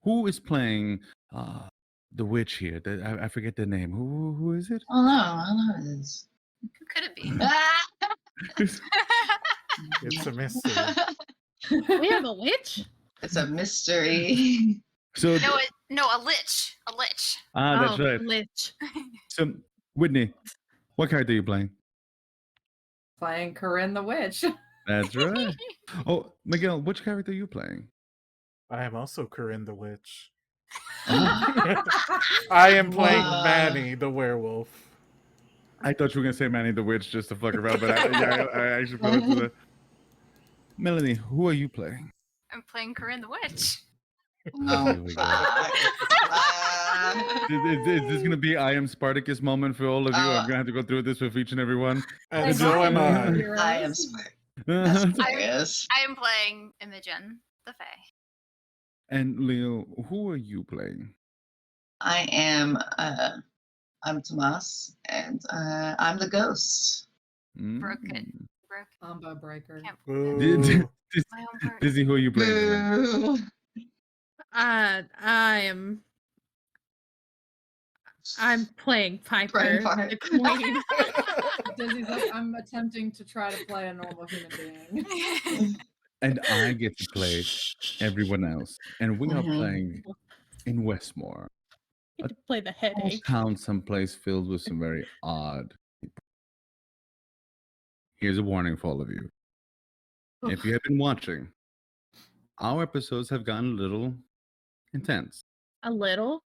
who is playing the witch here? I forget the name. Who is it? Oh no, I don't know who it is. Who could it be? It's a mystery. We have a witch? It's a mystery. So No, a lich. A lich. that's right. Lich. So Whitney, what character are you playing? Playing Corinne the Witch. That's right. Oh, Miguel, which character are you playing? I am also Corinne the Witch. Oh, I am playing Wow. Manny the werewolf. I thought you were gonna say Manny the Witch just to fuck around, but I actually put it to the. Melanie, who are you playing? I'm playing Corinne the Witch. Oh, Here we go. fuck. Is this gonna be I am Spartacus moment for all of you? I'm Oh. gonna have to go through this with each and every one. And so am I. I am smart. That's And hilarious. I am playing Imogen the Fae. Leo, who are you playing? I am I'm Tomas and I'm the ghost. Broke it. Mm. Broke. Combo breaker. Can't Boo. my own part. Dizzy, who are you playing? Boo. I'm playing Piper, Brain fart. the queen. Dizzy's like, I'm attempting to try to play a normal human being. And I get to play everyone else. And we are Mhm. playing in Westmore, Get to play the a headache. town someplace filled with some very odd people. Here's a warning for all of you. If you have been watching, our episodes have gotten a little intense. A little.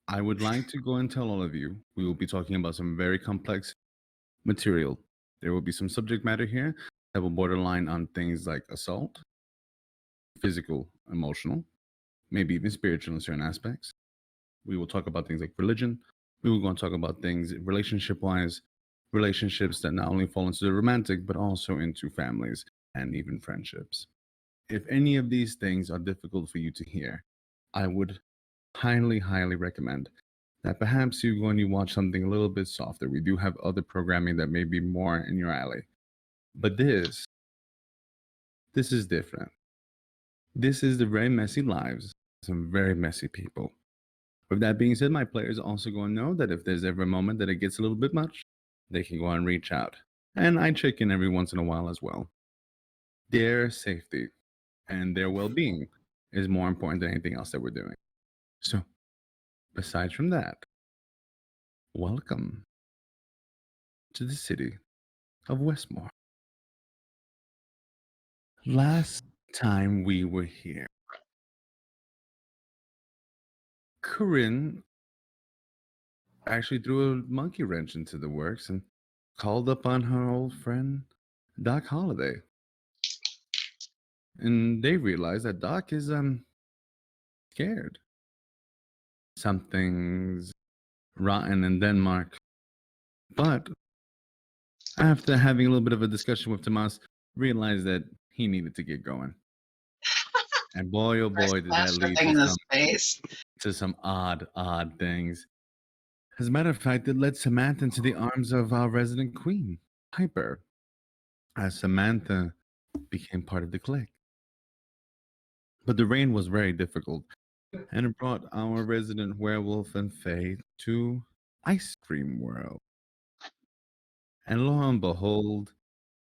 I would like to go and tell all of you, we will be talking about some very complex material. There will be some subject matter here that will borderline on things like assault, physical, emotional, maybe even spiritual in certain aspects. We will talk about things like religion. We will go and talk about things relationship-wise, relationships that not only fall into the romantic, but also into families and even friendships. If any of these things are difficult for you to hear, I would highly, highly recommend that perhaps you go and you watch something a little bit softer. We do have other programming that may be more in your alley. But this is different. This is the very messy lives of some very messy people. With that being said, my players also go and know that if there's ever a moment that it gets a little bit much, they can go and reach out. And I check in every once in a while as well. Their safety and their well-being is more important than anything else that we're doing. So, besides from that, welcome to the city of Westmore. Last time we were here, Corinne actually threw a monkey wrench into the works and called upon her old friend, Doc Holliday. And they realized that Doc is scared. Something's rotten in Denmark. But after having a little bit of a discussion with Tomas, realized that he needed to get going. And boy, oh boy, did that lead Thing in to his face. some odd things. As a matter of fact, it led Samantha into the arms of our resident queen, Piper, as Samantha became part of the clique. But the reign was very difficult, and it brought our resident werewolf and fae to Ice Cream World. And lo and behold,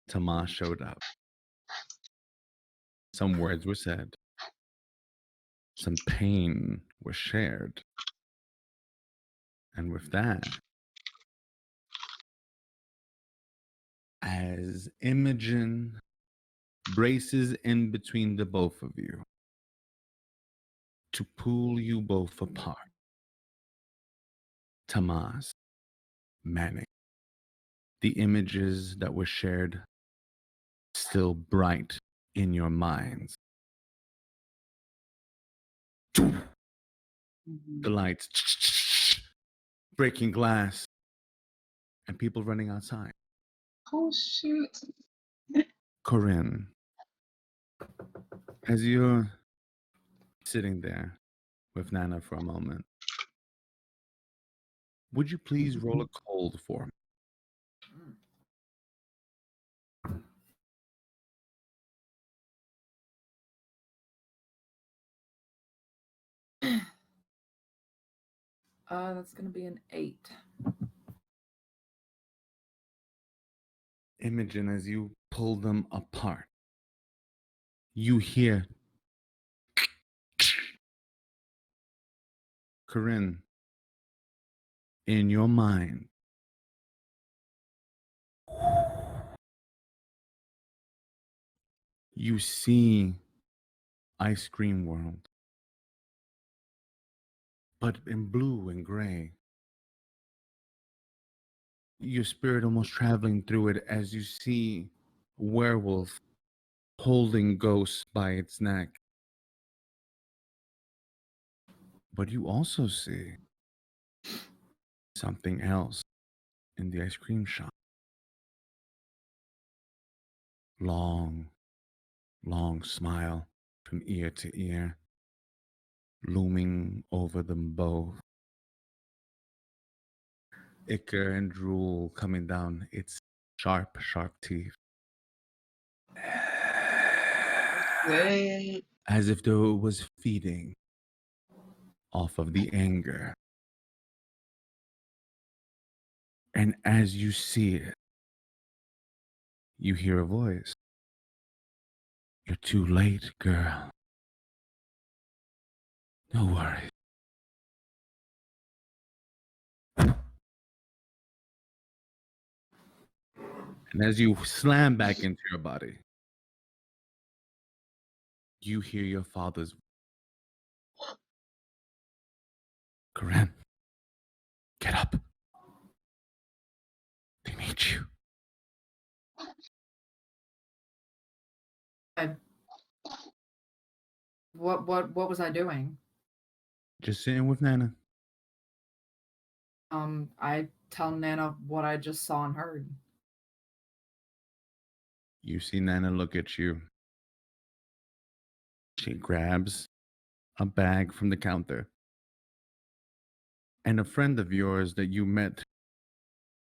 Tomas showed up. Some words were said. Some pain was shared. And with that, as Imogen braces in between the both of you to pull you both apart, Tomas, Manning, the images that were shared still bright in your minds. The lights, breaking glass, and people running outside. Oh shoot. Corinne, as you're sitting there with Nana for a moment, would you please roll a cold for me? That's gonna be an 8. Imogen, as you pull them apart, you hear Corinne in your mind. You see Ice Cream World, but in blue and gray. Your spirit almost traveling through it as you see Werewolf holding Ghost by its neck. But you also see something else in the ice cream shop. Long, long smile from ear to ear, looming over them both. Ichor and drool coming down its sharp, sharp teeth. Great. As if though it was feeding off of the anger. And as you see it, you hear a voice. You're too late, girl. No worries. And as you slam back into your body, you hear your father's Corinne, get up. They need you. What was I doing? Just sitting with Nana. I tell Nana what I just saw and heard. You see Nana look at you. She grabs a bag from the counter. And a friend of yours that you met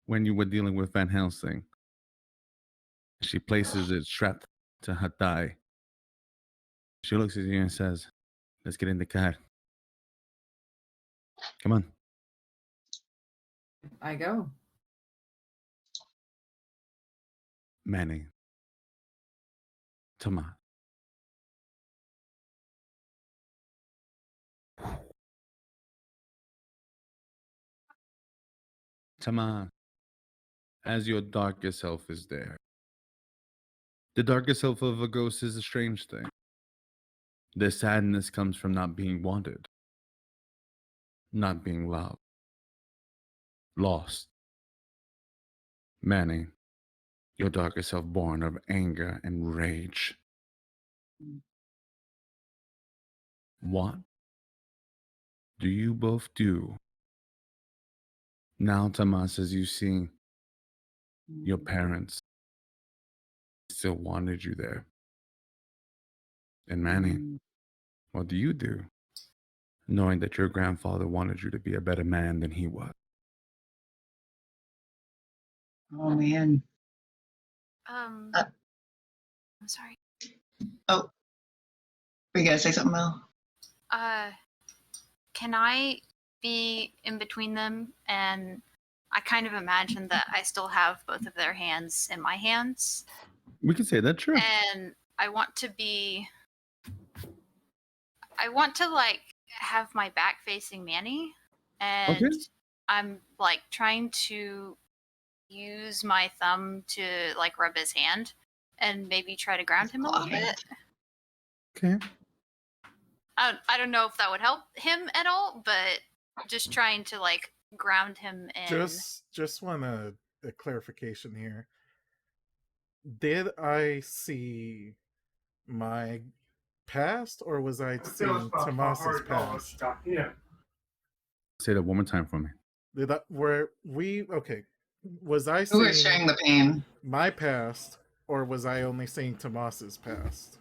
when you were dealing with Van Helsing. She places it strapped to her thigh. She looks at you and says, let's get in the car. Come on. I go. Manny. Tomas. Tomas, as your darker self is there. The darker self of a ghost is a strange thing. The sadness comes from not being wanted, not being loved, lost. Manny, your darker self born of anger and rage. What do you both do now, Tomas, as you see your parents still wanted you there? And Manny, what do you do, knowing that your grandfather wanted you to be a better man than he was? Oh man. I'm sorry. Oh, were you gonna say something, Mel? Can I be in between them? And I kind of imagine that I still have both of their hands in my hands. We can say that, sure. And I want to like have my back facing Manny, and Okay. I'm like trying to use my thumb to like rub his hand and maybe try to ground him a little bit. Okay. I don't know if that would help him at all, but just trying to like ground him in. Just want a clarification here. Did I see my past, or was I seeing Tomas's past? Say that one more time for me. Was I Who is seeing sharing the pain? my past, or was I only seeing Tomas's past?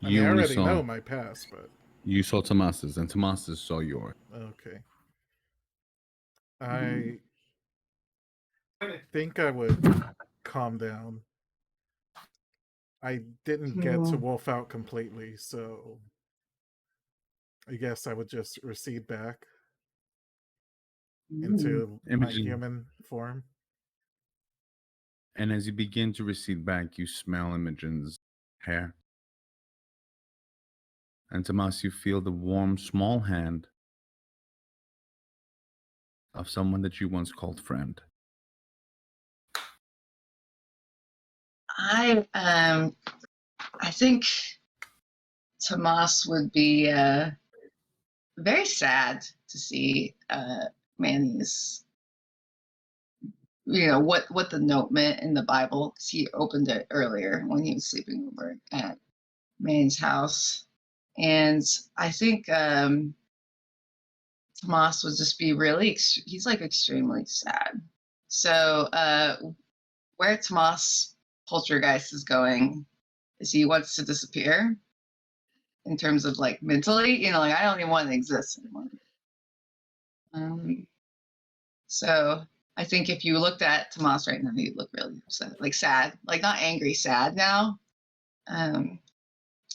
I You mean, I only already saw- know my past, but You saw Tomas's, and Tomas's saw yours. okay. I think I would calm down. I didn't get to wolf out completely, so I guess I would just recede back Ooh. into my Imogen. human form. And as you begin to recede back, you smell Imogen's hair. And Tomas, you feel the warm, small hand of someone that you once called friend. I think Tomas would be very sad to see Manny's, what the note meant in the Bible, because he opened it earlier when he was sleeping over at Manny's house. And I think Tomas would just be he's like extremely sad. So where Tomas Poltergeist is going is he wants to disappear in terms of like mentally, like I don't even want to exist anymore. So I think if you looked at Tomas right now, he'd look really upset, like sad, like not angry, sad now.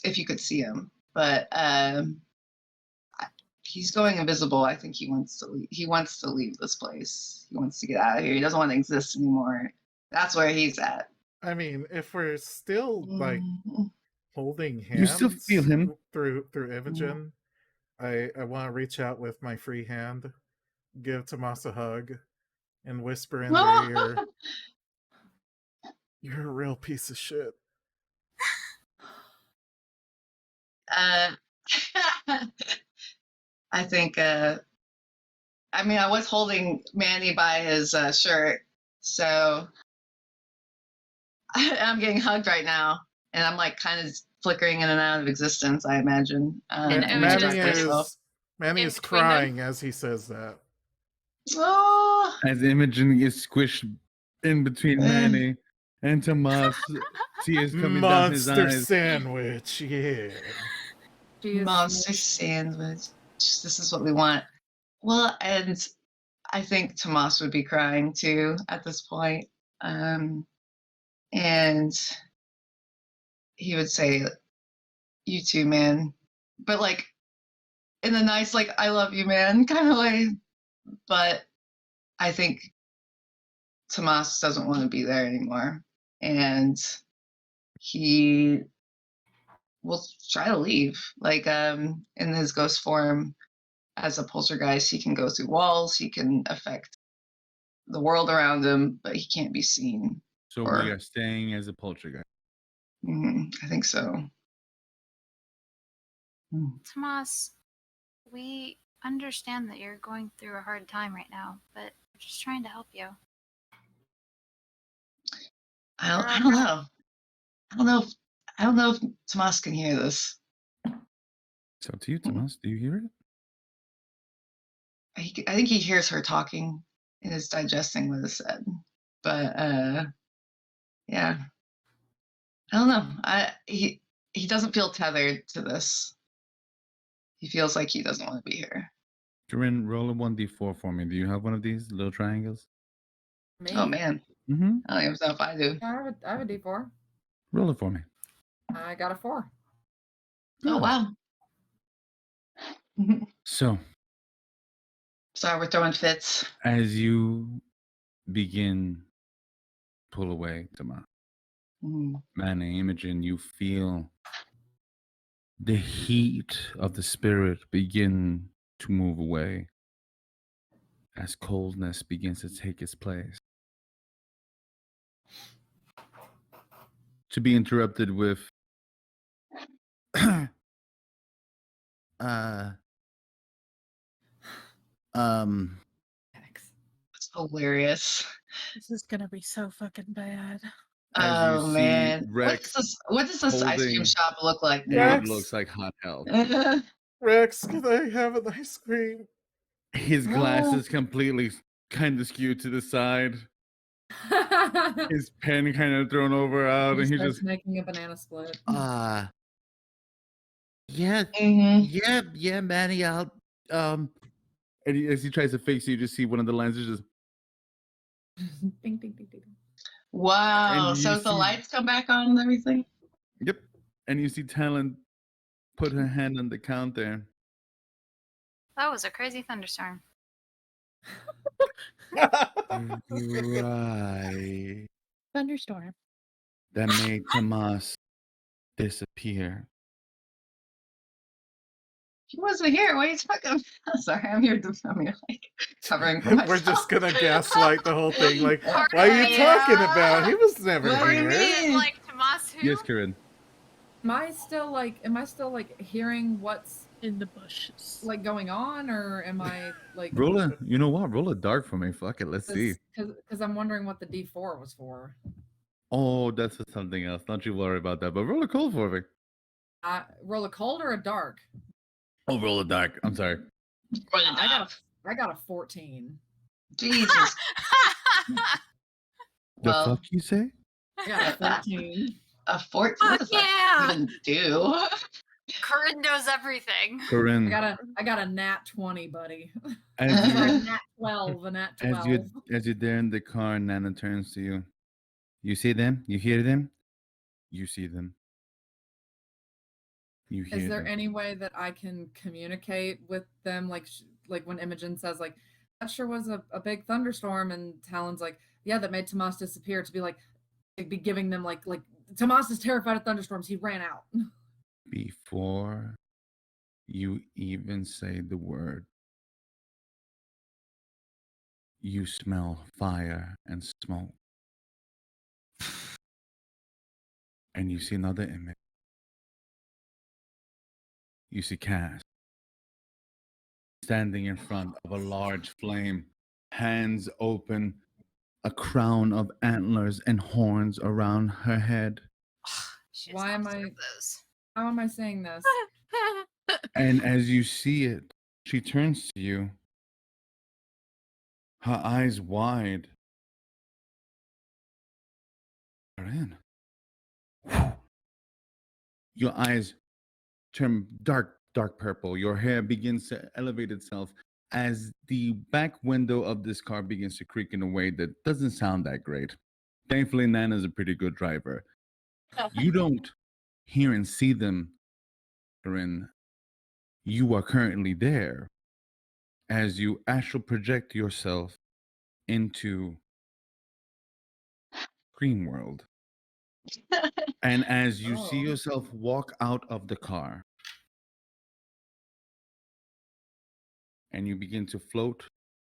If you could see him, but he's going invisible. I think he wants to leave. He wants to leave this place. He wants to get out of here. He doesn't want to exist anymore. That's where he's at. I mean, if we're still like holding hands, You still feel him. through Imogen, I want to reach out with my free hand, give Tomas a hug, and whisper in their ear, "You're a real piece of shit." I think. I was holding Manny by his shirt, so I'm getting hugged right now, and I'm like kind of flickering in and out of existence, I imagine. And Manny in is between them. crying as he says that. Oh, As Imogen is squished in between Manny and Tomas, tears coming down his Monster eyes. sandwich, yeah. She is monster sandwich. This is what we want. Well, and I think Tomas would be crying too at this point. And he would say, "You too, man," but like in a nice, like "I love you, man" kind of way. But I think Tomas doesn't want to be there anymore, and he will try to leave. Like in his ghost form as a poltergeist, he can go through walls, he can affect the world around him, but he can't be seen. So we are staying as a poltergeist. I think so. Tomas, we understand that you're going through a hard time right now, but we're just trying to help you. I don't know. I don't know if Tomas can hear this. It's up to you, Tomas. Do you hear it? I think he hears her talking and is digesting what is said. But yeah. I don't know. He doesn't feel tethered to this. He feels like he doesn't want to be here. Corinne, roll a 1d4 for me. Do you have one of these little triangles? me. Oh man. Mm-hmm. I don't even know if I do. Yeah, I have a D4. Roll it for me. I got a 4. Oh wow. So, Sorry, we're throwing fits. as you begin pull away, Tomas, Manny, Imogen, you feel the heat of the spirit begin to move away as coldness begins to take its place. To be interrupted with It's hilarious. This is gonna be so fucking bad. As you Oh see man. Rex What does this ice cream holding- shop look like it now? Rex. looks like hot hell. Rex, can I have an ice cream? His No. glasses completely kind of skewed to the side. His pen kind of thrown over out, and he starts just making a banana split. yeah, Mhm. yeah, Manny, I'll and as he tries to fix it, you just see one of the lenses just Ding, ding, ding, ding. Wow. And So you if the see- lights come back on and everything? yep, and you see Talon put her hand on the counter That was a crazy thunderstorm. Right. Thunderstorm. That made Tomas disappear. He wasn't here. What are you talking about? Sorry, I'm here like covering for myself. We're just gonna gaslight the whole thing. Like, Part what are of you me talking is- about? He was never What do you here. mean? Like Tomas who? Yes, Corinne. Am I still like hearing what's In the bushes. like going on, or am I like Roll a, you know what? Roll a dark for me. Fuck it. Let's see. because I'm wondering what the D4 was for. Oh, that's for something else. Don't you worry about that. But roll a cold for me. Roll a cold or a dark? Oh, roll a dark. I'm sorry. I got a 14. Jesus. The Well, fuck you say? I got a 14. a 14. Fuck What does that even do? Corinne knows everything. Corinne, I got a nat 20, buddy. as Or a you nat 12, a nat as 12. you as you're there in the car, Nana turns to you. You see them? You hear them? You see them. You hear Is there them. any way that I can communicate with them, like when Imogen says like that sure was a big thunderstorm, and Talon's like, yeah, that made Tomas disappear, to be like be giving them like Tomas is terrified of thunderstorms, he ran out. Before you even say the word, you smell fire and smoke. And you see another image. You see Cass standing in front of a large flame, hands open, a crown of antlers and horns around her head. She does Why not am deserve I- those. How am I saying this? And as you see it, she turns to you, her eyes wide. Corinne. Your eyes turn dark purple. Your hair begins to elevate itself as the back window of this car begins to creak in a way that doesn't sound that great. Thankfully, Nana's a pretty good driver. You don't hear and see them, Corinne. You are currently there as you astral project yourself into Green World. And as you see Oh. yourself walk out of the car and you begin to float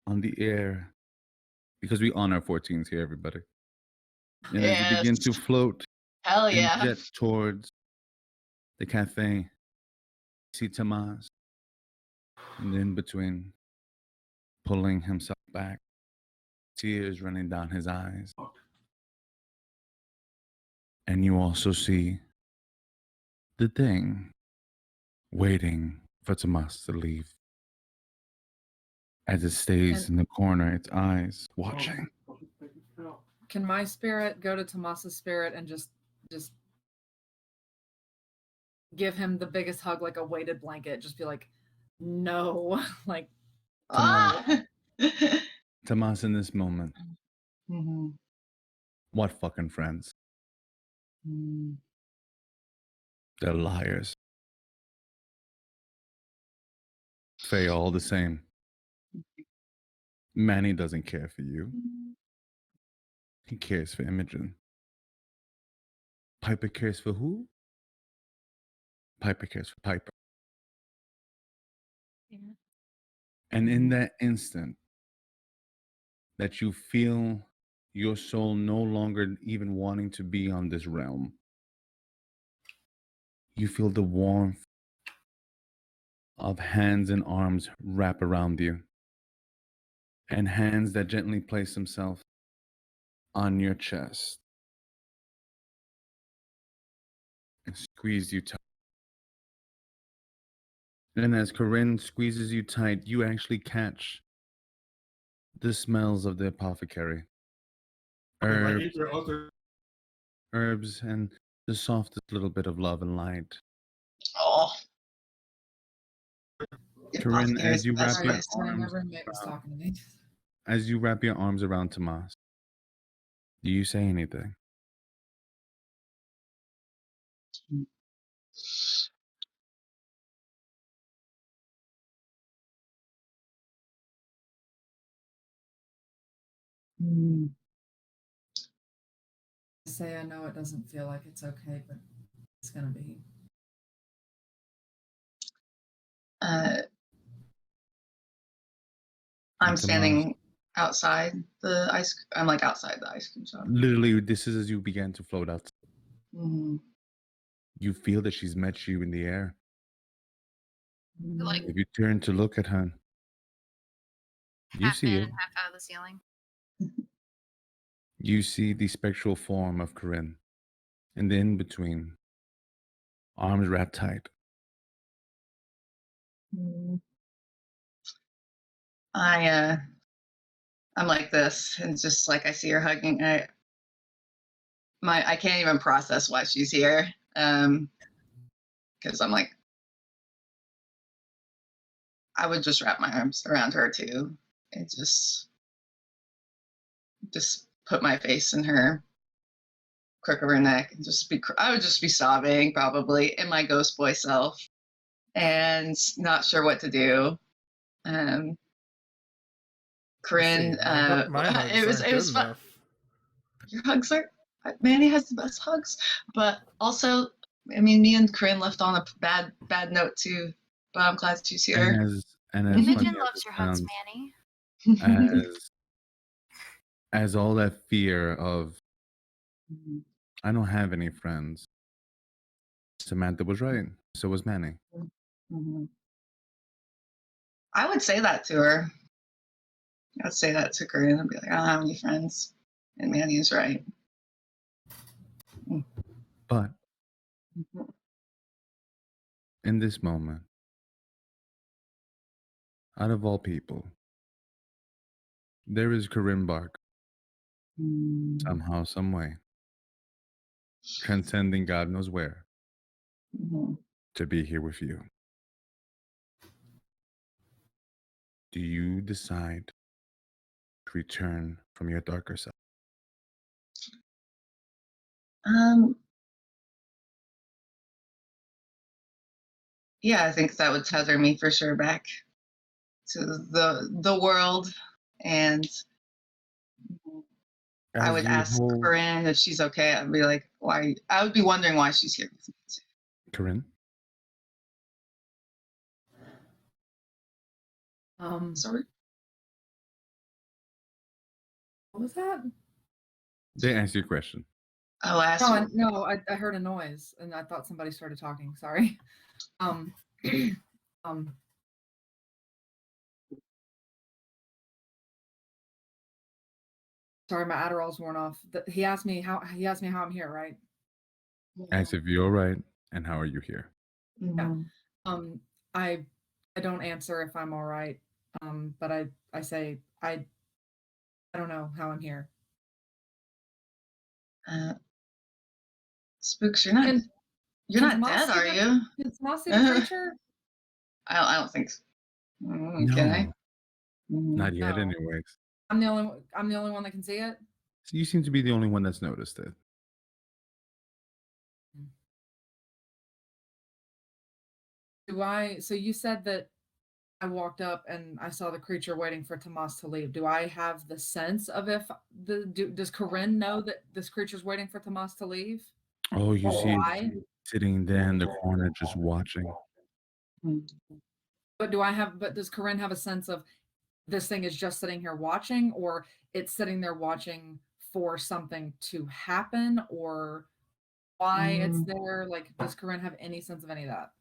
on the air, because we honor 14s here, everybody. And as you begin to Yes. float Hell and yeah. jet towards the cafe, you see Tomas, and in between, pulling himself back, tears running down his eyes. And you also see the thing waiting for Tomas to leave. As it stays in the corner, its eyes watching. Can my spirit go to Tomas's spirit and just give him the biggest hug, like a weighted blanket, just be like, no, like Ah. Tomas, in this moment, Mhm. what fucking friends? Mm. They're liars. Faye, all the same. Manny doesn't care for you. He cares for Imogen. Piper cares for who? Piper cares for Piper. Yeah. And in that instant that you feel your soul no longer even wanting to be on this realm, you feel the warmth of hands and arms wrap around you, and hands that gently place themselves on your chest and squeeze you tight. And as Corinne squeezes you tight, you actually catch the smells of the apothecary. Herbs and the softest little bit of love and light. Oh. Corinne, Apothecary's as you the wrap best your place. my arms roommate was talking to me. as you wrap your arms around Tomas, do you say anything? Mm. Say I know it doesn't feel like it's okay, but it's gonna be. I'm And Tomas, standing outside the ice. I'm like outside the ice cream shop. literally, this is as you began to float out. Mm. You feel that she's met you in the air. Like If you turn to look at her, you half in see it. and half out of the ceiling. You see the spectral form of Corinne. And the in between, arms wrapped tight. Mm. I'm like this, and just like I see her hugging. I can't even process why she's here. Because I'm like, I would just wrap my arms around her too, and just put my face in her crook of her neck, and I would just be sobbing probably in my ghost boy self, and not sure what to do. Corinne, See, my hugs it aren't was good fun. enough. Your hugs are. Manny has the best hugs, but also, I mean, me and Corinne left on a bad note too. But I'm glad she's here. And as funny Imogen as loves it your hugs, sounds, Manny. as all that fear of I don't have any friends. Samantha was right. So was Manny. Mhm. I would say that to her. I'd say that to Corinne and be like, I don't have any friends. And Manny is right. But Mhm. in this moment, out of all people, there is Corinne Bark, somehow, some way, transcending God knows where, Mhm. to be here with you. Do you decide to return from your darker side? Yeah, I think that would tether me for sure back to the world, and I As would you ask hold Corinne if she's okay. I'd be like, why? I would be wondering why she's here. Corinne, Sorry. What was that? they answer your question. I'll ask. I heard a noise and I thought somebody started talking. Sorry. Sorry, my Adderall's worn off. He asked me how I'm here, right? As if you're right, and how are you here? Mhm. I don't answer if I'm all right. But I say I don't know how I'm here. Spooks, you're not dead, are you? Can Tomas see the creature? I don't think so. Can I? Not yet, No. anyways. I'm the only one that can see it. So you seem to be the only one that's noticed it. So you said that I walked up and I saw the creature waiting for Tomas to leave. Do I have the sense of if does Corinne know that this creature's waiting for Tomas to leave? Oh, you see Why? it sitting there in the corner just watching. But does Corinne have a sense of this thing is just sitting here watching, or it's sitting there watching for something to happen, or why it's there? Like, does Corinne have any sense of any of that?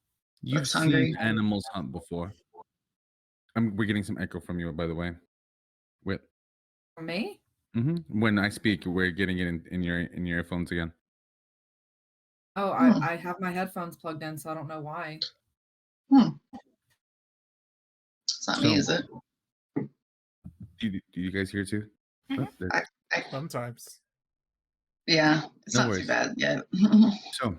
You've Looks seen hungry. animals hunt before. We're getting some echo from you, by the way. Wait. For me? When I speak, we're getting it in your earphones again. Oh, I have my headphones plugged in, so I don't know why. It's not me, is it? Do you guys hear too? Oh, there it is. Sometimes. Yeah, it's No not worries. too bad yet. So,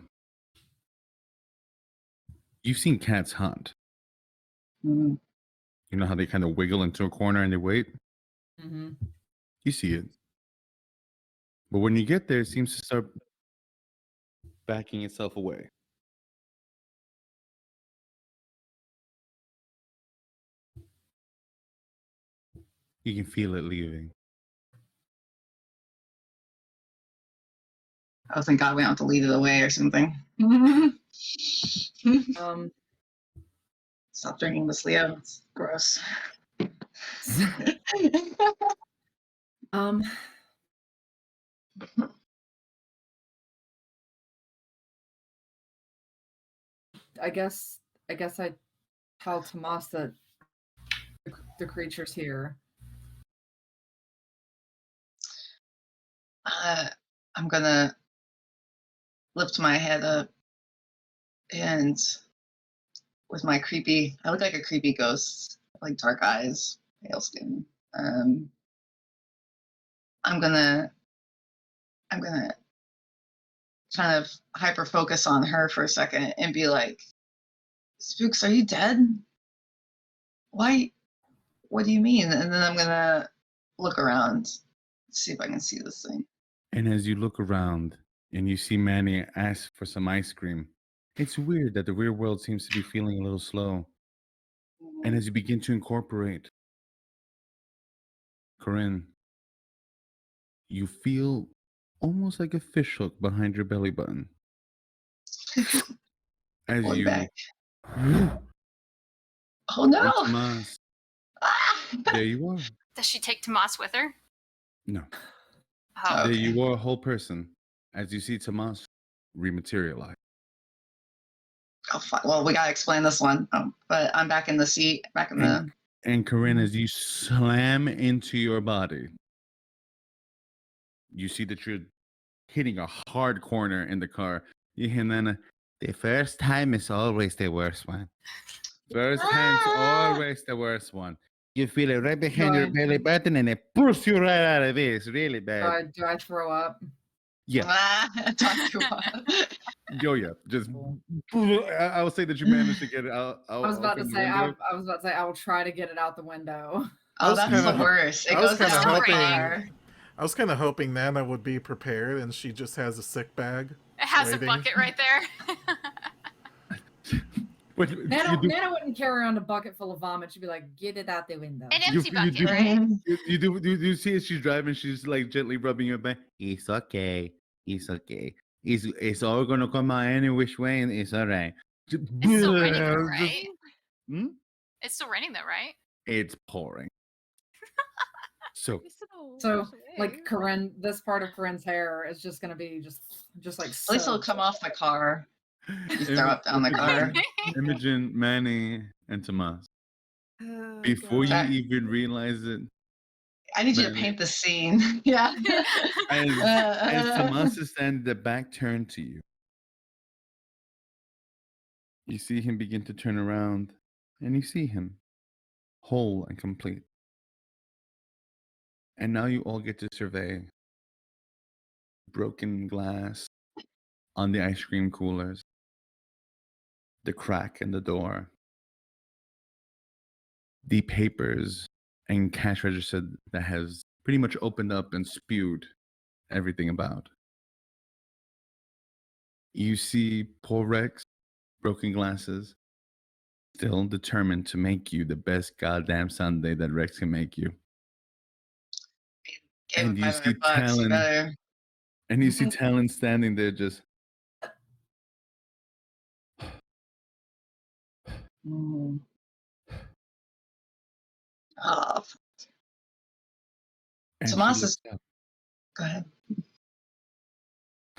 you've seen cats hunt. Mhm. You know how they kind of wiggle into a corner and they wait? Mm-hmm. You see it. But when you get there, it seems to start backing itself away. You can feel it leaving. Oh, thank God we don't have to lead it away or something. Stop drinking this, Leo. It's gross. I guess I tell Tomas that the creature's here. I'm gonna lift my head up and with my creepy, I look like a creepy ghost, like dark eyes, pale skin. I'm gonna kind of hyper focus on her for a second and be like, Spooks, are you dead? Why? What do you mean? And then I'm gonna look around, see if I can see this thing. And as you look around and you see Manny ask for some ice cream, it's weird that the real world seems to be feeling a little slow. And as you begin to incorporate, Corinne, you feel almost like a fish hook behind your belly button. As Going you back. and Oh no! Tomas, there you are. Does she take Tomas with her? No. Oh, There Okay. you are, a whole person. As you see Tomas rematerialize. Oh, fuck. Well, we gotta explain this one. But I'm back in the seat, back in the. And Corinne, as you slam into your body, you see that you're hitting a hard corner in the car. You hear Nana, the first time is always the worst one. First time's always the worst one. You feel it right behind your belly button and it pulls you right out of it. It's really bad. Do I throw up? Yeah. Talk to her. Yo, yeah. Just, I would say that you managed to get it out. I was about to say I will try to get it out the window. Oh, that's the worst. It goes kinda down the hoping- car. I was kind of hoping Nana would be prepared, and she just has a sick bag. it has waiting. a bucket right there. But Nana wouldn't carry around a bucket full of vomit. She'd be like, "Get it out the window." An empty bucket, do, right? you see as she's driving, she's like gently rubbing your back. It's okay. It's okay. It's all gonna come out any which way, and it's all right. It's still raining though, right? Hmm? It's still raining though, right? It's pouring. So So, like Corinne, this part of Corinne's hair is just gonna be just like. At least it'll come off the car. Just throw up down the car. Imogen, Manny, and Tomas. Before you even realize it, I need you to Manny. paint the scene. Yeah. as Tomas is standing, the back turned to you. You see him begin to turn around, and you see him whole and complete. And now you all get to survey broken glass on the ice cream coolers, the crack in the door, the papers and cash register that has pretty much opened up and spewed everything about. You see poor Rex, broken glasses, still determined to make you the best goddamn Sunday that Rex can make you. Give And him you see $500. You Talon, better. and you see Talon standing there just. Mm. Oh, And she Tomas looks is. up. Go ahead.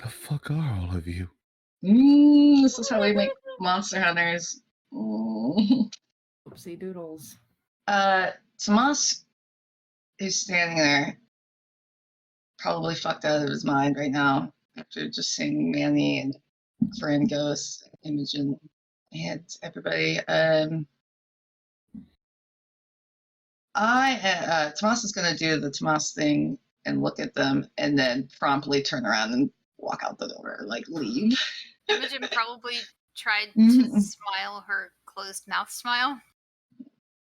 The fuck are all of you? This is how we make monster hunters. Oopsie doodles. Tomas is standing there, probably fucked out of his mind right now after just seeing Manny and Friend Ghost, Imogen, and everybody. Tomas is gonna do the Tomas thing and look at them, and then promptly turn around and walk out the door, like leave. Imogen probably tried to smile her closed mouth smile.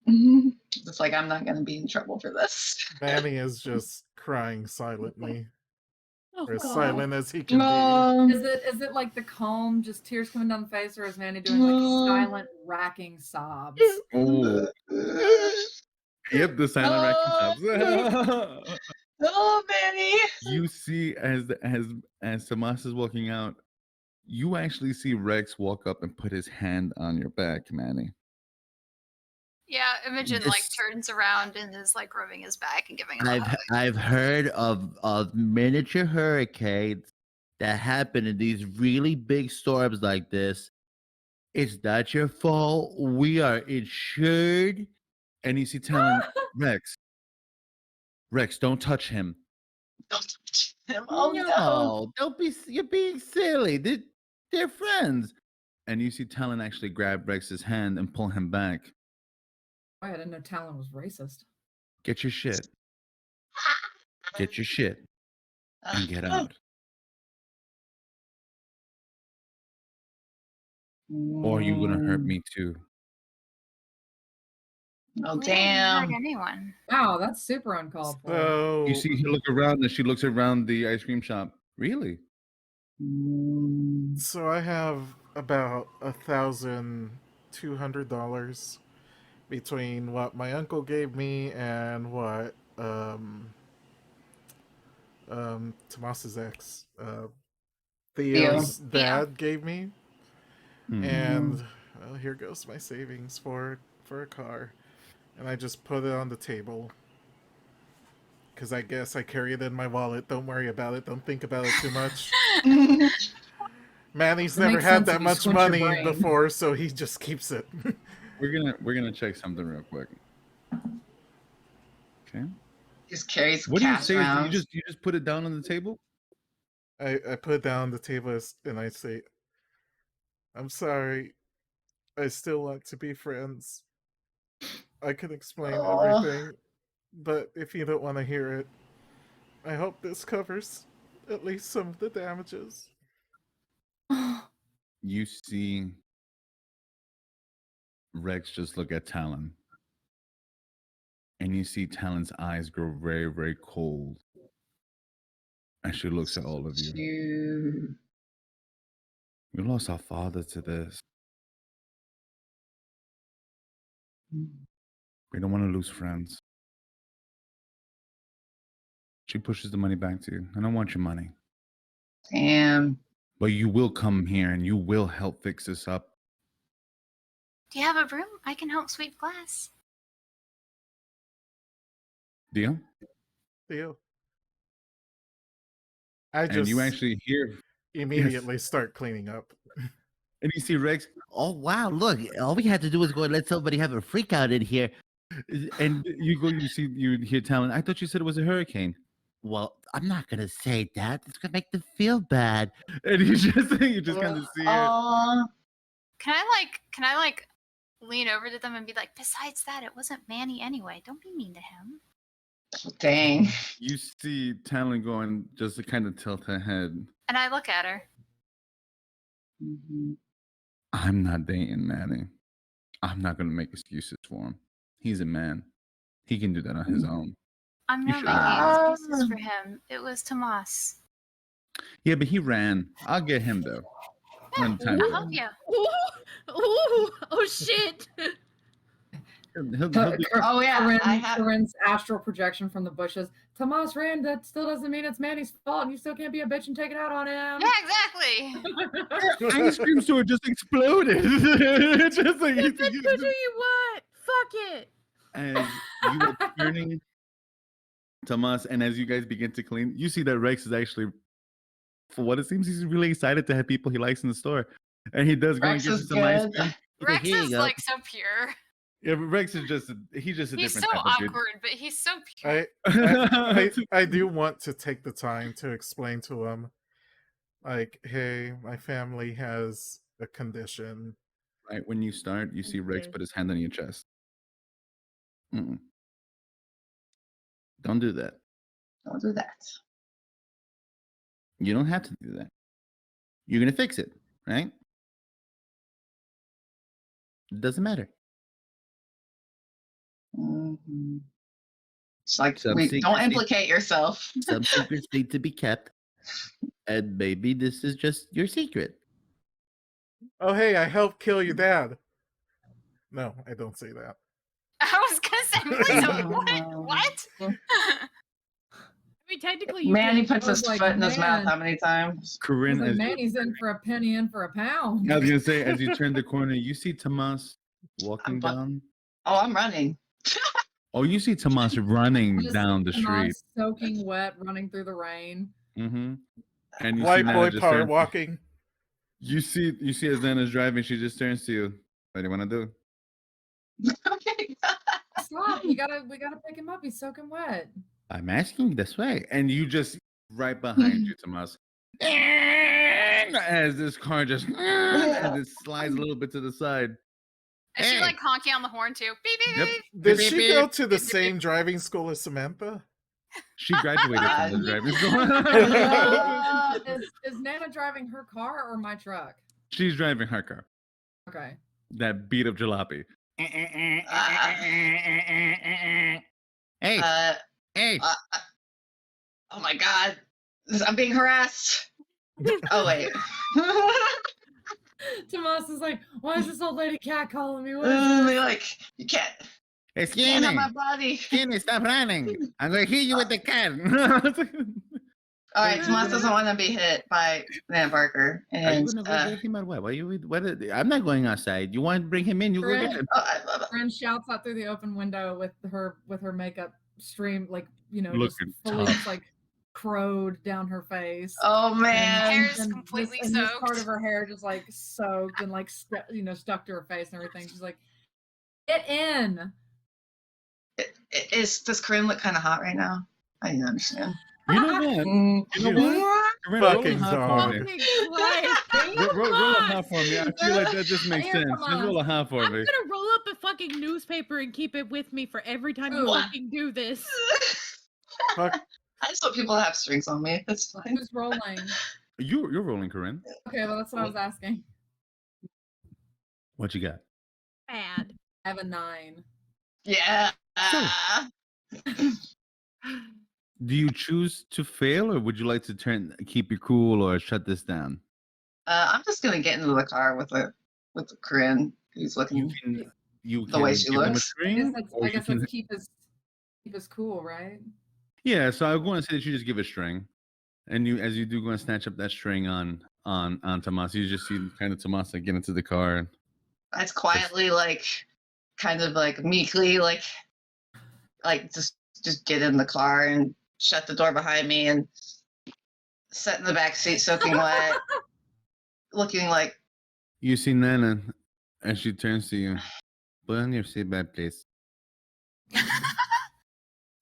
It's like, I'm not gonna be in trouble for this. Manny is just crying silently, Oh, or as God. silent as he can No. Is it like the calm, just tears coming down the face, or is Manny doing like silent, racking sobs? Oh, yep, the silent racking subs. Oh, Manny. You see, as Tomas is walking out, you actually see Rex walk up and put his hand on your back, Manny. Yeah, Imogen like This- turns around and is like rubbing his back and giving him a hug. I've heard of miniature hurricanes that happen in these really big storms like this. It's not your fault. We are insured. And you see Talon, Rex, don't touch him. Don't touch him. Oh, no. No, don't be. You're being silly. They're friends. And you see Talon actually grab Rex's hand and pull him back. I didn't know Talon was racist. Get your shit. Get your shit and get out. Or you're gonna hurt me too. Oh, We didn't hurt damn. anyone. Wow, that's super uncalled for. So You see her look around and she looks around the ice cream shop. Really? So I have about $1,200 between what my uncle gave me and what Tomas's ex Theo's dad gave me. And here goes my savings for a car, and I just put it on the table because I guess I carry it in my wallet. Don't worry about it. Don't think about it too much. Manny's It never makes had sense if that you much squint your money brain. before, so he just keeps it. We're gonna check something real quick. Okay. Just carries What do you cash say? around. You just put it down on the table? I put it down on the table and I say, "I'm sorry. I still want to be friends. I can explain everything, but if you don't want to hear it, I hope this covers at least some of the damages." You see Rex just look at Talon. And you see Talon's eyes grow very, very cold. And she looks at all of you. Shoot. We lost our father to this. We don't want to lose friends. She pushes the money back to you. I don't want your money. Damn. But you will come here and you will help fix this up. Do you have a broom? I can help sweep glass. Deal? Deal. I And just you actually hear, immediately start cleaning up. and you see Rex, Oh wow! Look, all we had to do was go and let somebody have a freak out in here. and you hear Talon. I thought you said it was a hurricane. Well, I'm not gonna say that. It's gonna make them feel bad. And you just kind of see it. Aw. Can I like lean over to them and be like, besides that, it wasn't Manny anyway. Don't be mean to him. Dang. You see Talon going just to kind of tilt her head. And I look at her. I'm not dating Manny. I'm not going to make excuses for him. He's a man. He can do that on his own. I'm You not should- making excuses for him. It was Tomas. Yeah, but he ran. I'll get him, though. When the time I'll comes. help you. Ooh, oh shit. He'll be- Oh, yeah. I have. Corinne's astral projection from the bushes. Tomas ran. That still doesn't mean it's Manny's fault, and you still can't be a bitch and take it out on him. Yeah, exactly. ice cream store just exploded. Just like Bitch, what do you want? Fuck it. as you are turning Tomas, and as you guys begin to clean, you see that Rex is actually, for what it seems, he's really excited to have people he likes in the store, and he does go Rex and get is some ice good. cream. Rex Here you is go. like so pure. Yeah, but Rex is just he's just a He's different so type of dude. awkward, but he's so pure. I do want to take the time to explain to him, like, hey, my family has a condition. Right when you start, you see Rex Okay. put his hand on your chest. Mm-mm. Don't do that. Don't do that. You don't have to do that. You're gonna fix it, right? It doesn't matter. Mhm. It's like, Some wait, don't secrecy. implicate yourself. Some secrets need to be kept, and maybe this is just your secret. Oh, hey, I helped kill your dad. No, I don't say that. I was gonna say, please don't. What? mean, technically, you Manny could. puts his like, foot in his mouth man. how many times? Corinne, Like, as Manny's in for a penny, in for a pound. I was gonna say, as you turn the corner, you see Tomas I'm walking bu- down. Oh, I'm running. Oh, you see Tomas running Just down the street. Tomas soaking wet, running through the rain. Mm-hmm. And you see White Nana boy just part turn. walking. You see as Nana's driving, she just turns to you. What do you want to do? Okay. Stop! We gotta pick him up. He's soaking wet. I'm asking this way, and you just right behind you, Tomas. As this car just and it slides a little bit to the side. Is she Hey. like honking on the horn too? Beep beep Yep. beep. Did Beep, she beep, go beep. to the same driving school as Samantha? She graduated from the driving school. Is Nana driving her car or my truck? She's driving her car. Okay. That beat of jalopy. Hey, hey. Oh my God. I'm being harassed. Oh, wait. Tomas is like, why is this old lady cat calling me? What is They're this? like, you can't have Skinny, my body. Skinny, stop running. I'm going to hit you with the car. All right, Tomas doesn't want to be hit by Nana Barker. Are you And going to go get him or what? I'm not going outside. You want to bring him in? You go Corinne, get him. Corinne shouts out through the open window with her makeup stream, like, you know, Looking just fully tough. just like crowed down her face. oh Her man. hair is And completely this part soaked. of her hair just like soaked and like stuck to her face and everything. She's like, get in. Does Corinne look kind of hot right now? I didn't understand. You know what? Mm. You know what? Corinne, Fucking roll a hot dog. for me. Fucking Christ. Roll a hot for me. I feel like that just makes Here, sense. come Just roll a on. hot for I'm me. gonna roll up a fucking newspaper and keep it with me for every time you Ooh. fucking do this. Fuck. I just want people to have strings on me. That's fine. Who's rolling? You're rolling, Corinne. Okay, well that's what I was asking. What you got? Bad. I have a 9. Yeah. Do you choose to fail, or would you like to keep your cool, or shut this down? I'm just gonna get into the car with Corinne, who's You looking can the way can she give them a looks. string, or I you guess can. that's keep us cool, right? Yeah, so I'm going to say that you just give a string, and you, as you do, go and snatch up that string on Tomas. You just see kind of Tomas get into the car. And It's quietly, like, kind of like meekly, like just get in the car and shut the door behind me and sit in the back seat, soaking wet, looking like. you see Nana, and she turns to you. Put on your seatbelt, please.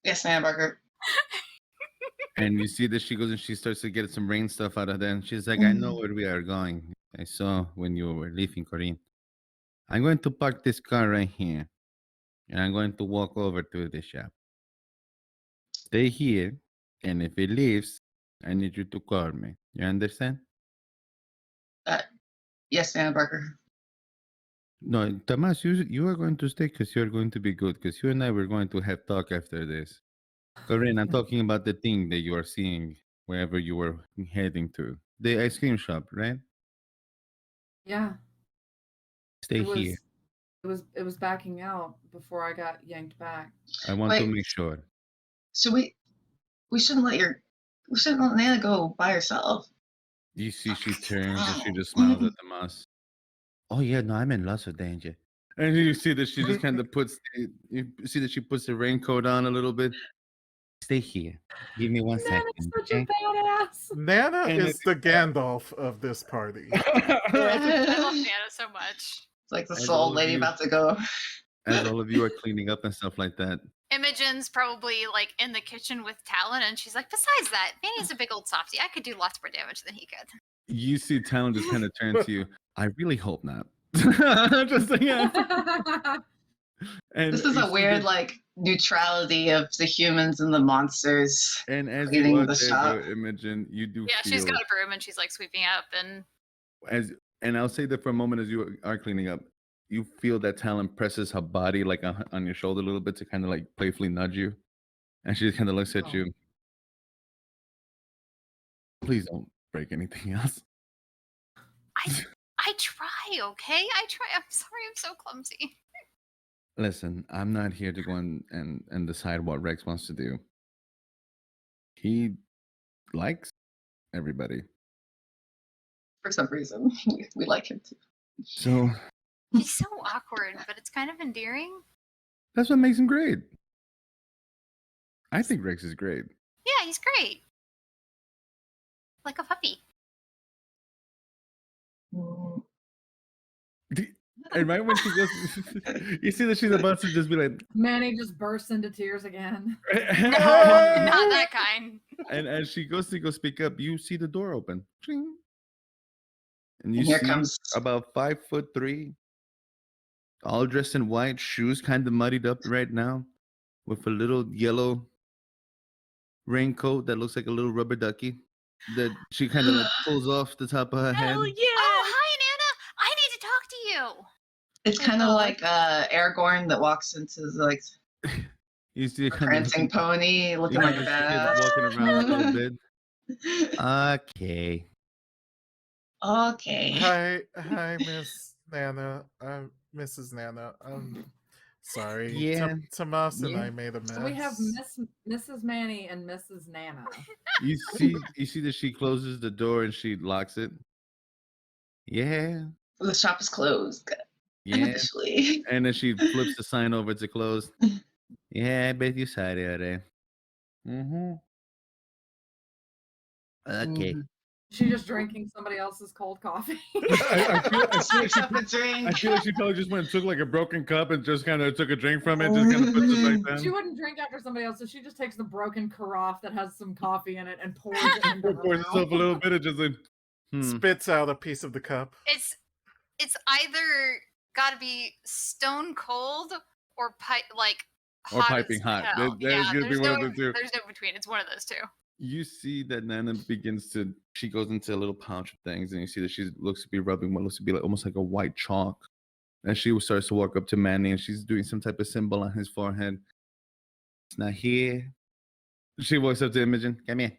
Yes, Nana Barker. And you see that she goes and she starts to get some rain stuff out of there. And she's like, I know where we are going. I saw when you were leaving, Corinne. I'm going to park this car right here. And I'm going to walk over to the shop. Stay here. And if it leaves, I need you to call me. You understand? Yes, Nana Barker. No, Tomas, you are going to stay because you're going to be good. Because you and I were going to have talk after this. Corinne, I'm talking about the thing that you are seeing wherever you were heading to. The ice cream shop, right? Yeah. Stay It was here. it was backing out before I got yanked back. I want to Wait. make sure. So we shouldn't let Nana go by herself. You see, she turns and she just smiles at Tomas. Oh yeah, no, I'm in lots of danger. And you see that she just kind of you see that she puts the raincoat on a little bit. Stay here. Give me 1 second. Nana's such Okay? a badass. Nana And is the Gandalf of this party. I love Nana so much. It's like the As soul all of lady you- about to go. As all of you are cleaning up and stuff like that. Imogen's probably like in the kitchen with Talon, and she's like, besides that, Manny's a big old softie. I could do lots more damage than he could. You see Talon just kind of turn to you. I really hope not. Just like, yeah. And This is you a see weird, that- like, neutrality of the humans and the monsters. And as cleaning you are the there, shop. though, Imogen, you do Yeah, feel she's got a broom and she's like sweeping up, and and I'll say that for a moment as you are cleaning up, you feel that Talon presses her body like on your shoulder a little bit to kind of like playfully nudge you, and she just kind of looks at Oh. you. Please don't break anything else. I try, okay? I try. I'm sorry, I'm so clumsy. Listen, I'm not here to go and decide what Rex wants to do. He likes everybody. For some reason, we like him too. So He's so awkward, but it's kind of endearing. that's what makes him great. I think Rex is great. Yeah, he's great. Like a puppy. Mm. And right when she goes, you see that she's about to just be like, Manny just bursts into tears again. No, not that kind. and as she goes to go speak up, you see the door open. Ching. And you And here see comes about 5'3", all dressed in white, shoes kind of muddied up right now, with a little yellow raincoat that looks like a little rubber ducky that she kind of like pulls off the top of her head. Hell yeah! Oh, hi, Nana. I need to talk to you. It's kind of like Aragorn that walks into the You see it a kind prancing of pony looking you like kind a of see it bad. walking around a little bit. Okay. Okay. Hi, Miss Nana. Mrs. Nana. Sorry. Yeah. Tomas and Yeah. I made a mess. So we have Mrs. Manny and Mrs. Nana. You see that she closes the door and she locks it. Yeah. The shop is closed. Yeah. Officially. And then she flips the sign over to close. Yeah, I bet you saw it already. Mm-hmm. Okay. She's just drinking somebody else's cold coffee. I drink. feel like she probably just went and took like a broken cup and just kind of took a drink from it, just kind of puts it back She down. wouldn't drink after somebody else, so she just takes the broken carafe that has some coffee in it and pours it into her Pours herself a little bit and just like, Spits out a piece of the cup. It's either got to be stone cold or Or hot piping as hot. hell. There's gonna be one of the two. There's no between. It's one of those two. You see that Nana she goes into a little pouch of things, and you see that she looks to be rubbing what looks to be like almost like a white chalk. And she starts to walk up to Manny, and she's doing some type of symbol on his forehead. It's not here. She walks up to Imogen. Come here.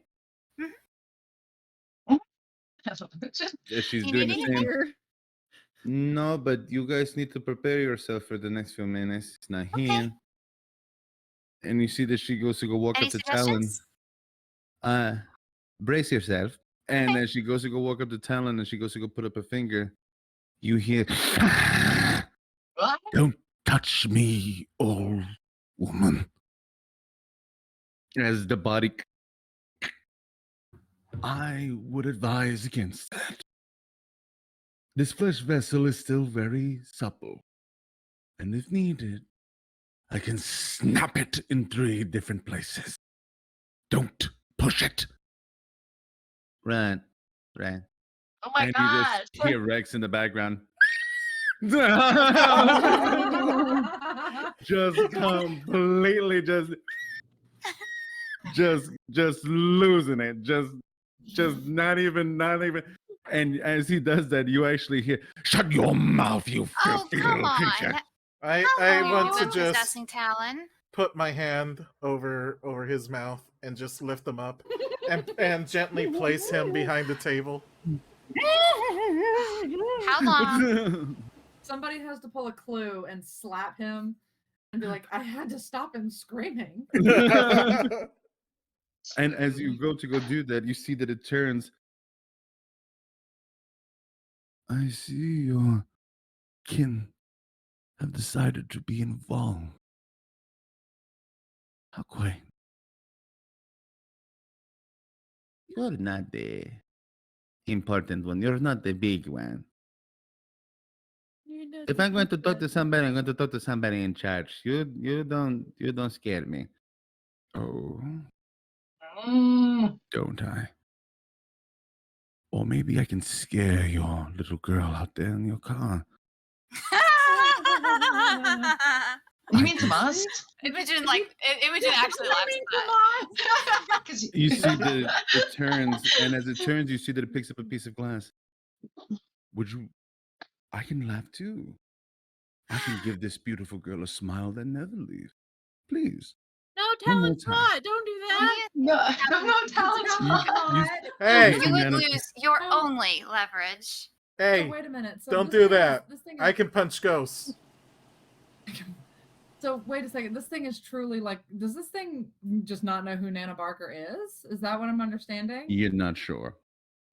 And she's You doing need the same. Here. No, but you guys need to prepare yourself for the next few minutes. It's not here. And you see that she goes to go walk Any up to Talon. suggestions? Brace yourself. And then she goes to go walk up to Talon, and she goes to go put up a finger. You hear, What? "Don't touch me, old woman." As the body, I would advise against that. This flesh vessel is still very supple, and if needed, I can snap it in 3 different places. Don't push it. Right. Oh my And gosh. you just hear Rex in the background. Just completely just losing it. Just not even. And as he does that, you actually hear, "Shut your mouth, you Oh, filthy come little on. creature." I How want are to you just possessing Talon? put my hand over his mouth and just lift him up and gently place him behind the table. How long? Somebody has to pull a clue and slap him and be like, I had to stop him screaming. And as you go to go do that, you see that it turns. I see your kin have decided to be involved. How quaint. You're not the important one. You're not the big one. If I'm going to talk to somebody, I'm going to talk to somebody in charge. You don't scare me. Oh, don't I? Or maybe I can scare your little girl out there in your car. You mean Tomas? Imogen actually laughs at that. You see that it turns, and as it turns, you see that it picks up a piece of glass. Would you? I can laugh too. I can give this beautiful girl a smile that never leaves. Please. No, One more Talon's time. not. Don't do that. No, Talon's Hey, You would Nana- lose your only leverage. hey, So wait a minute. So don't this do thing that. This thing I can punch ghosts. So wait a second. This thing is truly like. Does this thing just not know who Nana Barker is? Is that what I'm understanding? You're not sure.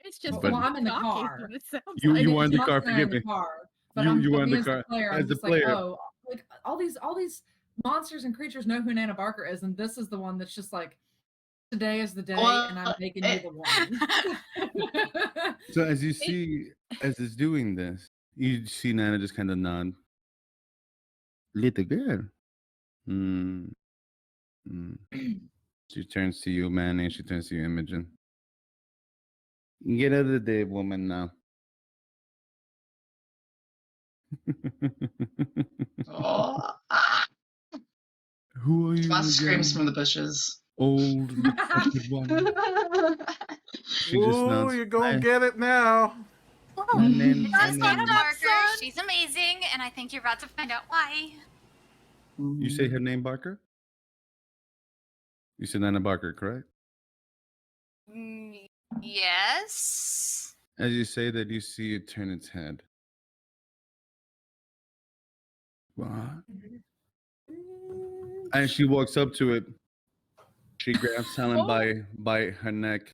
It's just But- well, I'm in the talking, car. what it sounds You like. you were in the It's car. not that I'm Forgive in the me. car, but You were in me the as car the player. as I'm the just player. like, oh, like all these monsters and creatures know who Nana Barker is, and this is the one that's just like, today is the day, and I'm making you the one. So as you see, as it's doing this, you see Nana just kind of nod. Little girl. Mm. She turns to you, Manny, and she turns to you, Imogen. Get out of the day, woman, now. Oh, ah. Who are you Tomas screams again? from the bushes. Old decrepit one. She just Ooh, nods. you're gonna get it now. And then, It's just and Nana then Barker. son. She's amazing, and I think you're about to find out why. you say her name, Barker? You said Nana Barker, correct? Yes. As you say that, you see it turn its head. What? As she walks up to it, she grabs Talon by her neck,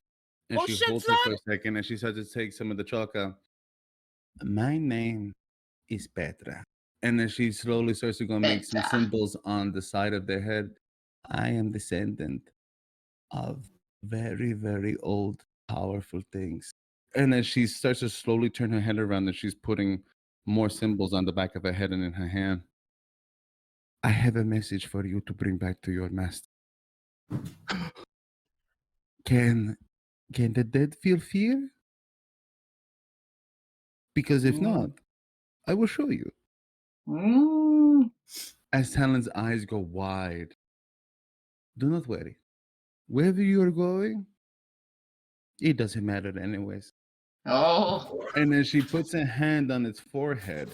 and Oh, she shit, holds it for son. a second, and she starts to take some of the chalk out. My name is Petra. And then she slowly starts to go make some Petra. symbols on the side of their head. I am descendant of very, very old, powerful things. And then she starts to slowly turn her head around, and she's putting more symbols on the back of her head and in her hand. I have a message for you to bring back to your master. Can the dead feel fear? Because if not, I will show you. Mm. As Talon's eyes go wide, do not worry. Wherever you are going, it doesn't matter anyways. Oh. And then she puts a hand on its forehead.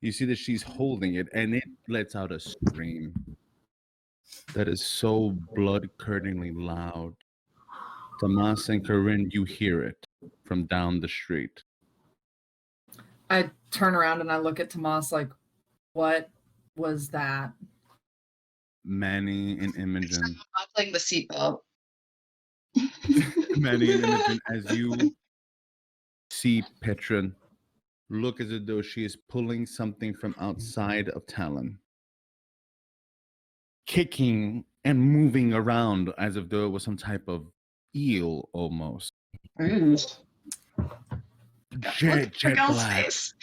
You see that she's holding it, and it lets out a scream that is so blood-curdlingly loud. Tomas and Corinne, you hear it from down the street. I turn around and I look at Tomas like, what was that? Manny and Imogen. I'm playing the seatbelt. Manny and Imogen, as you see Petra look as though she is pulling something from outside of Talon, kicking and moving around as if though it was some type of eel almost. Ooh. Jet Girl's black face.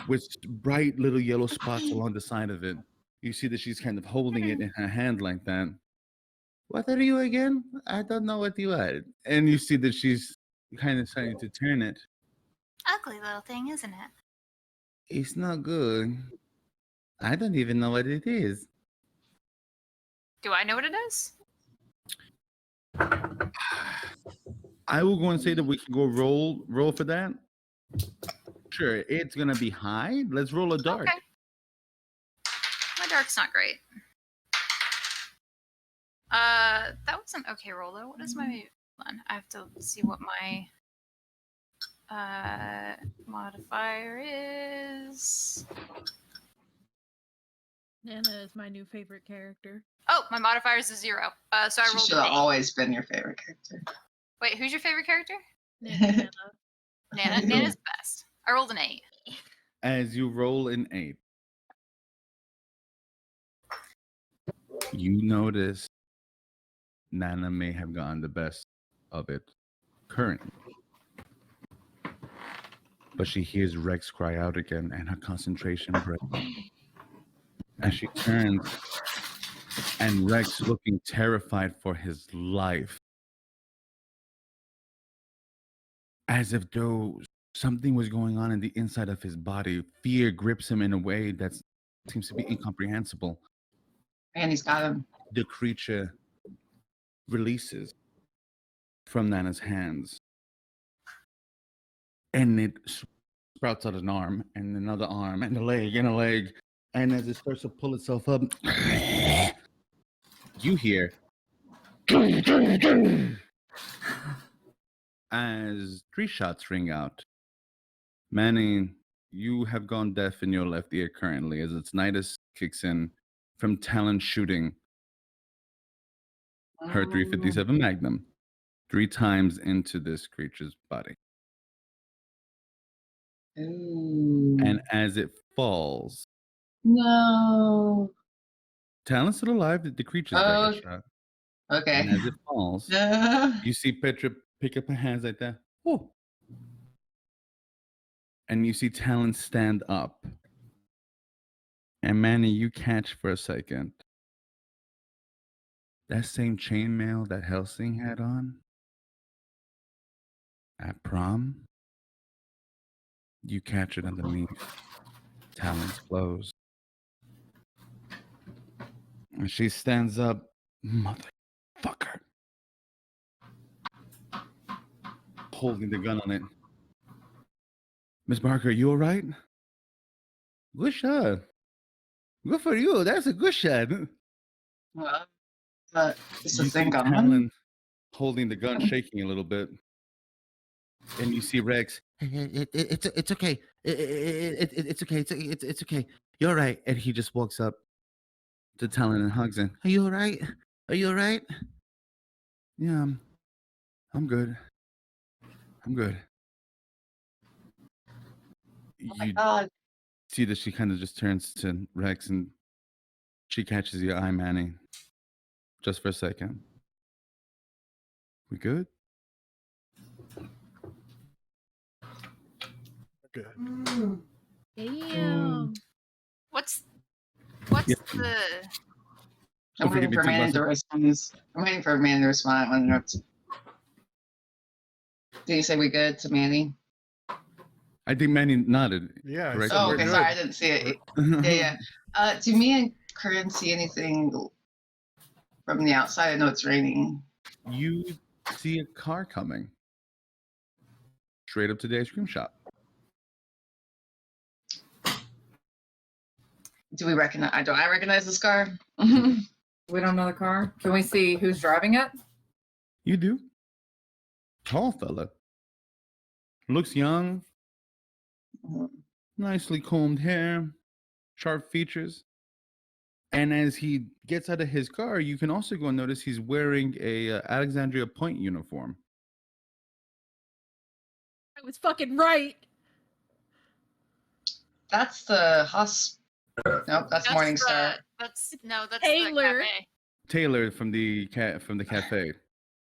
with bright little yellow spots along the side of it. You see that she's kind of holding it in her hand like that. What are you again? I don't know what you are. And you see that she's kind of starting to turn it. Ugly little thing, isn't it? It's not good. I don't even know what it is. Do I know what it is? I will go and say that we can go roll for that. Sure, it's gonna be high. Let's roll a dart. Okay. My dart's not great. That was an okay roll though. What is my hold on? I have to see what my modifier is. Nana is my new favorite character. Oh, my modifier is a 0. So I She rolled should an have 8. always been your favorite character. Wait, who's your favorite character? Nana. Nana's the best. I rolled an 8. As you roll an 8, you notice Nana may have gotten the best of it currently. But she hears Rex cry out again, and her concentration breaks. As she turns, and Rex, looking terrified for his life, as if though something was going on in the inside of his body. Fear grips him in a way that seems to be incomprehensible. And he's got him. The creature releases from Nana's hands, and it sprouts out an arm and another arm and a leg and a leg. And as it starts to pull itself up, you hear as 3 shots ring out. Manny, you have gone deaf in your left ear currently as its tinnitus kicks in. from Talon shooting her 357 Magnum 3 times into this creature's body. Ooh. And as it falls, No. Talon's still alive. The creature's dead. Oh, Got shot. okay. And as it falls, you see Petra pick up her hands like that. Oh. And you see Talon stand up. And Manny, you catch for a second that same chainmail that Helsing had on at prom. You catch it underneath Talon's clothes. And she stands up, motherfucker, holding the gun on it. Miss Barker, you all right? Good shot. Good for you. That's a good shot. Well, it's a You see thing on. Talon holding the gun, shaking a little bit. And you see Rex. It's okay. It's okay. It's okay. You're all right. And he just walks up to Talon and hugs him. Are you all right? Are you all right? Yeah, I'm good. I'm good. Oh my You God. see that she kind of just turns to Rex and she catches your eye, Manny. Just for a second. We good? Good. Damn. What's Yeah. the I'm Don't forget waiting me for to Manny to respond. I'm waiting for Manny to respond. I wonder Did you say we good to Manny? I think Manny nodded. Yeah. I Correct. said Oh, we're okay. good. Sorry, I didn't see it. Yeah. Do me and Corinne see anything from the outside? I know it's raining. You see a car coming straight up to the ice cream shop. Do we recognize? Do I recognize this car? We don't know the car. Can we see who's driving it? You do. Tall fella. Looks young. Nicely combed hair. Sharp features. And as he gets out of his car, you can also go and notice he's wearing a Alexandria Point uniform. I was fucking right. That's the Nope, that's Morningstar. That's the Taylor. cafe. Taylor from the cafe.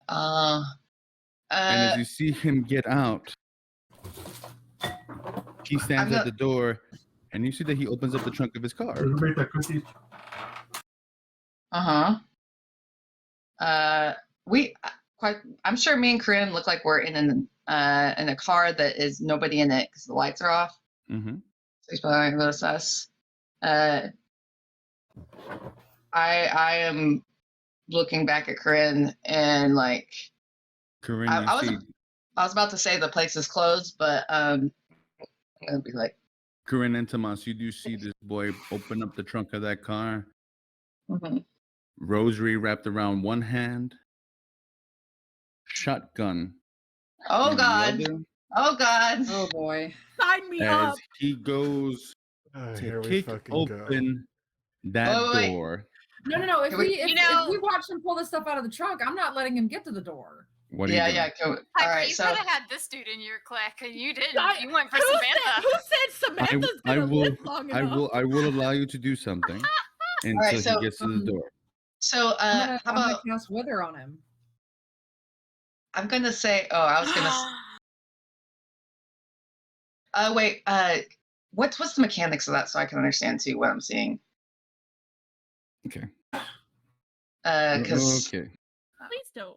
And as you see him get out, he stands at the door, and you see that he opens up the trunk of his car. I'm sure me and Corinne look like we're in a car that is nobody in it because the lights are off. Mm-hmm. So he's probably gonna notice us. I am looking back at Corinne and like Corinne, I was about to say the place is closed, but I'm gonna be like Corinne and Tomas, you do see this boy open up the trunk of that car. mm-hmm. Rosary wrapped around one hand. Shotgun. Oh in the God. other, Oh God. Oh boy. Sign me as up. he goes Here to we kick fucking go. open that Wait. door. No. If Can we we- if we watch him pull the stuff out of the trunk, I'm not letting him get to the door. What are you doing? All Piper, right, you so could have had this dude in your clique, and you didn't. I- You went for Who Samantha. said Samantha's gonna live long enough? I will allow you to do something until right, so, he gets to the door. so I'm how gonna about cast Wither on him. I'm gonna say I was gonna wait, what's the mechanics of that so I can understand too what I'm seeing? Okay. Because Okay. Please don't.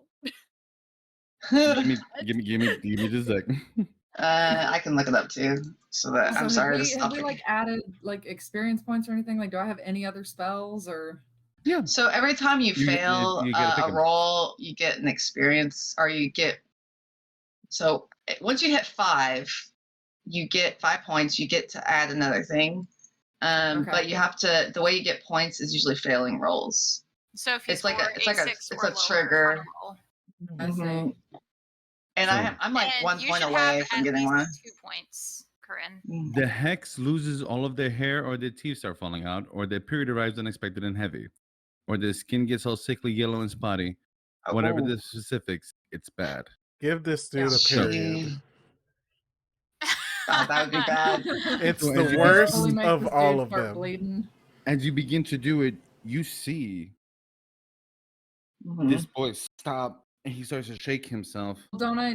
Give me just a second. I can look it up too. So that I'm Also, sorry to have stop we it. like added like experience points or anything? Like, do I have any other spells or? Yeah. So every time you fail you gotta pick a 'em. roll, you get an experience, or you get. So once you hit 5, you get 5 points. You get to add another thing, Okay. but you have to. The way you get points is usually failing rolls. So if you It's like a- score it's like a- A6 it's or a lower trigger. on a roll. I see. Mhm. And So- I'm like And 1 you point should away have from at getting least one. 2 points. Corinne. The hex loses all of their hair, or their teeth start falling out, or their period arrives unexpected and heavy, or their skin gets all sickly, yellow, and spotty. Whatever the specifics, it's bad. Give this dude Yeah. a period. God, that would be bad. It's So the as you worst Totally make of this all dude of start them. bleeding. As you begin to do it, you see this boy stop, and he starts to shake himself. Don't I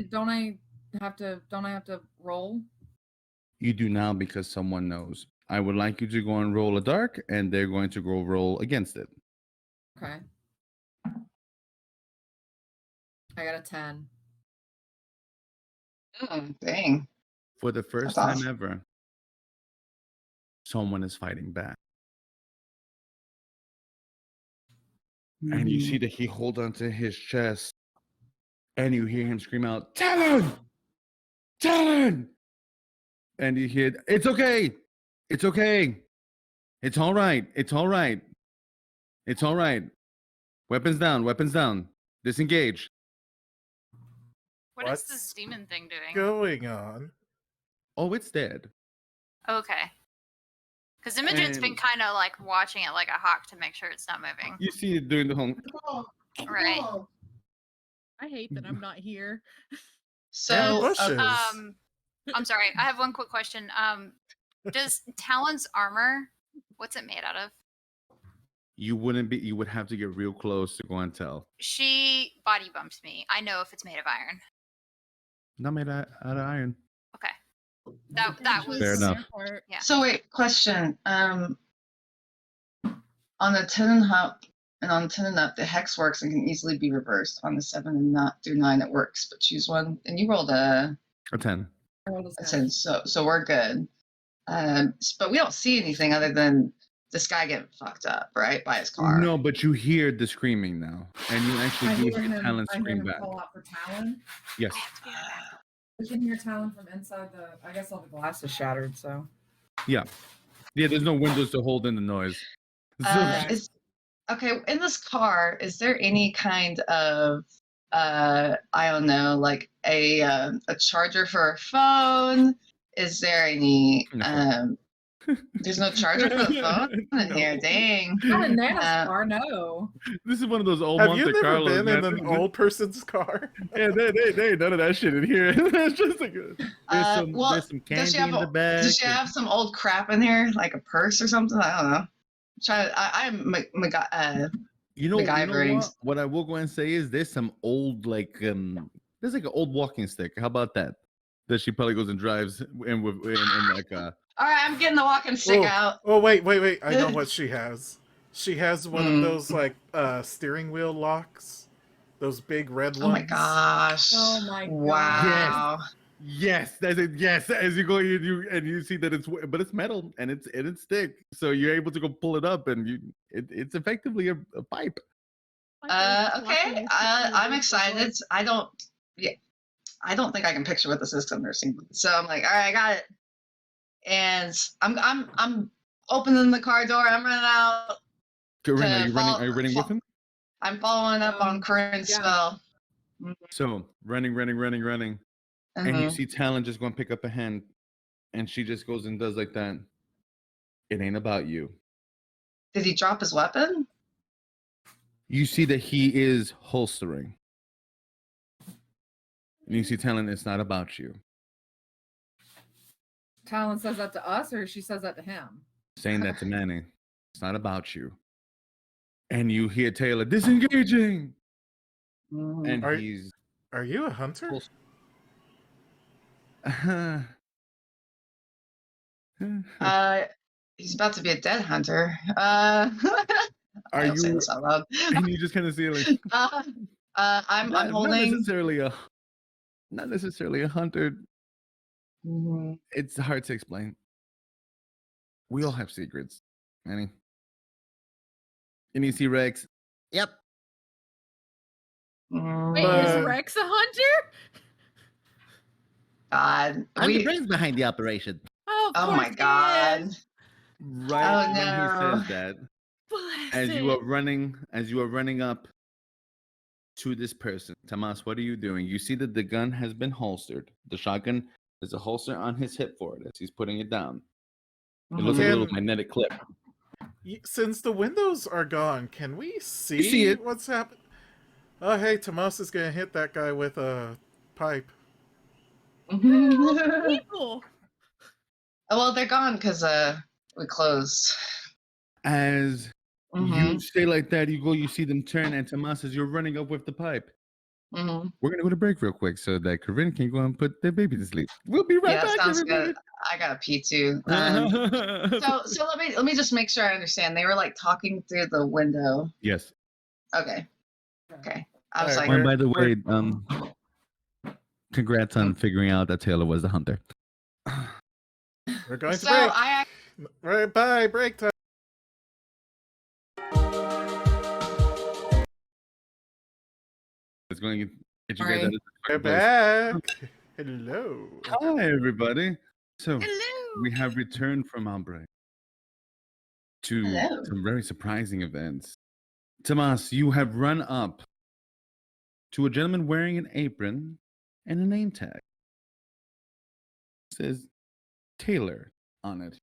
have to roll? You do now because someone knows. I would like you to go and roll a dark, and they're going to go roll against it. Okay. I got a 10. Dang. For the first That's time awesome. ever, someone is fighting back. And you see that he holds onto his chest, and you hear him scream out, "Talon! Talon!" And you hear, "It's okay. It's okay. It's all right. It's all right. It's all right. Weapons down. Weapons down. Disengage." What is What's this demon thing doing? going on? Oh, it's dead. Okay. Because Imogen's been And- kind of like watching it like a hawk to make sure it's not moving. You see it doing the whole. Right. I hate that I'm not here. So, bushes. I'm sorry. I have one quick question. Does Talon's armor, what's it made out of? You wouldn't be. You would have to get real close to go and tell. She body bumped me. I know if it's made of iron. Not made out of iron. Okay. That was Fair enough. Yeah. so wait, question. On the 10 and up and on the 10 and up, the hex works and can easily be reversed. On the 7 and not through 9, it works, but choose one. And you rolled a A 10. I rolled a 10, so we're good. But we don't see anything other than this guy getting fucked up, right, by his car. No, but you hear the screaming now, and you actually do hear Talon I hear scream him back. call out for Talon. Yes. I can hear Talon from inside the. I guess all the glass is shattered, so. Yeah. There's no windows to hold in the noise. Okay, in this car, is there any kind of I don't know, like a charger for a phone? Is there any No. there's no charger for the phone in here, dang. Not in Nana's car, no. This is one of those old Have Monte you never Carlos. been in man. an old person's car? Yeah, they none of that shit in here. It's just like Well, there's some does candy she have in the back. does she have some old crap in here, like a purse or something? I don't know. You know MacGyvering. what I will go and say is there's some old there's like an old walking stick. How about that? That she probably goes and drives in like All right, I'm getting the walking stick out. Oh, wait. I know what she has. She has one of those, like, steering wheel locks. Those big red ones. Oh my gosh. Oh my god. Wow. Yes, that's it. Yes, as you go, you see that but it's metal and it's thick, so you're able to go pull it up, and it's effectively a pipe. Okay. I'm excited. I don't think I can picture what this is because I've never seen it. So I'm like, all right, I got it. And I'm opening the car door. I'm running out. Corinne, are you running with him? I'm following up on Corinne's spell. So running. And you see Talon just go and pick up a hand, and she just goes and does like that. It ain't about you. Did he drop his weapon? You see that he is holstering. And you see Talon, it's not about you. Talon says that to us, or she says that to him? Saying that to Manny. It's not about you. And you hear Taylor disengaging. And he's... Are you a hunter? He's about to be a dead hunter. Are you? Say this out loud. And you just kind of see like I'm holding. Not necessarily a hunter. Mm-hmm. It's hard to explain. We all have secrets, Manny. And you see Rex. Yep. Wait, is Rex a hunter? God, I'm the brains behind the operation. Oh, of oh course my he God. is. Right Oh, when no. he says that, Bless as you it. are running up to this person, Tomas, what are you doing? You see that the gun has been holstered. The shotgun There's a holster on his hip for it as he's putting it down. It Mhm. looks like a little Can- magnetic clip. Since the windows are gone, can we see, see it. what's happening? Oh, hey, Tomas is gonna hit that guy with a pipe. People. Well, they're gone because we closed. As you Mhm. say like that, you see them turn, and Tomas says, "You're running up with the pipe." Mhm. We're gonna go to break real quick so that Corinne can go and put their baby to sleep. We'll be right Yeah, back, sounds everybody. good. I gotta pee too. So let me just make sure I understand. They were like talking through the window. Yes. Okay. I was Alright, like, And by the we're- way, congrats on figuring out that Taylor was the hunter. We're going to so break. I Right, bye, break time. It's going to get you Sorry. guys out of We're this place. back. Hello. Hi, everybody. So Hello. we have returned from our break to Hello. some very surprising events. Tomas, you have run up to a gentleman wearing an apron and a name tag. It says Taylor on it.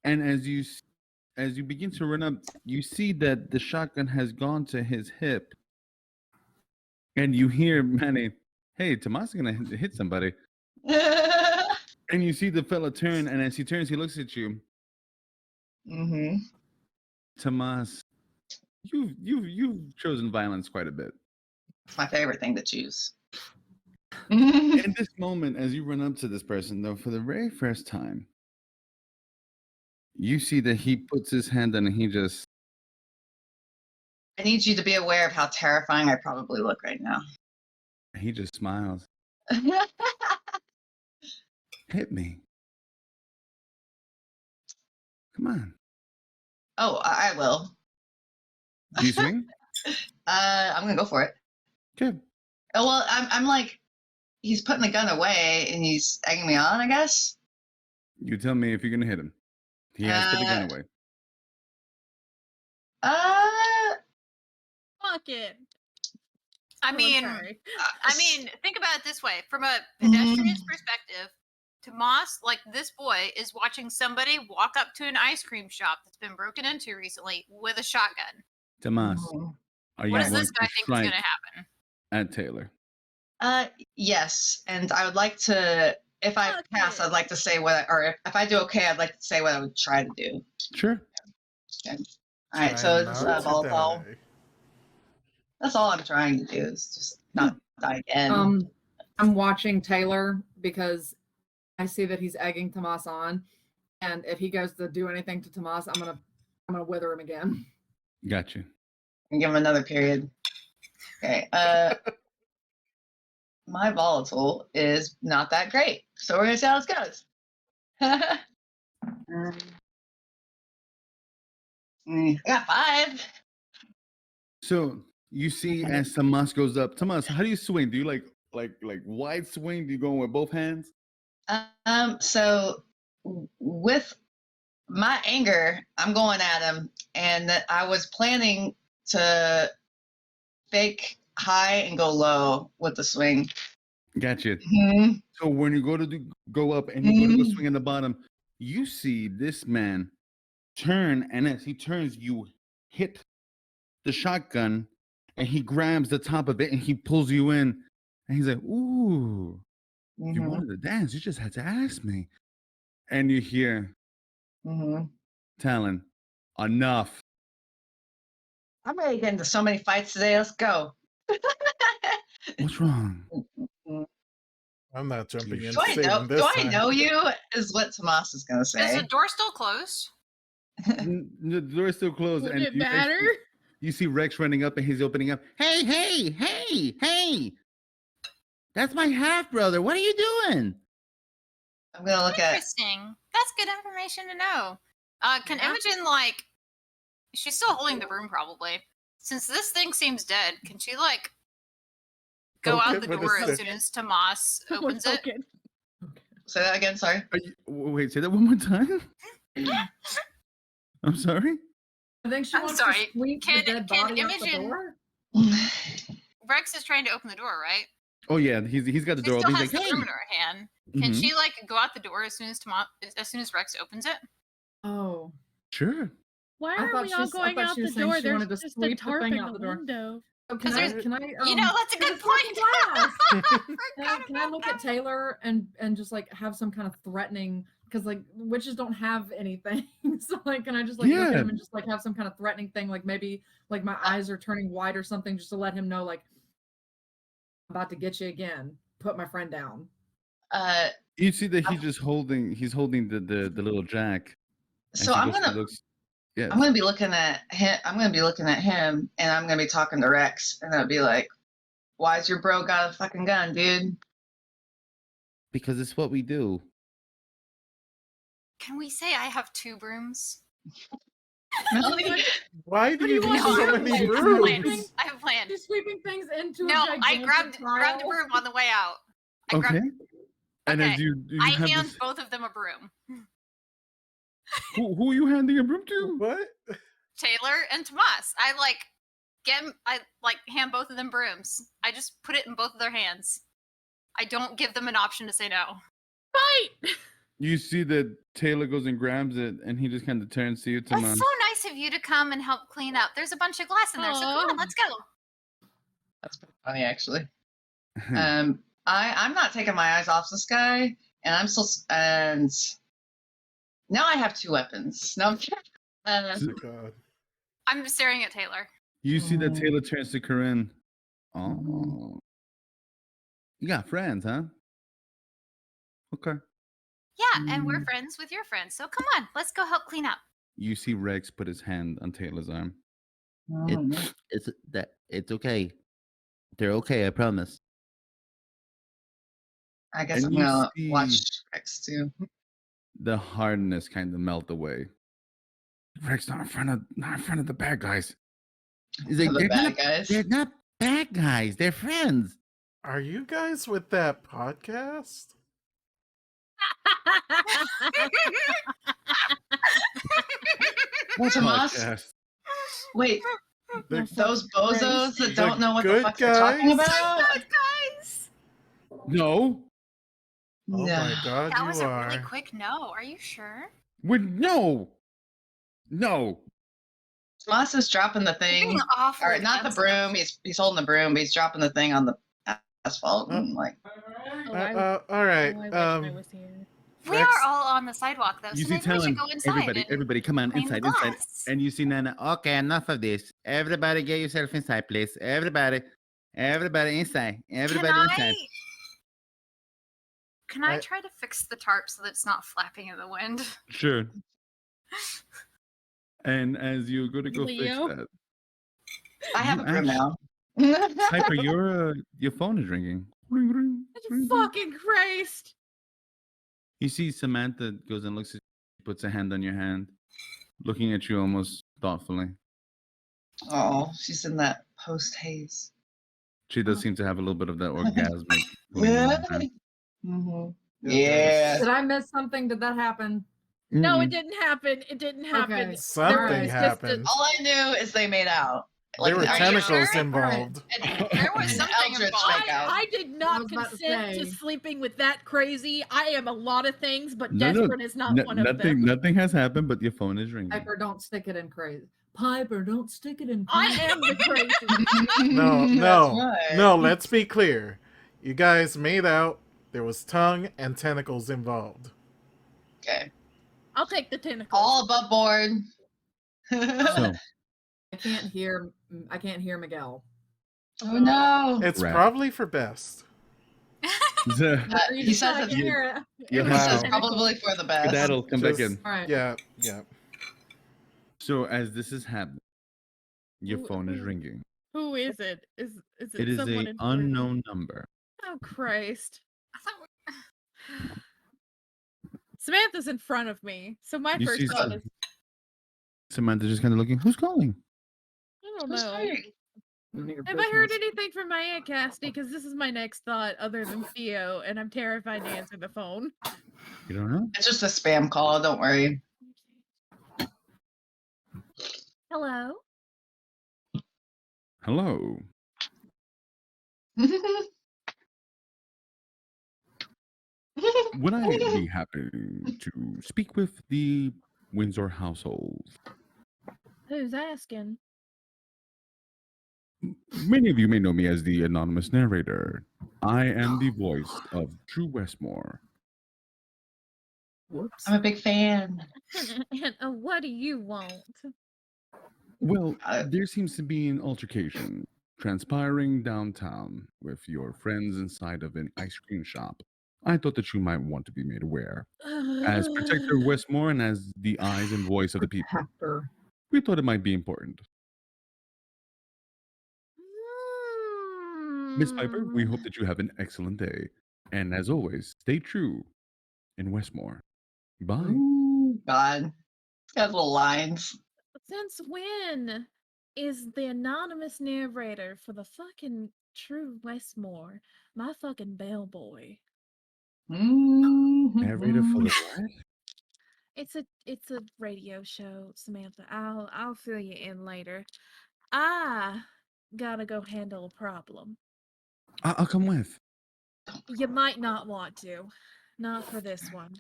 And as you begin to run up, you see that the shotgun has gone to his hip. And you hear Manny, "Hey, Tomas is gonna hit somebody." And you see the fella turn, and as he turns, he looks at you. Mhm. Tomas, you've chosen violence quite a bit. It's my favorite thing to choose. In this moment, as you run up to this person, though, for the very first time, you see that he puts his hand on and I need you to be aware of how terrifying I probably look right now. he just smiles. Hit me. Come on. Oh, I will. Do you swing? I'm gonna go for it. Okay. Oh well, I'm like, he's putting the gun away and he's egging me on, I guess. You tell me if you're gonna hit him. He has put the gun away. Fuck it. I Oh, mean, sorry. think about it this way: from a Mm-hmm. pedestrian's perspective, Tomas, like this boy, is watching somebody walk up to an ice cream shop that's been broken into recently with a shotgun. Tomas, are you What does going this guy to think is going strike to happen? at Taylor? Yes, and I would like to. If I Fuck pass, it. I'd like to say what, or if I do okay, I'd like to say what I would try to do. Sure. All right, Try so it's not to volatile. die. That's all I'm trying to do is just not die again. I'm watching Taylor because I see that he's egging Tomas on, and if he goes to do anything to Tomas, I'm gonna wither him again. Got you. And give him another period. Okay. My volatile is not that great, so we're gonna see how this goes. I got 5. So you see as Tomas goes up, Tomas, how do you swing? Do you like wide swing? Do you go in with both hands? So with my anger, I'm going at him, and I was planning to fake high and go low with the swing. Gotcha. Mm-hmm. So when you go up and you go to go swing in the bottom, you see this man turn, and as he turns, you hit the shotgun, and he grabs the top of it and he pulls you in, and he's like, "Ooh, you wanted to dance? You just had to ask me." And you hear, Talon, enough. I'm ready to get into so many fights today. Let's go. What's wrong? I'm not jumping in Do I know? this Do I time. know you? Is what Tomas is gonna Is say. the door still closed? The door is still closed, Would and it matter? you see Rex running up, and he's opening up. Hey, hey, hey, hey! That's my half brother. What are you doing? I'm gonna look at. Interesting. That's good information to know. Can Yeah. Imogen, like, she's still holding the broom probably. Since this thing seems dead, can she, like, go Poke out it the with a door as stick. soon as Tomas opens it? Okay. Say that again. Sorry. Wait, say that one more time. I'm sorry. I think she I'm wants sorry, to sweep can- the dead can body up the Imogen- door. Rex is trying to open the door, right? Oh yeah, he's got the She door still open. has He's the like, hey. broom in her hand. Can Mhm. she like go out the door as soon as Rex opens it? Oh, Sure. Why I are thought we she all was- I going thought out she the was saying door? she There's wanted to just a sweep the tarp thing in out the the door. Oh, window. So 'Cause there's- can I You know, that's a there's good fucking point. glass. Forgot Can I about look at that. Taylor and just like have some kind of threatening, because like witches don't have anything. So like can I just like look at Yeah. him and just like have some kind of threatening thing, like maybe like my eyes are turning white or something, just to let him know like I'm about to get you again. Put my friend down. You see that he's holding the little jack. And So she I'm goes and gonna looks. Yes. I'm gonna be looking at him. I'm gonna be looking at him, and I'm gonna be talking to Rex, and I'll be like, "Why's your bro got a fucking gun, dude?" Because it's what we do. Can we say I have 2 brooms? Melanie, Why do you do you need want so to do? many I have brooms? plans. I have plans. She's sweeping things into No, a gigantic I grabbed a pile. broom on the way out. I Okay. grabbed, And okay. as you I have hand this, both of them a broom. who are you handing a broom to? What? Taylor and Tomas. I hand both of them brooms. I just put it in both of their hands. I don't give them an option to say no. Fight! You see that Taylor goes and grabs it, and he just kind of turns to you, That's Tomas. so nice of you to come and help clean up. There's a bunch of glass in there, so come Aw. on, let's go. that's pretty funny, actually. I'm not taking my eyes off this guy, and I'm still and now I have 2 weapons. No, I'm kidding. Oh my god. I'm just staring at Taylor. You see that Mm. Taylor turns to Corinne. Oh, you got friends, huh? Okay. Yeah, and we're friends with your friends, so come on, let's go help clean up. You see Rex put his hand on Taylor's arm. It's okay. They're okay, I promise. I guess And I'm you gonna see- watch Rex too. The hardness kind of melt away. Rex, not in front of the bad guys. He's like, The bad guys. they're not bad guys. They're friends. Are you guys with that podcast? What's a must? Podcast. Wait, The, those bozos that The don't know what the good fuck they're talking guys? about? Guys, No. oh No. my god, that you was are. a really quick no. Are you sure? No. Moss is dropping the You're thing. being awfully Or not the defensive. broom. He's holding the broom, but he's dropping the thing on the asphalt. And like, Oh, All right. I wish I was here. We Rex- are all on the sidewalk though, You so see maybe we Talon. should go inside. Everybody, come on clean the inside. glass. And you see Nana. Okay, enough of this. Everybody get yourself inside, please. Everybody inside. Everybody inside. Can I I- try to fix the tarp so that it's not flapping in the wind? Sure. And as you go to go Leo? fix that, I have You a broom now. Hyper, your phone is ringing. Ring, ring, ring, ring. Fucking Christ! You see Samantha goes and looks at you, puts a hand on your hand, looking at you almost thoughtfully. Oh, she's in that post haze. She does seem to have a little bit of that orgasmic. feeling in her hand. Mm-hmm. Yes. Did I miss something? Did that happen? No, Mm-mm. it didn't happen. It didn't happen. Okay. Something Alright. happened. All I knew is they made out. There were are you tentacles sure? involved. There was And something Eldritch involved. make out. I did I not was about to consent to say. sleeping with that crazy. I am a lot of things, but No, desperate is not one of them. Nothing has happened, but your phone is ringing. Piper, don't stick it in crazy. Piper, don't stick it in I crazy. am the crazy. No, That's no, right. no, let's be clear. You guys made out. There was tongue and tentacles involved. Okay. I'll take the tentacle. All above board. So, I can't hear Miguel. Oh no. It's Right. probably for best. He says I it's can hear it. you Wow. He says probably for the best. that'll come back Just- in. All right. Yeah. So as this is happening, your Who- phone is who- ringing. Who is it? Is it It is someone a important? unknown number. Oh Christ! I thought Samantha's in front of me, so my You first see thought is Samantha just kind of looking. Who's calling? I don't Who's know. fighting? Have I heard anything from my Aunt Casty? Because this is my next thought, other than Theo, and I'm terrified to answer the phone. You don't know? It's just a spam call. Don't worry. Hello. Hello. Would I be happy to speak with the Windsor household? Who's asking? Many of you may know me as the anonymous narrator. I am the voice of True Westmore. Whoops. I'm a big fan. And what do you want? Well, there seems to be an altercation transpiring downtown with your friends inside of an ice cream shop. I thought that you might want to be made aware. As Protector Westmore and as the eyes and voice of the people, Protector. we thought it might be important. Miss Piper, we hope that you have an excellent day. And as always, stay true in Westmore. Bye. Ooh, God. Got little lines. Since when is the anonymous narrator for the fucking True Westmore my fucking bellboy? Narrator for the what? It's a radio show, Samantha. I'll fill you in later. I gotta go handle a problem. I'll come with. You might not want to. Not for this one.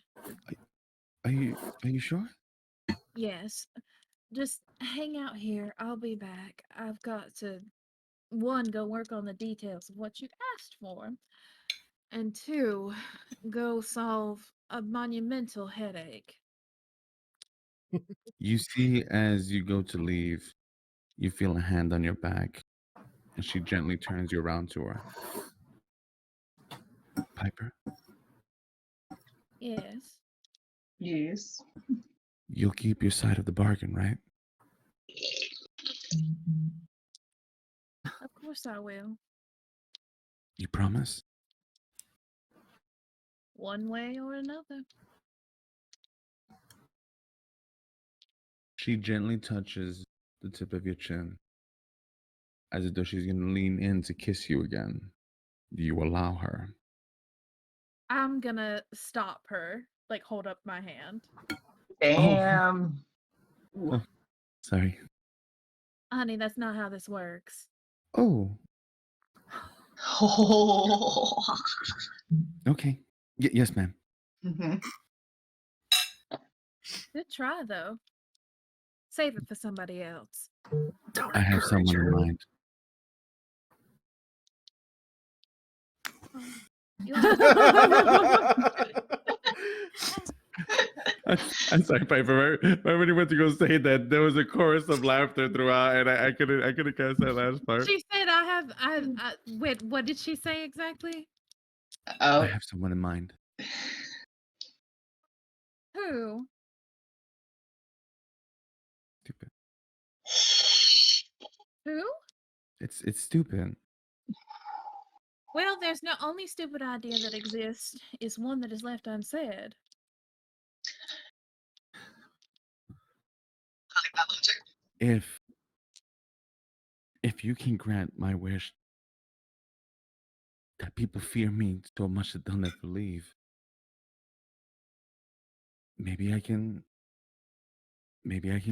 Are you sure? Yes. Just hang out here. I'll be back. I've got to, one, go work on the details of what you asked for, and two, go solve a monumental headache. You see, as you go to leave, you feel a hand on your back, and she gently turns you around to her. Piper, Yes. Yes. you'll keep your side of the bargain, right? Of course I will. You promise? One way or another. She gently touches the tip of your chin, as though she's going to lean in to kiss you again. Do you allow her? I'm gonna stop her, like hold up my hand. Damn. Oh, sorry. Honey, that's not how this works. Oh, Oh. okay. Yes, ma'am. Mhm. Good try, though. Save it for somebody else. Don't I have someone in mind. I'm sorry, Piper. Right when you went to go say that, there was a chorus of laughter throughout, and I couldn't catch that last part. She said, wait, what did she say exactly? I Oh. have someone in mind. Who? Stupid. Who? It's stupid. Well, there's no only stupid idea that exists is one that is left unsaid. I like that logic. If you can grant my wish that people fear me so much that they'll never leave, maybe I can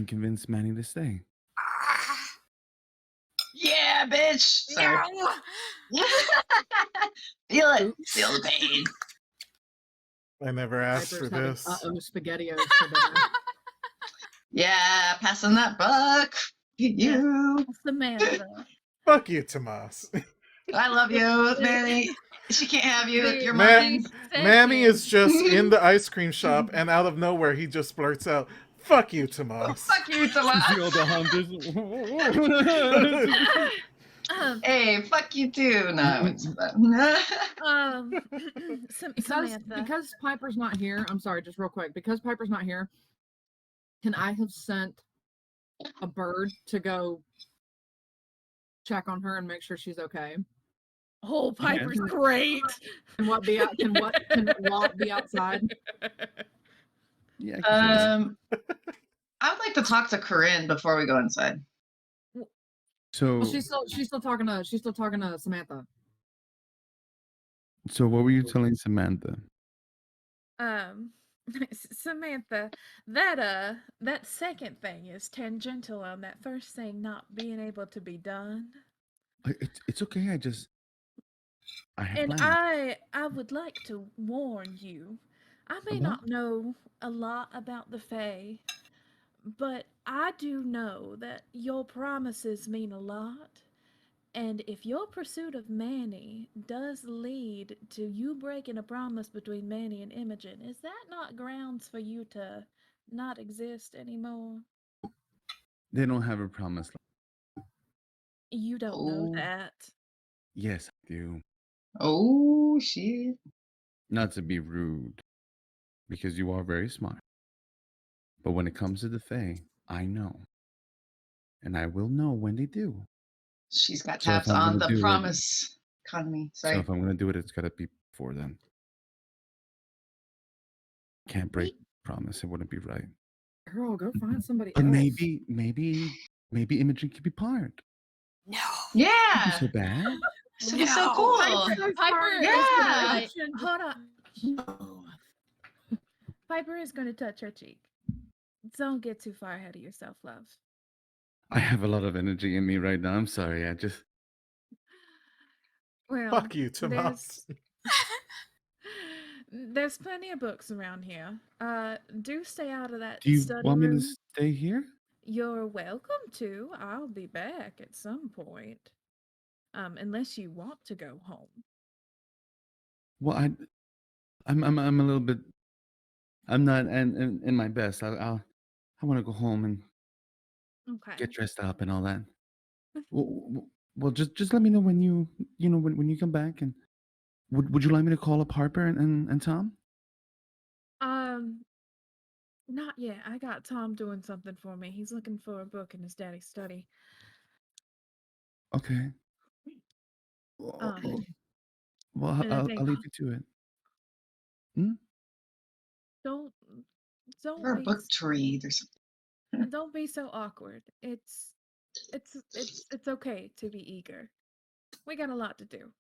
convince Manny to stay. Yeah, bitch. Sorry. Feel it. Feel the pain. I never asked Piper's for having this. SpaghettiOs for dinner. Yeah, passing that buck. You. Samantha. Fuck you, Tomas. I love you, Manny. She can't have you. The- You're Man- mine. Manny is just in the ice cream shop, and out of nowhere, he just blurts out, "Fuck you, Tomas." Fuck you, Tomas. See all the hunters. Hey, fuck you too. No, it's Samantha. Because Piper's not here, I'm sorry, just real quick. Because Piper's not here, can I have sent a bird to go check on her and make sure she's okay? Oh, Piper's great. Can what be out? Can Lot be outside? Yeah. I would like to talk to Corinne before we go inside. So Well, she's still talking to Samantha. So what were you telling Samantha? Samantha, that second thing is tangential on that first thing not being able to be done. It's okay. I have And plans. I would like to warn you. I may About? not know a lot about the Fae, but I do know that your promises mean a lot. And if your pursuit of Manny does lead to you breaking a promise between Manny and Imogen, is that not grounds for you to not exist anymore? They don't have a promise. You don't know Oh, that. Yes, I do. oh, shit. Not to be rude, because you are very smart. But when it comes to the Fae, I know. And I will know when they do. She's got So if tabs I'm on gonna the do it, promise economy. so Sorry. if I'm gonna do it, it's gotta be before then. Can't break We promise. It wouldn't be right. Girl, go find somebody But else. maybe Imogen could be part. No. It'd be Yeah. so bad. This would be so No. cool. Piper is Yeah. gonna hold on. Piper is gonna touch her cheek. Don't get too far ahead of yourself, love. I have a lot of energy in me right now. I'm sorry. I just Well, Fuck you, Tomas. there's plenty of books around here. Do stay out of that do you study want me to room. stay here? You're welcome to. I'll be back at some point. Unless you want to go home. Well, I'm a little bit. I'm not in my best. I want to go home and Okay. get dressed up and all that. Well, just let me know when when you come back. And would you like me to call up Harper and Tom? Um, Not yet. I got Tom doing something for me. He's looking for a book in his daddy's study. Okay. Um, Well, and I think I'll leave you to it. Hmm? don't Give don't her a be book to read or something. don't be so awkward. It's okay to be eager. We got a lot to do.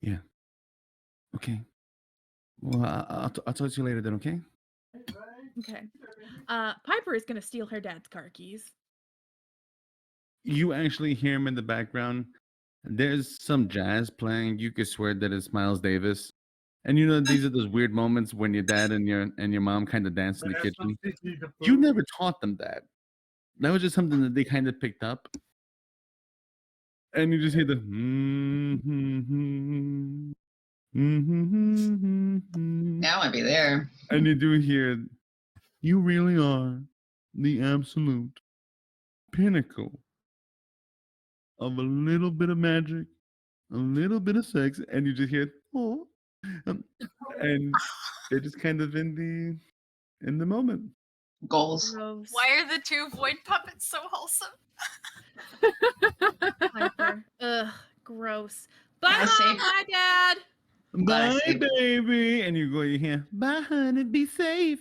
Yeah. Okay. Well, I'll talk to you later then. Okay. Okay. Piper is gonna steal her dad's car keys. You actually hear him in the background. There's some jazz playing. You could swear that it's Miles Davis. And these are those weird moments when your dad and your mom kind of dance in the kitchen. You never taught them that. That was just something that they kind of picked up. And you just hear the Now I'd be there. and you do hear, you really are the absolute pinnacle of a little bit of magic, a little bit of sex, and you just hear, oh, and they're just kind of in the moment. Goals. Gross. Why are the two void puppets so wholesome? Piper? Ugh, gross. Bye, Gotta Mom. save- Bye, Dad. Bye, save- baby, and you go, you hear, bye, honey, be safe.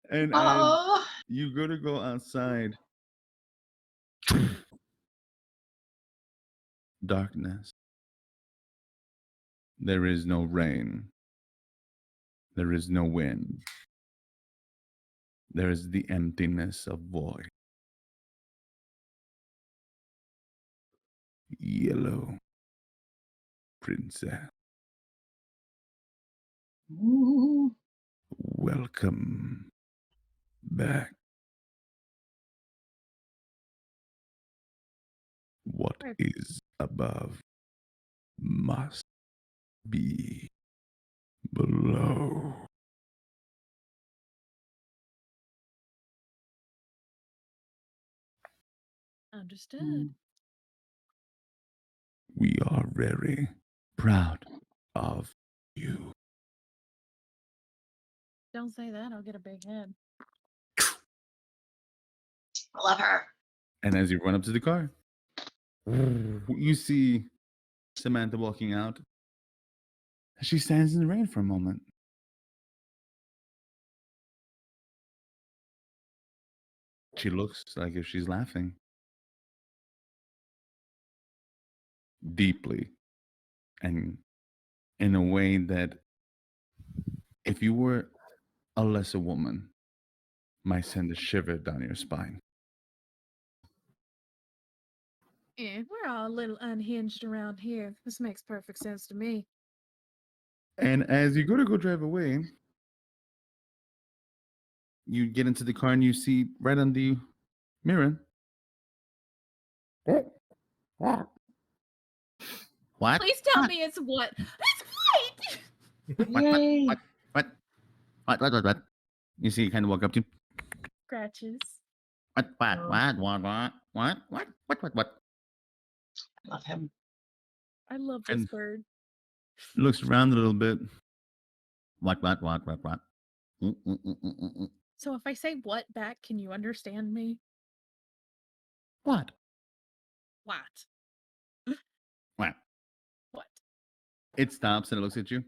And as Oh, you go outside, darkness. There is no rain. There is no wind. There is the emptiness of void. Yellow princess, ooh. welcome back. What Right. is above must be below. Understood. We are very proud of you. Don't say that. I'll get a big head. I love her. And as you run up to the car, you see Samantha walking out. She stands in the rain for a moment. She looks like if she's laughing. Deeply. And in a way that if you were a lesser woman, might send a shiver down your spine. Yeah, we're all a little unhinged around here. This makes perfect sense to me. And as you go to go drive away, you get into the car and you see right on the mirror. What? Please tell me it's what? It's white! Yay. What? You see, you kind of walk up to him. Scratches. What? Oh. What? I love him. I love this And- bird. Looks around a little bit. What? So if I say what back, can you understand me? What? What? What? What? It stops and it looks at you.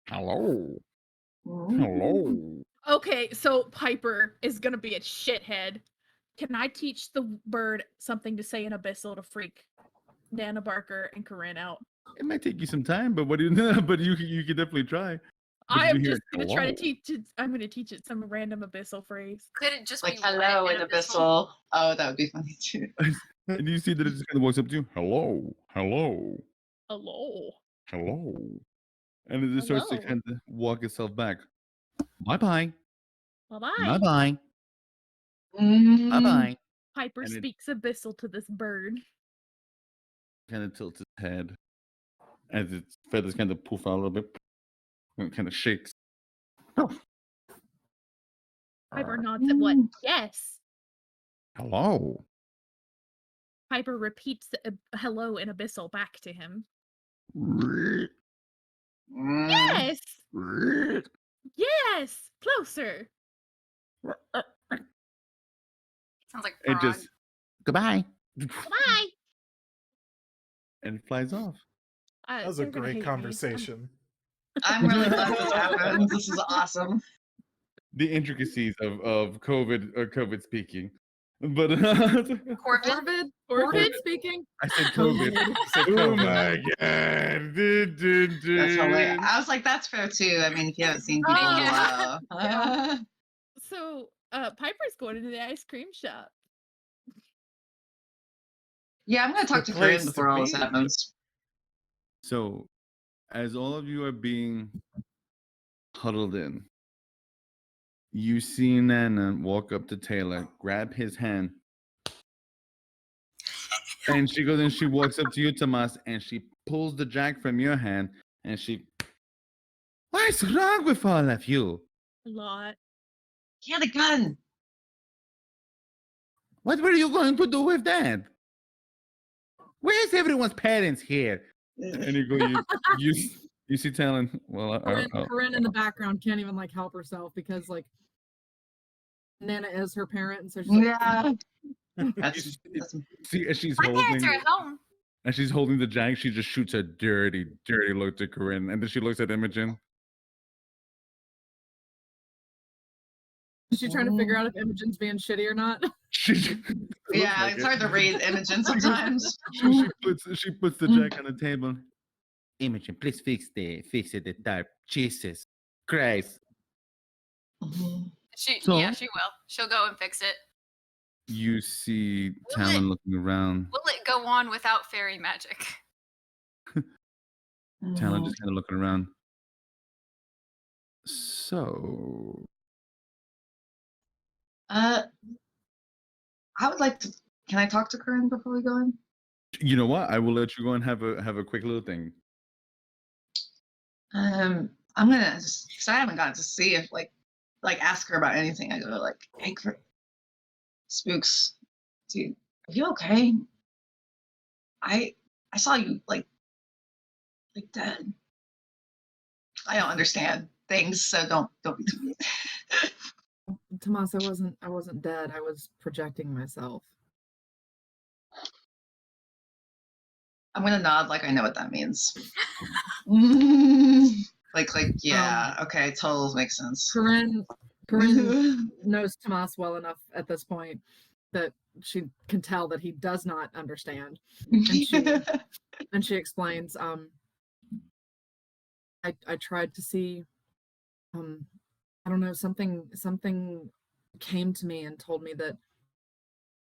Hello. Ooh. Okay, so Piper is gonna be a shithead. Can I teach the bird something to say in Abyssal to freak Nana Barker and Corinne out? It might take you some time, but what do you know? But you can definitely try. But I you am hear, just gonna try to "Hello." teach it. I'm gonna teach it some random Abyssal phrase. Could it just Like be hello wet in and Abyssal. Oh, that would be funny too. And you see that it just kind of walks up to you. Hello. Hello. And it just starts to Hello. kind of walk itself back. Bye-bye. Bye-bye. Bye. Mm. Piper And it- speaks Abyssal to this bird. Kind of tilts its head as its feathers kind of poof out a little bit. And it kind of shakes. Piper nods at what? Yes. Hello. Piper repeats the hello in Abyssal back to him. Mm. Yes. Yes. Closer. Sounds like It frog. just Goodbye. Bye. and flies off. That was a great conversation. I'm really glad this happened. This is awesome. The intricacies of COVID speaking. But Corvid? Corvid speaking. I said COVID. Said Oh COVID. my god. That's hilarious. I was like, that's fair too. I mean, if you haven't seen people in a Yeah. while. So, Piper's going into the ice cream shop. Yeah, I'm gonna talk The to Corinne place to before all this be. happens. So, as all of you are being huddled in, you see Nana walk up to Taylor, grab his hand, and she goes and she walks up to you, Tomas, and she pulls the jack from your hand, and she. What's wrong with all of you? A lot. He had a gun. What were you going to do with that? Where's everyone's parents here? And you go, you see Talon. Well, Corinne in the background can't even like help herself because like Nana is her parent, and so she's like, Yeah. That's see, as she's My parents holding, are at home. and she's holding the jack, she just shoots a dirty look to Corinne, and then she looks at Imogen. is she trying to figure out if Imogen's being shitty or not? yeah, it's hard to read Imogen sometimes. She puts the jack on the table. Imogen, please fix it. The tarp. Jesus Christ. Mhm. So- Yeah, she will. She'll go and fix it. You see Will Talon it- looking around. Will it go on without fairy magic? Talon just kind of looking around. So, I would like to. Can I talk to Corinne before we go in? you know what? I will let you go and have a quick little thing. I'm gonna just because I haven't gotten to see if like ask her about anything. I go like, hey, Spooks, dude, are you okay? I saw you like dead. I don't understand things, so don't be too mean. Tomas, I wasn't dead. I was projecting myself. I'm gonna nod like I know what that means. like yeah, okay, totals makes sense. Corinne knows Tomas well enough at this point that she can tell that he does not understand. And she explains, I tried to see, I don't know, something came to me and told me that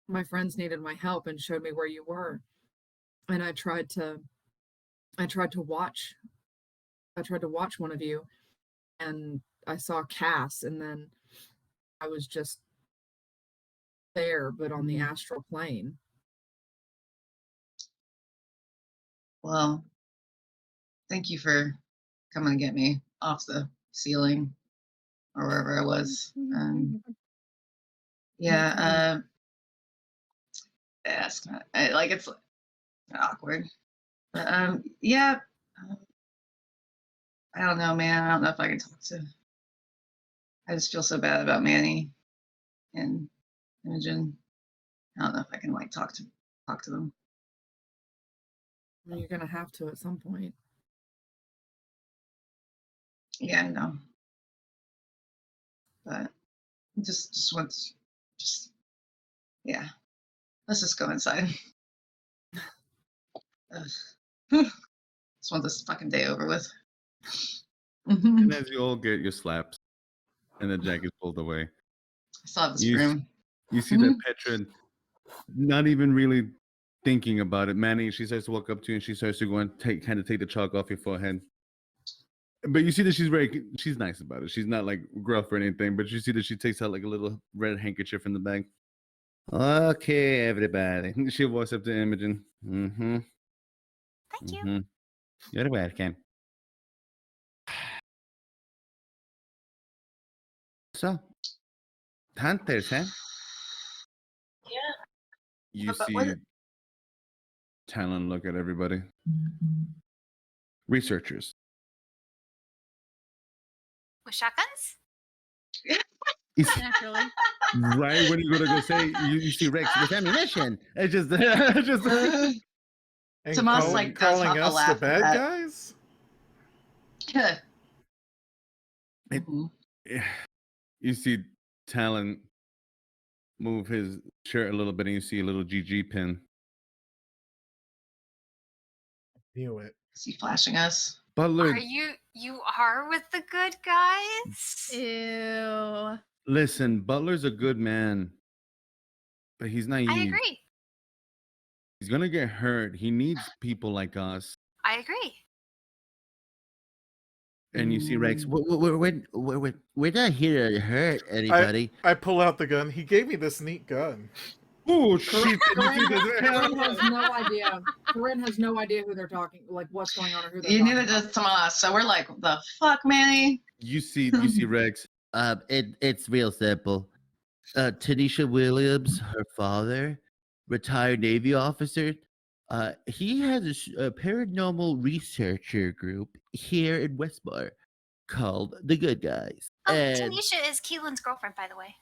my friends needed my help and showed me where you were. and I tried to watch one of you, and I saw Cass, and then I was just there, but on the astral plane. Well, thank you for coming to get me off the ceiling or wherever I was. Yeah, it's kind of, like it's awkward. But yeah, I don't know, man. I don't know if I can talk to. I just feel so bad about Manny and Imogen. I don't know if I can like talk to them. Well, you're gonna have to at some point. Yeah, I know. But just once, yeah. Let's just go inside. Just want this fucking day over with. And as you all get your slaps, and the jack is pulled away, I still have this room. You see that Petra, not even really thinking about it. Manny, she starts to walk up to you and she starts to go and take the chalk off your forehead. But you see that she's nice about it. She's not like gruff or anything, but you see that she takes out like a little red handkerchief in the bag. Okay, everybody. She walks up to Imogen. Thank you. You're welcome. So, hunters, huh? Yeah. You But see what- Talon look at everybody. Researchers. With shotguns? Naturally. Right when you're gonna go say, you see Rex with ammunition. It's just, And Tomas, like, does calling have to us the laugh at bad that. guys. You see Talon move his shirt a little bit, and you see a little GG pin. Knew it. Is he flashing us? Butler, Are you are with the good guys? Ew. listen, Butler's a good man, but he's naive. I agree. He's gonna get hurt. He needs people like us. I agree. And you see Rex. We're not here to hurt anybody. I pull out the gun. He gave me this neat gun. Oh shit! Corinne has no idea. Corinne has no idea who they're talking, like what's going on or who they're You talking neither about. does Tomas. So we're like, the fuck, Manny? You see Rex. It's real simple. Tanisha Williams, her father, retired Navy officer. He has a paranormal researcher group here in Westmar called the Good Guys. Oh, And Tanisha is Keelan's girlfriend, by the way.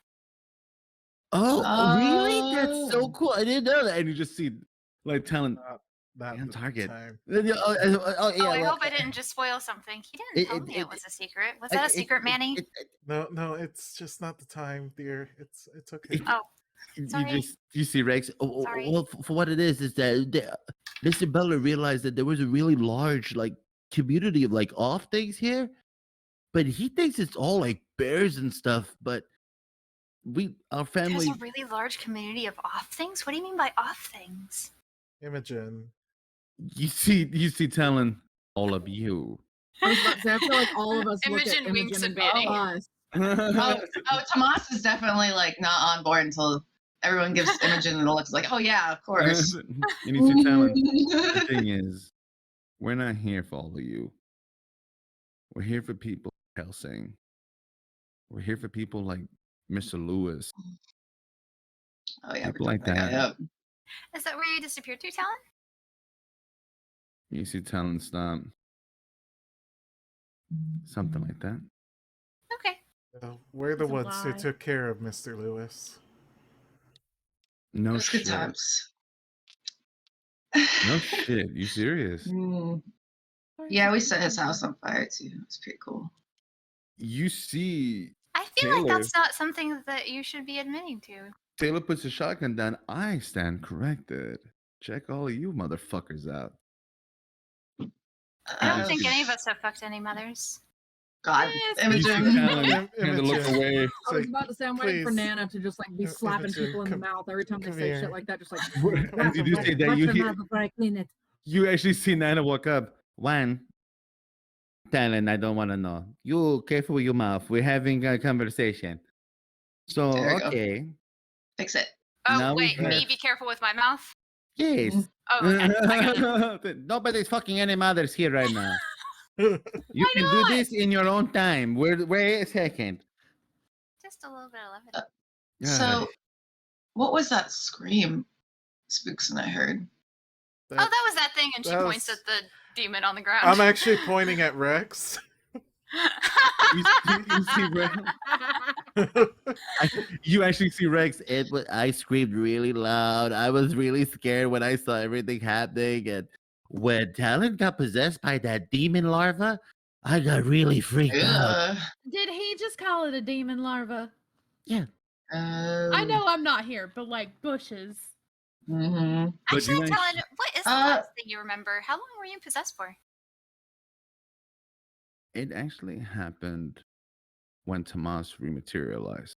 really? That's so cool. I didn't know that. And you just see like Talon Not on the target. time. Yeah, Oh, I well, hope I didn't just spoil something. He didn't tell me it was a secret. Was that a secret, Manny? No, it's just not the time, dear. It's okay. Oh, sorry. You see Rex. Sorry. Well, for what it is that Mr. Butler realized that there was a really large like community of like off things here, but he thinks it's all like bears and stuff. But our family. There's a really large community of off things? What do you mean by off things? Imogen. You see Talon, all of you. I was about to say, I feel like all of us look at Imogen winks Imogen at and go, Manny. us. Tomas is definitely like not on board until everyone gives Imogen a look. It's like, oh yeah, of course. And you see Talon. The thing is, we're not here for all of you. We're here for people like Helsing. We're here for people like Mr. Lewis. Oh yeah, People we're like talking about that. Is that where you disappeared to, Talon? You see Talon stop. Something like that. Okay. We're the It's a ones who lie. took care of Mr. Lewis. No It's good shit. times. No shit. You serious? Yeah, we set his house on fire too. It's pretty cool. You see I feel Taylor. like that's not something that you should be admitting to. Taylor puts a shotgun down. I stand corrected. Check all of you motherfuckers out. I don't Uh, think any of us have fucked any mothers. God, You see Imogen. Talon kind of look Imogen. away. I was about to say, I'm waiting for Please. Nana to just like be slapping Imogen, people in the come- mouth every time they come say here. shit like that. Just like, As you do say that, watch you your hear mouth before I clean it. You actually see Nana walk up. One, Talon, I don't want to know. You careful with your mouth. We're having a conversation. So, There we go. okay. Fix it. Oh, Now we wait, me have- be careful with my mouth? Yes. Oh, okay. I got it. Nobody's fucking any mothers here right now. You Why can do not? this in your own time. Wait a second. Just a little bit of levity. So, what was that scream, Spookson, I heard? Oh, that was that thing, and she that points was- at the demon on the ground. I'm actually pointing at Rex. You see Rex. You actually see Rex. I screamed really loud. I was really scared when I saw everything happening. And when Talon got possessed by that demon larva, I got really freaked out. Did he just call it a demon larva? Yeah. I know I'm not here, but like bushes. Mm-hmm. But Actually, you ain't- Talon, what is the last thing you remember? How long were you possessed for? It actually happened when Tomas rematerialized.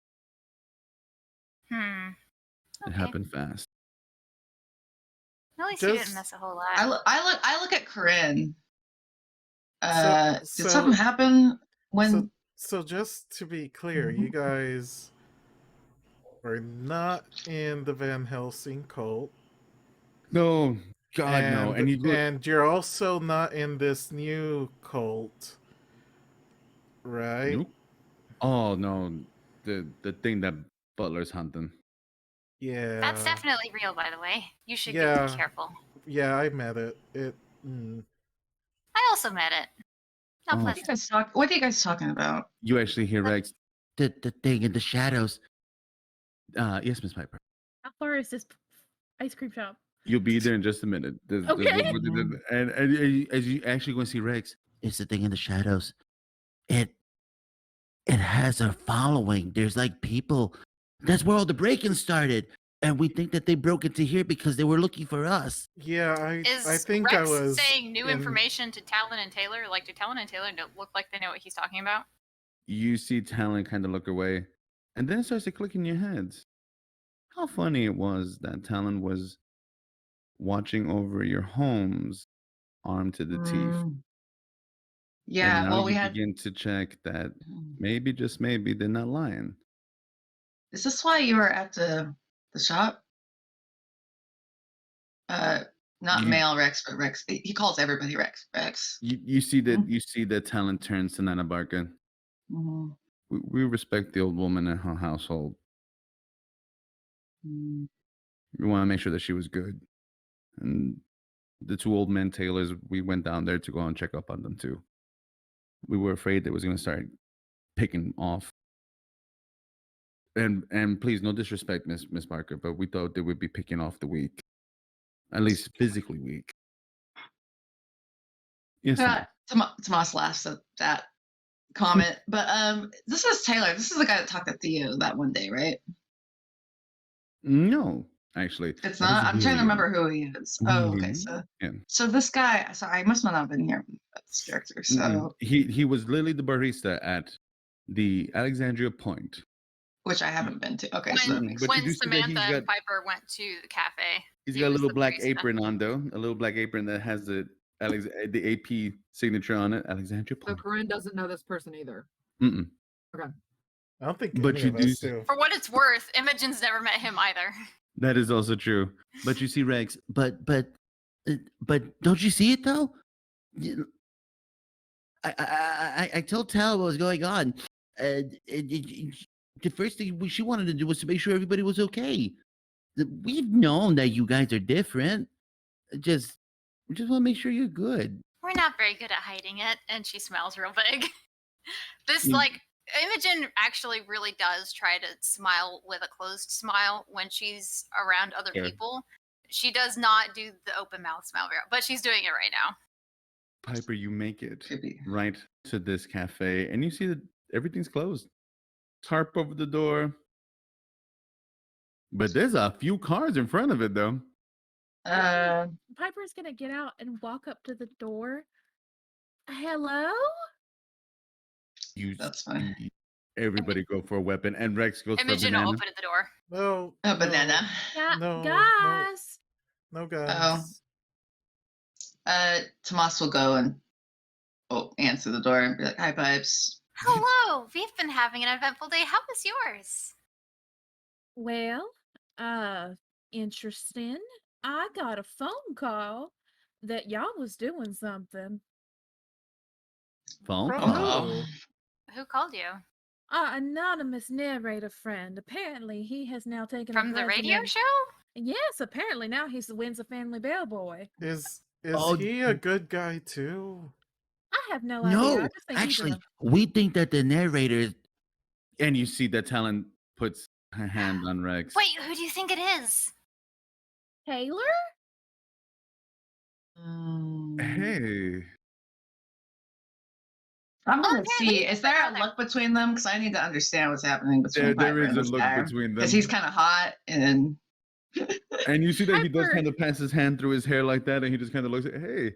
Hmm. It Okay. happened fast. At least you didn't Just- miss a whole lot. I look at Corinne. So- Did so- something happen when? So just to be clear, you guys are not in the Van Helsing cult. No, God no. And you look, and you're also not in this new cult, right? Nope. Oh no, the thing that Butler's hunting. Yeah. That's definitely real, by the way. You should Yeah. be careful. Yeah, I met it. I also met it. Not Oh. pleasant. What are you guys talking about? You actually hear Rex. The thing in the shadows. Yes, Miss Piper. How far is this ice cream shop? You'll be there in just a minute. Okay. And as you actually going to see Rex, It's the thing in the shadows. It has a following. There's like people. That's where all the break-ins started. And we think that they broke into here because they were looking for us. Yeah, I Is think Rex I was saying new in- information to Talon and Taylor? Like, do Talon and Taylor look like they know what he's talking about? you see Talon kind of look away, and then it starts to click in your heads. How funny it was that Talon was watching over your homes, armed to the teeth. Mm. Yeah, And now well, we you had. begin to check that maybe, just maybe, they're not lying. Is this why you were at the shop? Not You- male Rex, but Rex. He calls everybody Rex. Rex. You see that Talon turns to Nana Barker. Mhm. We respect the old woman and her household. Mm. We want to make sure that she was good. And the two old men Taylors, we went down there to go and check up on them too. We were afraid they was going to start picking off. And please, no disrespect, Miss Barker, but we thought they would be picking off the weak, at least physically weak. Yes. Tomas laughs at that comment, but this is Taylor. This is the guy that talked to Theo that one day, right? No, actually, It's that not. is I'm trying to William. remember who he is. Oh, okay. William. So, Yeah. so this guy. So I must not have been here. This character. So, He was literally the barista at the Alexandria Point. which I haven't been to. Okay, so that When, makes But you when do see that he's Samantha and got- Piper went to the cafe, He's he got a was little the black barista. apron on though, a little black apron that has the AP signature on it, Alexandria So Point. Corinne doesn't know this person either. Mm-mm. Okay. I don't think But any you of do us do. For what it's worth, Imogen's never met him either. That is also true. But you see Rex, but don't you see it though? I told Tal what was going on. The first thing she wanted to do was to make sure everybody was okay. We've known that you guys are different. We just want to make sure you're good. We're not very good at hiding it, and she smiles real big. This, Mm. like, Imogen actually really does try to smile with a closed smile when she's around other Fair. people. She does not do the open mouth smile, but she's doing it right now. Piper, you make it could be. right to this cafe, and you see that everything's closed. Tarp over the door. But there's a few cars in front of it, though. Piper's gonna get out and walk up to the door. Hello? You That's fine. see everybody go for a weapon, and Rex goes for a Imogen will banana. open the door. No. A banana. Yeah, No, no. guys. No guns. Tomas will go and answer the door and be like, "Hi, Pipes." Hello. We've been having an eventful day. How was yours? Well, interesting. I got a phone call that y'all was doing something. Phone From call. who? Who called you? Anonymous narrator friend. Apparently, he has now taken up From the radio residence. show? Yes, apparently now he's the Windsor Family Bellboy. Is Oh, he a good guy too? I have no idea. I No, just think he's actually, an we think that the narrator is And you see that Talon puts her hand on Rex. Wait, who do you think it is? Taylor? Hey. I'm gonna Okay, see. Is there a okay. look between them? Because I need to understand what's happening between There Piper is and a this look guy. between them. Because he's kind of hot and. And you see that he does Piper- kind of pass his hand through his hair like that, and he just kind of looks at, hey,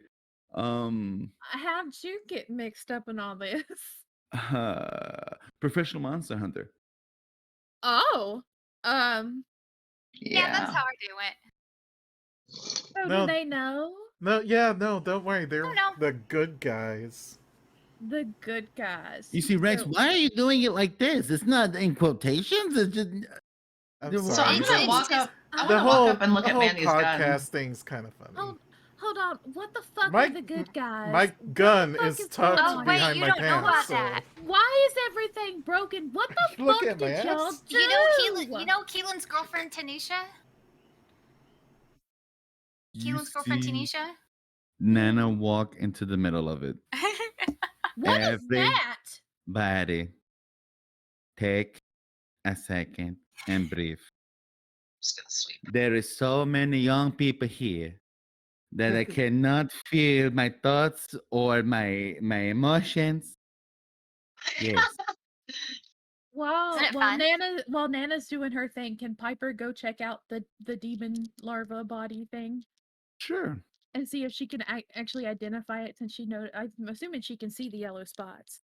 How'd you get mixed up in all this? professional monster hunter. Oh, Yeah, that's Yeah. how I do it. so No. do they know? No, yeah, no, don't worry. They're no. the good guys. The good guys. You see, Rex, So- why are you doing it like this? It's not in quotations. It's just I'm So So sorry. I'm It's- gonna it's walk just- up. I'm The gonna walk whole, up and look the at whole Mandy's podcast gun. thing's kind of funny. Hold on. What the fuck My- are the good guys? My What gun the fuck is going tucked Oh, on? wait, behind you my don't know pants. about so that. Why is everything broken? What the Look fuck at my did y'all ass. do? You know Keelan's girlfriend Tanisha? You Keelan's girlfriend see Tanisha? Nana walk into the middle of it. What is that? Everybody, take a second and breathe. Just gonna sweep. there is so many young people here that I cannot feel my thoughts or my emotions. Yes. While Isn't it fun? Nana's doing her thing, can Piper go check out the demon larva body thing Sure. and see if she can actually identify it? Since I'm assuming she can see the yellow spots.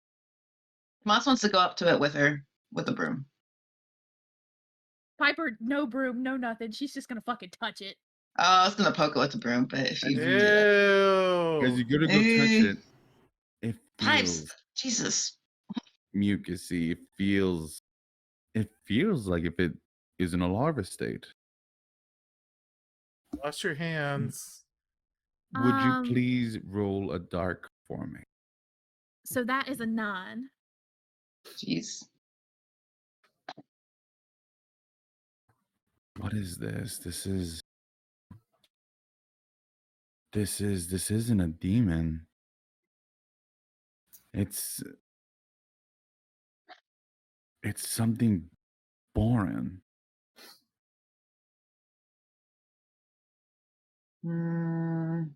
Tomas wants to go up to it with her with a broom. Piper, no broom, no nothing. She's just gonna fucking touch it. Oh, I was gonna poke it with the broom, but if you As you Ew. go to go touch it, it Pipes, feels Jesus. mucusy. It feels like if it is in a larva state. Wash your hands. Would you Um, please roll a dark for me? So that is a 9. Jeez. What is this? This isn't a demon. It's something boring. Mm,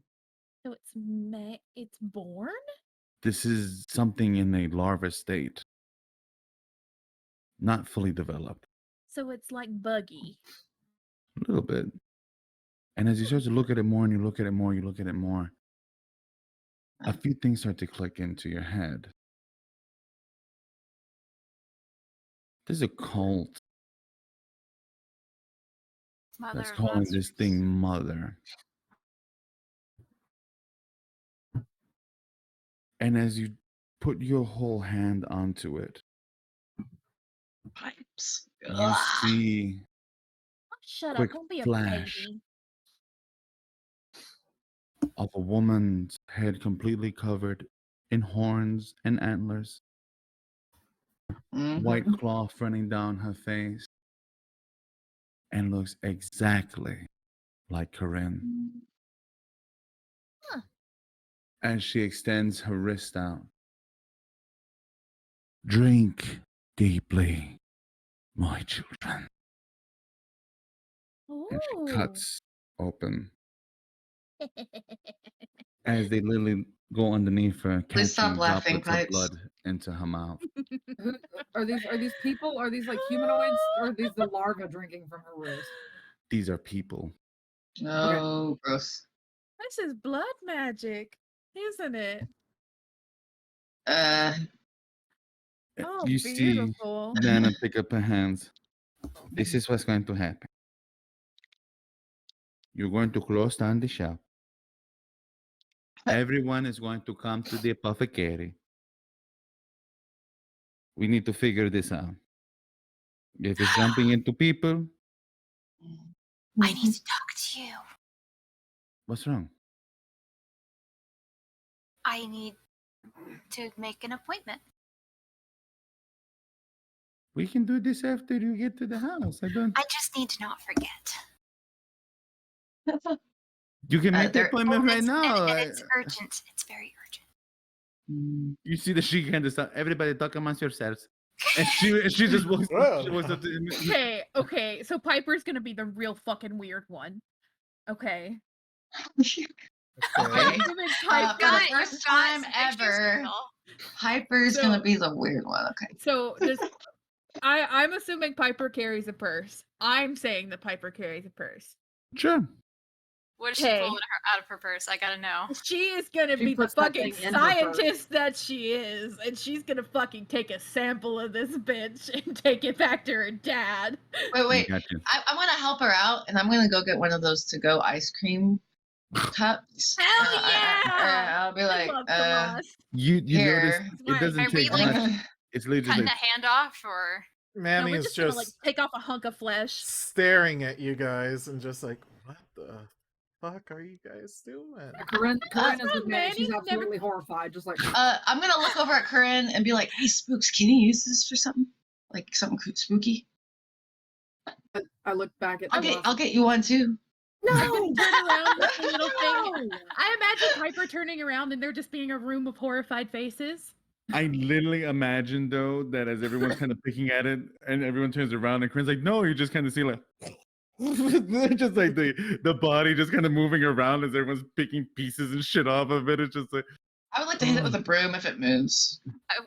So it's born? This is something in a larva state. Not fully developed. So it's like buggy. A little bit. And as you start to look at it more and you look at it more, you look at it more, a few things start to click into your head. There's a cult Mother that's of calling this monsters. thing Mother. And as you put your whole hand onto it, Pipes. you Ugh. see Shut quick up! Don't be a flash baby. of a woman's head completely covered in horns and antlers, Mhm. white cloth running down her face, and looks exactly like Corinne. Huh. As she extends her wrist out. Drink deeply, my children. And she Ooh. cuts open as they literally go underneath her, Please stop catching laughing, droplets of Pipes. blood into her mouth. Who are these people? Are these like humanoids? Or are these the larva drinking from her wrist? These are people. Oh, gross. This is blood magic, isn't it? Oh, You see beautiful. Nana pick up her hands. This is what's going to happen. You're going to close down the shop. Everyone is going to come to the apothecary. We need to figure this out. If it's jumping into people, I need to talk to you. what's wrong? I need to make an appointment. We can do this after you get to the house. I just need to not forget. You can make the there- appointment right It's- now. and it's urgent. It's very urgent. You see that she kind of start. Everybody talk amongst yourselves, and she just walks. Whoa. She walks up to Okay. So Piper's gonna be the real fucking weird one. Okay. Okay. I'm assuming For Piper. the Got it, first you've got time some pictures, ever. Nicole. Piper's So- gonna be the weird one. Okay. So just I'm assuming Piper carries a purse. I'm saying that Piper carries a purse. Sure. What is she Okay. pulling out of her purse? I gotta know. She is gonna She be the puts that fucking thing in her purse. scientist that she is, and she's gonna fucking take a sample of this bitch and take it back to her dad. Wait. Got you. I'm gonna help her out, and I'm gonna go get one of those to-go ice cream cups. Hell yeah! I'll be I like, love Tomas. You Here. notice That's it why doesn't I take really- much. It's literally Cutting like, a hand off, or No, Manny we're is just gonna just like take off a hunk of flesh. staring at you guys and just like, what the fuck are you guys doing? Corinne is not with Manny. She's Manny, never- absolutely horrified. Just like, I'm gonna look over at Corinne and be like, "Hey, Spooks, can you use this for something? Like something spooky? I look back at I'll get you one too." No! Turn around with the little thing. No! I imagine Piper turning around and there just being a room of horrified faces. I literally imagine though that as everyone's kind of picking at it, and everyone turns around, and Corinne's like, "No," you just kind of see like, just like the body just kind of moving around as everyone's picking pieces and shit off of it. It's just like, I would like to hit it with a broom if it moves.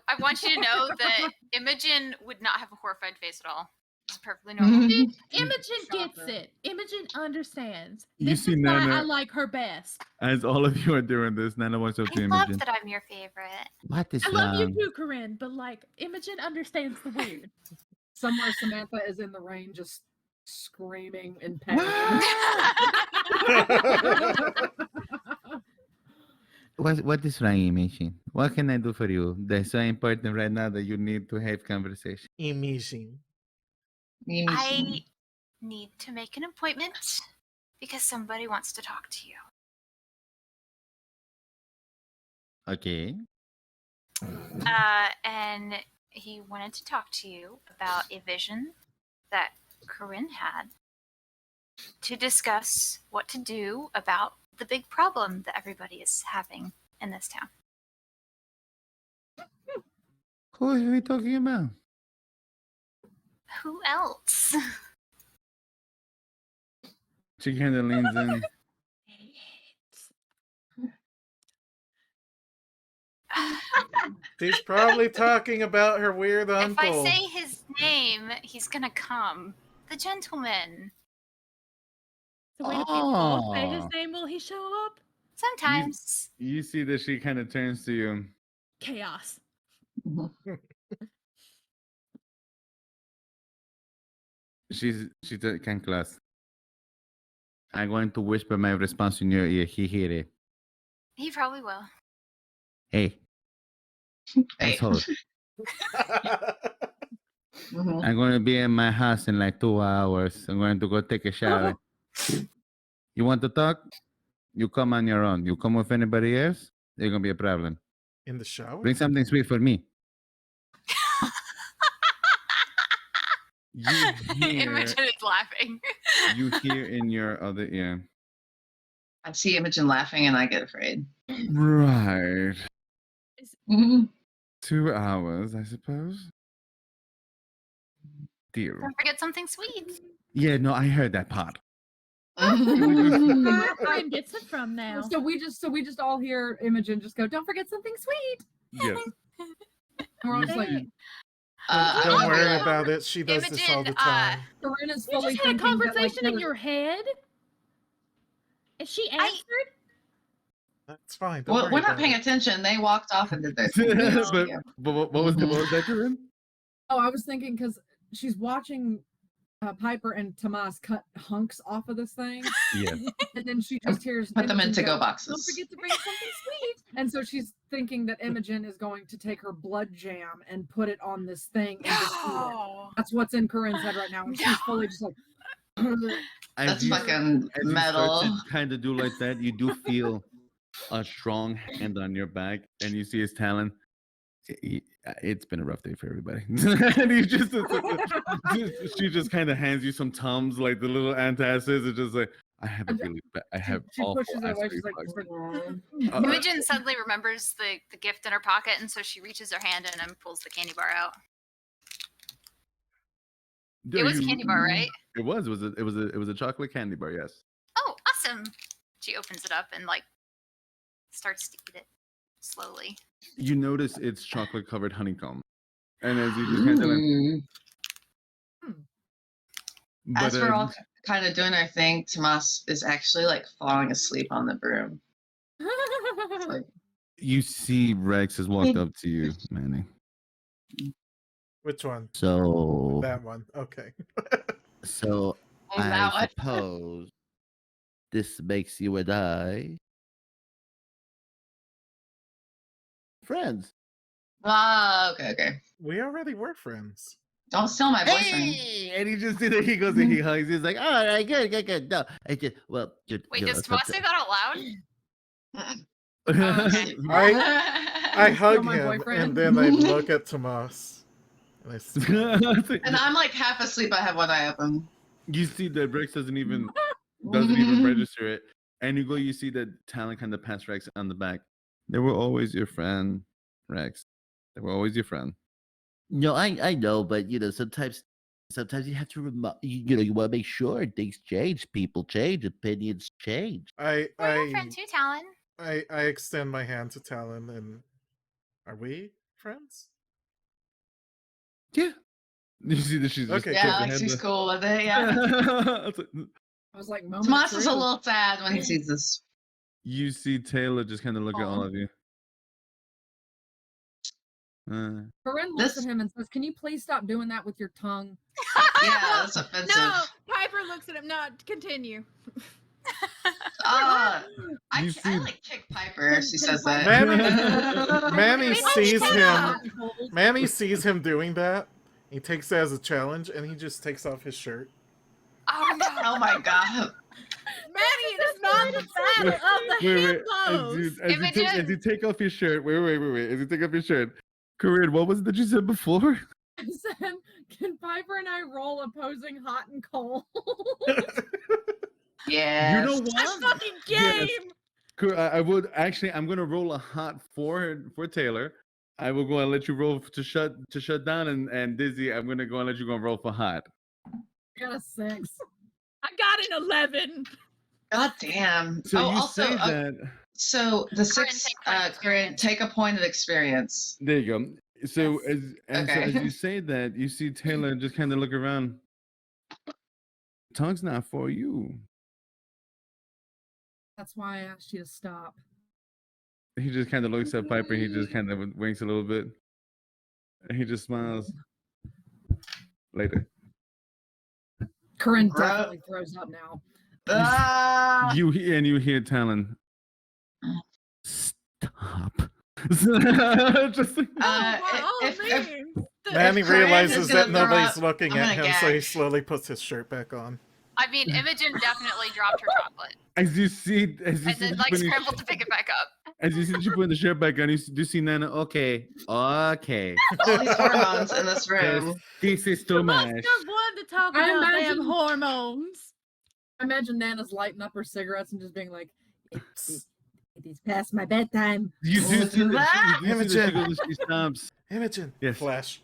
I want you to know that Imogen would not have a horrified face at all. It's perfectly normal. Mhm. Imogen gets Shocker. it. Imogen understands. You This see is why Nana- I like her best. as all of you are doing this, Nana wants up to I love Imogen. that I'm your favorite. What is I love you wrong? too, Corinne, but like Imogen understands the weird. Somewhere Samantha is in the rain just screaming in pain. What is wrong, Imogen? What can I do for you? That's so important right now that you need to have conversation. Imaging. I need to make an appointment because somebody wants to talk to you. Okay. And he wanted to talk to you about a vision that Corinne had to discuss what to do about the big problem that everybody is having in this town. Who are we talking about? Who else? She kind of leans in. She's probably talking about her weird If uncle. I say his name, he's gonna come. The gentleman. So wait, if we all say his Oh. name, will he show up? Sometimes. You see that she kind of turns to you. Chaos. She can class. I'm going to whisper my response in your ear. He hear it. He probably will. Hey, Hey. asshole. Mhm. I'm going to be in my house in like 2 hours. I'm going to go take a shower. You want to talk? You come on your own. You come with anybody else, there's going to be a problem. In the shower? Bring something sweet for me. You hear, Imogen is laughing. you hear in your other ear. I see Imogen laughing and I get afraid. Right. Mhm. 2 hours, I suppose. Dear. Don't forget something sweet. Yeah, no, I heard that part. Corinne gets it from now. So we just all hear Imogen just go, "Don't forget something sweet." Yes. And we're all just like, Hey, Don't I'm worry gonna- about it. She does this all the time. Corinne is you fully just had a thinking that, like, conversation in there- your head? And she answered? That's fine. Don't Well, worry we're not about paying it. attention. They walked off and did their thing. but, Yeah. but what was Mhm. that, Corinne? Oh, I was thinking because she's watching Piper and Tomas cut hunks off of this thing. Yeah. And then she just hears Put them in Imogen to-go go, boxes. "Don't forget to bring something sweet." And so she's thinking that Imogen is going to take her blood jam and put it on this thing and just eat it. No. That's what's in Corinne's head right now. And she's fully just like, That's fucking As you start metal. to kind of do like that, you do feel a strong hand on your back, and you see his talon. It's been a rough day for everybody. And he she just kind of hands you some Tums, like the little antacids. It's just like, I have a really bad, I have she awful pushes it away. acid She's like, reflux. Imogen suddenly remembers the gift in her pocket, and so she reaches her hand in and pulls the candy bar out. It was a candy bar, right? It was a chocolate candy bar. Yes. Oh, awesome! She opens it up and like starts to eat it slowly. You notice it's chocolate covered honeycomb, and as you just kind of. Mm. But, As we're all kind of doing our thing, Tomas is actually like falling asleep on the broom. It's like, you see Rex has walked up to you, Manny. Which one? So, That one. Okay. so oh, that I one. suppose this makes you and I friends. Ah, okay. We already were friends. Don't steal my boyfriend. Hey! And you just see that he goes and he hugs. He's like, all right, good. No, I just, well, Wait, does Tomas say that out loud? Okay. I hug my him, boyfriend. and then I look at Tomas. And I smile. And I'm like half asleep. I have one eye open. You see that Rex doesn't even register it, and you see that Talon kind of pats Rex on the back. They were always your friend, Rex. They were always your friend. No, I know, but sometimes you have to you want to make sure things change, people change, opinions change. We're your friend too, Talon. I extend my hand to Talon, and are we friends? Yeah. You see that she's just Okay, Yeah, good. like she's cool with it. Yeah. I was like, moment Tomas is a truth. little sad when he sees this. You see Taylor just kind of look at all Aw. of you. Corinne looks at him and says, "Can you please stop doing that with your tongue?" Yeah, that's offensive. No, Piper looks at him. Not continue. I You see- like kick Piper. She says that. Manny Wait, sees shut him. up. Manny sees him doing that. He takes it as a challenge, and he just takes off his shirt. Oh no! Oh my god. Manny, it's not the battle of the hippos. As you take off your shirt, wait. As you take off your shirt, Corinne, what was it that you said before? I said, "Can Piper and I roll opposing hot and cold?" Yeah. You know That's what? fucking game. Yes. I would actually. I'm gonna roll a hot for Taylor. I will go and let you roll to shut down, and Dizzy, I'm gonna go and let you go and roll for hot. I got a 6. I got an 11. God damn. So oh, you also, say that. so the Corinne, 6, take point of Corinne, experience. take a point of experience. There you go. So Yes. so as you say that, you see Taylor just kind of look around. Tongue's not for you. That's why I asked you to stop. He just kind of looks at Piper. He just kind of winks a little bit, and he just smiles. Later. Corinne Bro. definitely throws up now. Ah! You hear Talon. Stop. Just like, Manny Corinne realizes is gonna that nobody's throw up, looking I'm at gonna him, so he gag. slowly puts his shirt back on. I mean, Imogen definitely dropped her chocolate as you see and then like when you- scrambled to pick it back up. as you see she putting the shirt back on, you do see Nana. Okay. All these hormones in this Yes, room. this is too much. Stop wanting to talk I about imagine- damn hormones. I imagine Nana's lighting up her cigarettes and just being like, "It's past my bedtime." You do What see was that that? she goes, she stops. Imogen. Yes. Flash.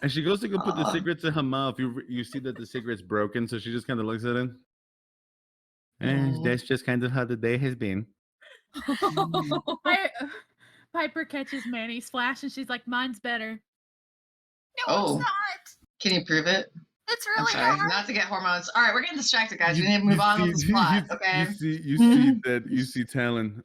And she goes to go put the cigarette to her mouth. You see that the cigarette's broken, so she just kind of looks at it. And that's just kind of how the day has been. Piper catches Manny's flash and she's like, mine's better. No, Oh. it's not. Can you prove it? It's I'm really sorry, hard. not to get hormones. All right, we're getting distracted, guys. We need to move on with this plot, okay? You see Talon.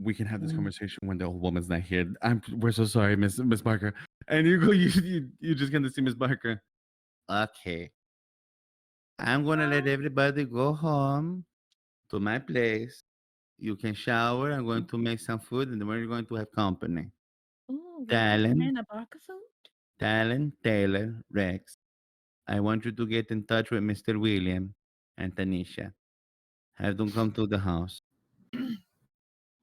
We can have this conversation when the old woman's not here. We're so sorry, Miss Barker. And you go, you just kind of see Miss Barker. Okay. I'm gonna let everybody go home to my place. You can shower. I'm going to make some food, and then we're going to have company. Ooh, Talon, Banana Barker food? Talon, Taylor, Rex. I want you to get in touch with Mr. William and Tanisha. Have them come to the house.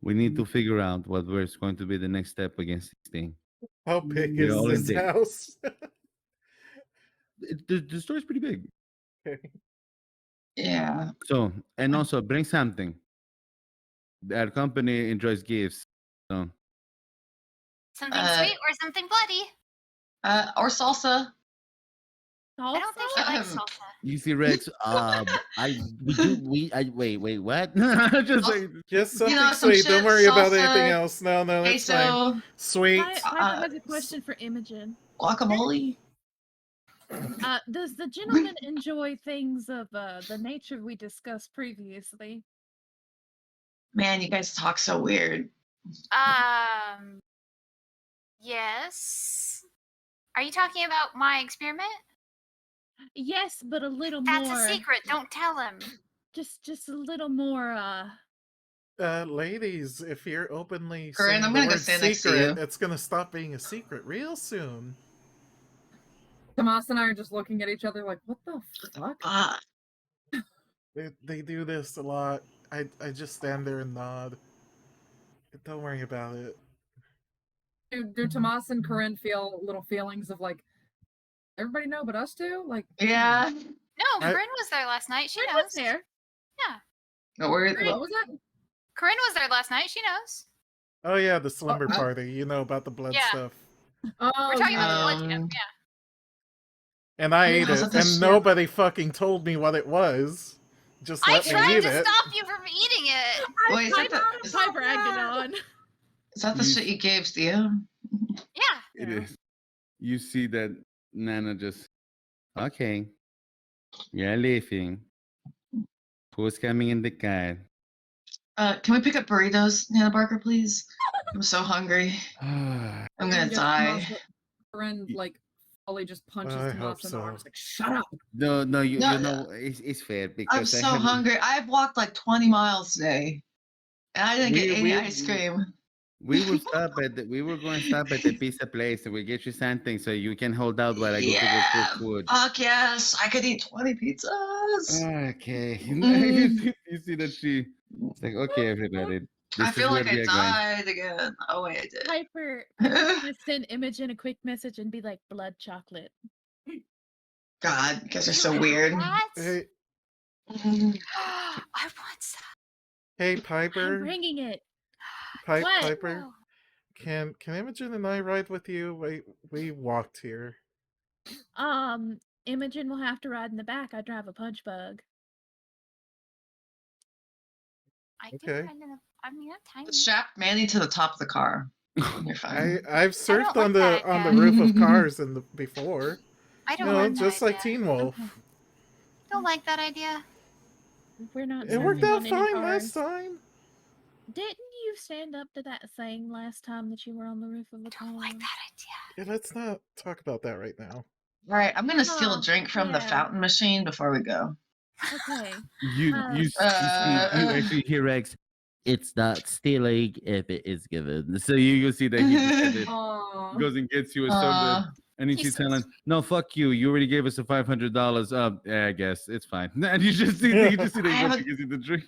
We need to figure out what was going to be the next step against this thing. How big We're is all in this debt. house? The store's pretty big. Okay. Yeah. So, and also bring something. Our company enjoys gifts. So, Something sweet or something bloody. Or salsa. I don't think he likes Um, salsa. you see, Rex. Wait, what? Just like, Just something some sweet. Don't chips, worry about salsa, anything else. No, it's fine. queso, Sweet. Piper has a question for Imogen. guacamole. Does the gentleman enjoy things of the nature we discussed previously? Man, you guys talk so weird. Yes. Are you talking about my experiment? Yes, but a little That's more. a secret. Don't tell him. Just a little more. Ladies, if you're openly Corinne, saying I'm the gonna go word stand next to secret, you. it's gonna stop being a secret real soon. Tomas and I are just looking at each other like, what the fuck? They do this a lot. I just stand there and nod. Don't worry about it. Do Tomas and Corinne feel little feelings of like, everybody know but us two? Like, Yeah. No, I- Corinne was there last night. She Corinne knows. was there. Yeah. No, we're, what was that? Corinne was there last night. She knows. Oh yeah, the slumber I- party. You know about the blood Yeah. stuff. Oh, We're talking about the blood. Um, Yeah. And I ate How's it, that and shit? nobody fucking told me what it was. Just I let me tried eat to it. stop you from eating it. Wait, Piper acted on. is that the shit you gave Steve? Yeah. It is. You see that Nana just, okay, we are leaving. Who's coming in the car? Can we pick up burritos, Nana Barker, please? I'm so hungry. I'm gonna die. Corinne like fully just punches I Tomas hope in the so. arms like, shut up. no, No, you know, it's fair because I'm so hungry. I've walked like 20 miles today, and I didn't get any ice cream. We will going to stop at the pizza place and we'll get you something so you can hold out while I go to go cook food. Fuck yes, I could eat 20 pizzas. Okay. Mm. You see that it's like, okay, everybody. I This feel is where like we I are going. died again. Oh wait, I did. Piper's gonna send Imogen a quick message and be like, blood chocolate. God, you guys are You so have weird. that? Hey, I want some. hey, I'm Piper. bringing it. What? What? Piper. Can Imogen and I ride with you? We walked here. Imogen will have to ride in the back. I drive a punch bug. I can Okay. kind of. I mean, I'm tiny. Strap Manny to the top of the car. You're fine. I've surfed on like that the idea. roof of cars before. I don't No, like just that like idea. Teen Wolf. Don't like that idea. We're not It worked surfing out on any fine last cars. time. Didn't you stand up to that saying last time that you were on the roof of a car? Don't like that idea. Yeah, let's not talk about that right now. All right, I'm gonna steal a Oh, drink from the yeah. fountain machine before we go. Okay. You actually hear Rex. It's not stealing if it is given. So you see that he decided, Aw. goes and gets you a soda, and you see He's so telling, sweet. "No, fuck you. You already gave us the $500. Yeah, I guess it's fine." And you just see, I you just see that I he have goes a- and gives you the drink.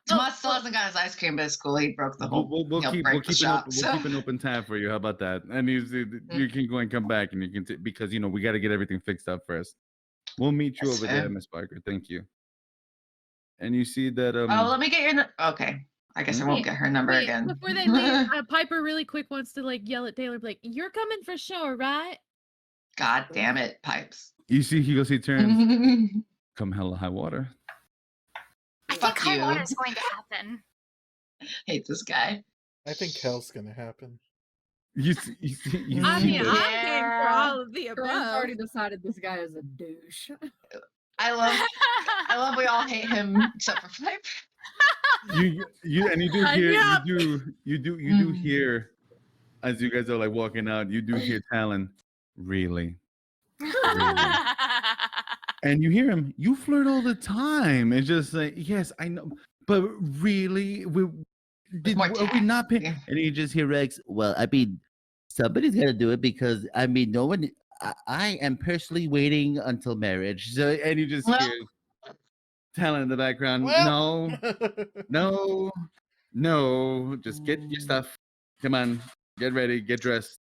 Tomas still hasn't got his ice cream, but it's cool. He broke the whole. We'll he'll keep break the shop. we'll keep an open tab for you. How about that? And you see, you can go and come back, and you can because we got to get everything fixed up first. We'll meet you That's over fair. there, Miss Parker. Thank you. And you see that Oh, let me get your. Okay, I guess I won't get her number Wait, again. before they leave, Piper really quick wants to like yell at Taylor, like, "You're coming for sure, right?" God damn it, pipes. you see he turns. Come hella high water. I think Fuck high you. water is going to happen. Hate this guy. think hell's gonna happen. You see, you see I mean, that- I'm game for Yeah. all of the Corinne's above. already decided this guy is a douche. I love we all hate him except for Piper. you and you do hear Yep. you do hear as you guys are like walking out, you do hear Talon, really? Really. And you hear him, you flirt all the time. It's just like, yes, I know. But really, are we not paying? And you just hear Rex, well, I mean, somebody's got to do it because, I mean, no one, I am personally waiting until marriage. So, and you just hear Talon in the background, no, just get your stuff. Come on, get ready, get dressed.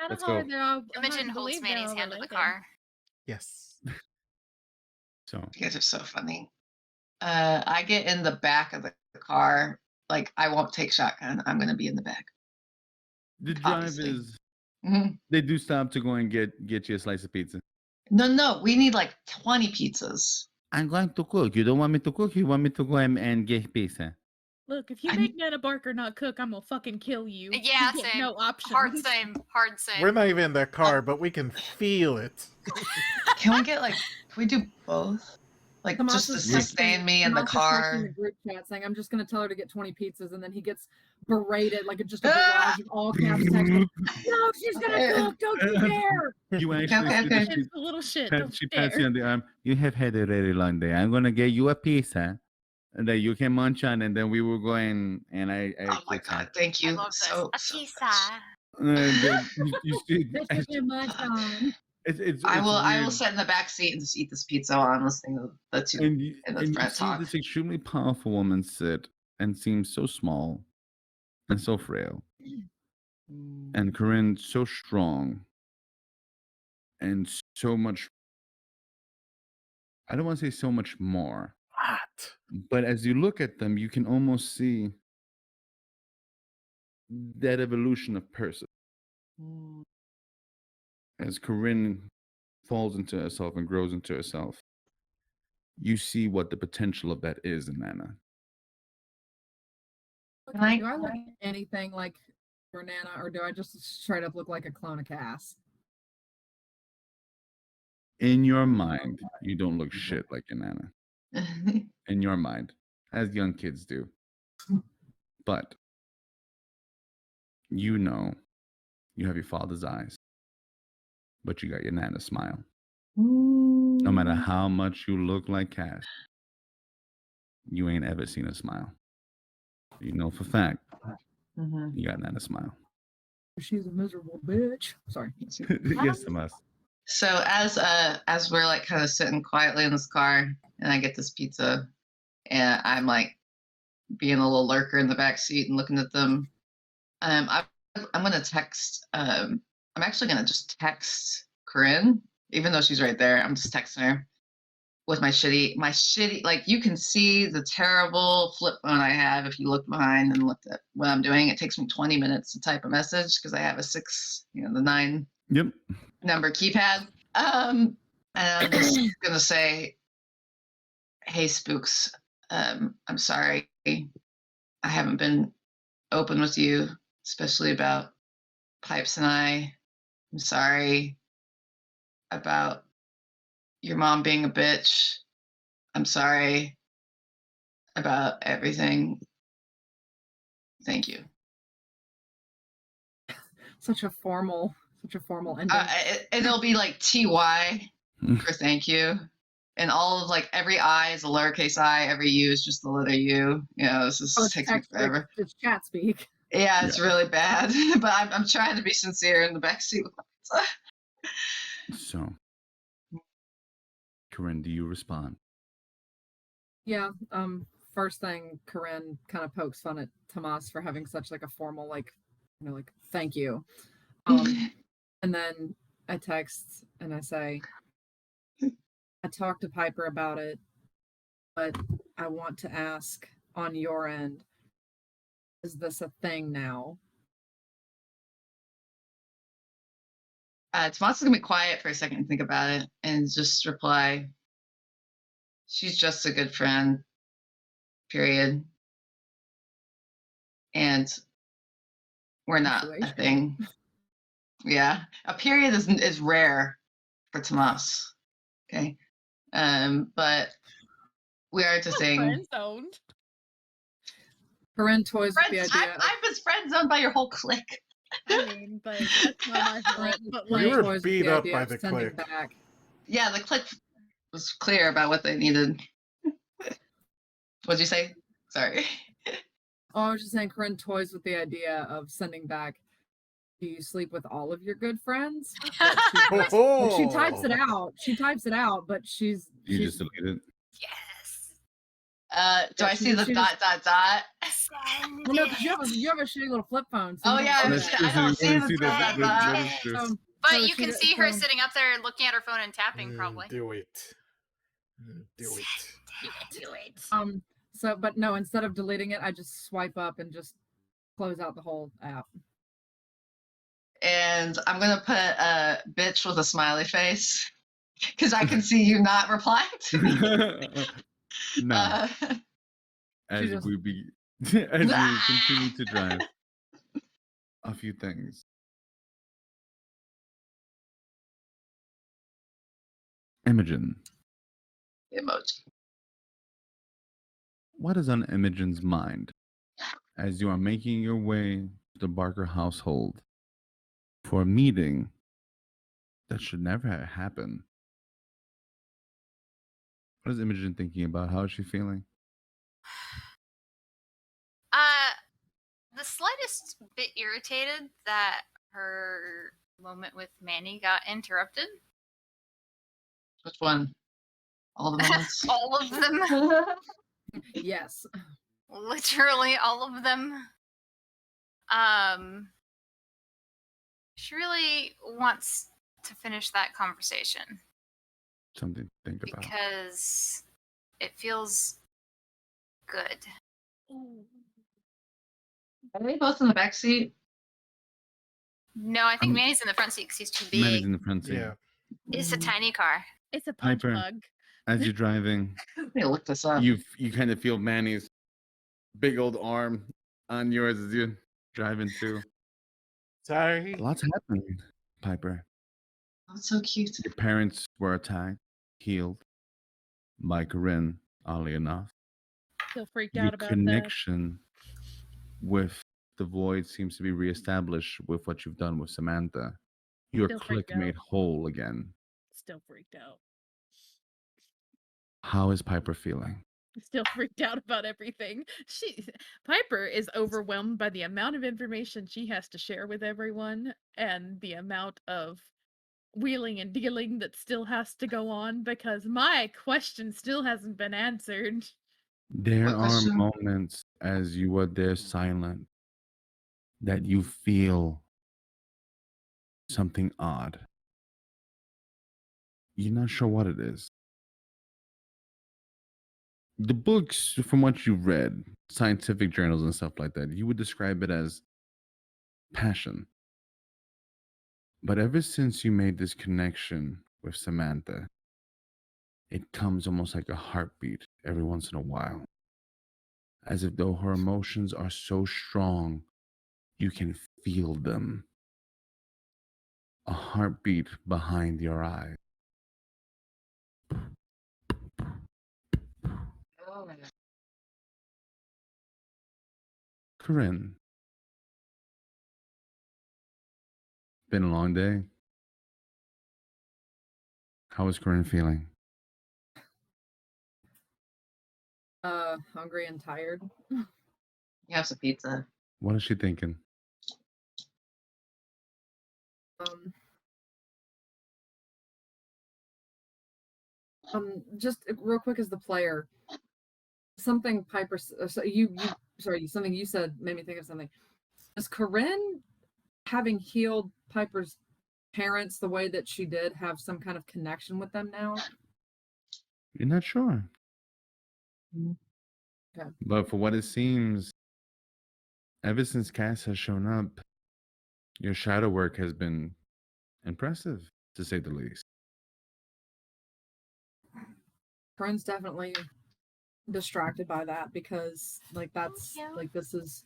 Let's go. Imogen holds Manny's hand to the car. Yes. So you guys are so funny. I get in the back of the car. Like, I won't take shotgun. I'm going to be in the back. The drive Obviously. is. Mhm. They do stop to go and get you a slice of pizza. No, we need like 20 pizzas. I'm going to cook. You don't want me to cook? You want me to go and get pizza? Look, if you make Nana Barker not cook, I'm gonna fucking kill you. Yeah, you get same. no options. Hard same. We're not even in that car, but we can feel it. Can we get like? Can we do both? Like, Tomas just to is sustain me in the Tomas is texting car. the group chat saying, "I'm just going to tell her to get 20 pizzas," and then he gets berated, like just a barrage of all caps text. No, she's gonna cook. Don't you dare! You actually see that It's a little shit. she pats you on the arm. You have had a very long day. I'm gonna get you a pizza that you can munch on, and then we will go in. And I Oh my god! Thank you. I love this. So A so pizza. much. You see, This is too much on. it's I will weird. sit in the back seat and just eat this pizza while I'm listening to the two And you, in the and you front see talk. this extremely powerful woman sit and seem so small and so frail, and Corinne so strong and so much. I don't want to say so much more, but as you look at them, you can almost see that evolution of person. As Corinne falls into herself and grows into herself, you see what the potential of that is in Nana. Do I look anything like Nana, or do I just straight up look like a clone of Cass? In your mind, you don't look shit like your Nana. In your mind, as young kids do. But you know, you have your father's eyes, but you got your Nana's smile. No matter how much you look like Cass, you ain't ever seen a smile. You know for a fact, you got Nana's smile. She's a miserable bitch. Sorry. Yes, Tomas. So as we're like kind of sitting quietly in this car, and I get this pizza, and I'm like being a little lurker in the back seat and looking at them. I'm gonna text. I'm actually gonna just text Corinne, even though she's right there. I'm just texting her with my shitty. Like, you can see the terrible flip phone I have if you look behind and look at what I'm doing. It takes me 20 minutes to type a message because I have the 9 number keypad. And I'm just gonna say, "Hey, Spooks, I'm sorry. I haven't been open with you, especially about Pipes and I. I'm sorry about your mom being a bitch. I'm sorry about everything. Thank you." Such a formal ending. And it'll be like TY for thank you. And all of like every I is a lowercase I, every U is just the letter U. You know, takes me forever. It's chat speak. Yeah, it's really bad. But I'm trying to be sincere in the backseat with my pizza. So, Corinne, do you respond? Yeah. First thing, Corinne kind of pokes fun at Tomas for having such like a formal, like, like thank you. And then I text and I say, I talked to Piper about it, but I want to ask on your end, is this a thing now? Tomas is gonna be quiet for a second and think about it, and just reply, "She's just a good friend. Period. And we're not a thing." Yeah, a period is rare for Tomas. Okay, but we are to thing. Friend zoned. Corinne toys with the idea. I was friend zoned by your whole clique. I mean, but that's not my fault. But You like, were toys with beat the up idea by of the sending click. back. Yeah, the click was clear about what they needed. What'd you say? Sorry. Oh, I was just saying, Corinne toys with the idea of sending back. Do you sleep with all of your good friends? But like, she types it out. She types it out, but You just delete it. Yes. Do Yeah, I see the she dot dot dot? Send well, no, because it. you have a shitty little flip phone. So Oh you don't yeah, see That's that. true. I So you don't see wouldn't the see dot that. dot That dot. is true. So, But so you she can does- see her so- sitting up there looking at her phone and tapping, probably. Do it. Do it. do it. So, but no, instead of deleting it, I just swipe up and just close out the whole app. And I'm gonna put a bitch with a smiley face because I can see you not replying to me. Now, as just- we be, as you continue to drive, a few things. Imogen, Emoji. what is on Imogen's mind as you are making your way to the Barker household for a meeting that should never have happened? What is Imogen thinking about? How is she feeling? The slightest bit irritated that her moment with Manny got interrupted. Which one? All the moments. All of them. Yes. Literally all of them. She really wants to finish that conversation Something to think about. because it feels good. Are they both in the back seat? No, I think Manny's in the front seat because he's too big. Manny's in the front seat. Yeah. It's a tiny car. It's a punch Piper. bug. As you're driving, Let me look this up. you kind of feel Manny's big old arm on yours as you're driving too. Sorry. Lots happened, Piper. Oh, it's so cute. Your parents were attacked, killed by Corinne, oddly enough. Still freaked Your out about that. connection with the void seems to be reestablished with what you've done with Samantha. Your Still click freaked out. made whole again. Still freaked out. How is Piper feeling? Still freaked out about everything. Piper is overwhelmed by the amount of information she has to share with everyone and the amount of wheeling and dealing that still has to go on because my question still hasn't been answered. There What are question? moments as you are there silent that you feel something odd. You're not sure what it is. The books, from what you've read, scientific journals and stuff like that, you would describe it as passion. But ever since you made this connection with Samantha, it comes almost like a heartbeat every once in a while. As if though her emotions are so strong, you can feel them. A heartbeat behind your eyes. Oh, Corinne. Been a long day. How is Corinne feeling? Hungry and tired. you have some pizza. What is she thinking? Just real quick as the player, something Piper, something you said made me think of something. Is Corinne, having healed Piper's parents the way that she did, have some kind of connection with them now? You're not sure. Okay. But for what it seems, ever since Cass has shown up, your shadow work has been impressive, to say the least. Corinne's definitely distracted by that because that's this is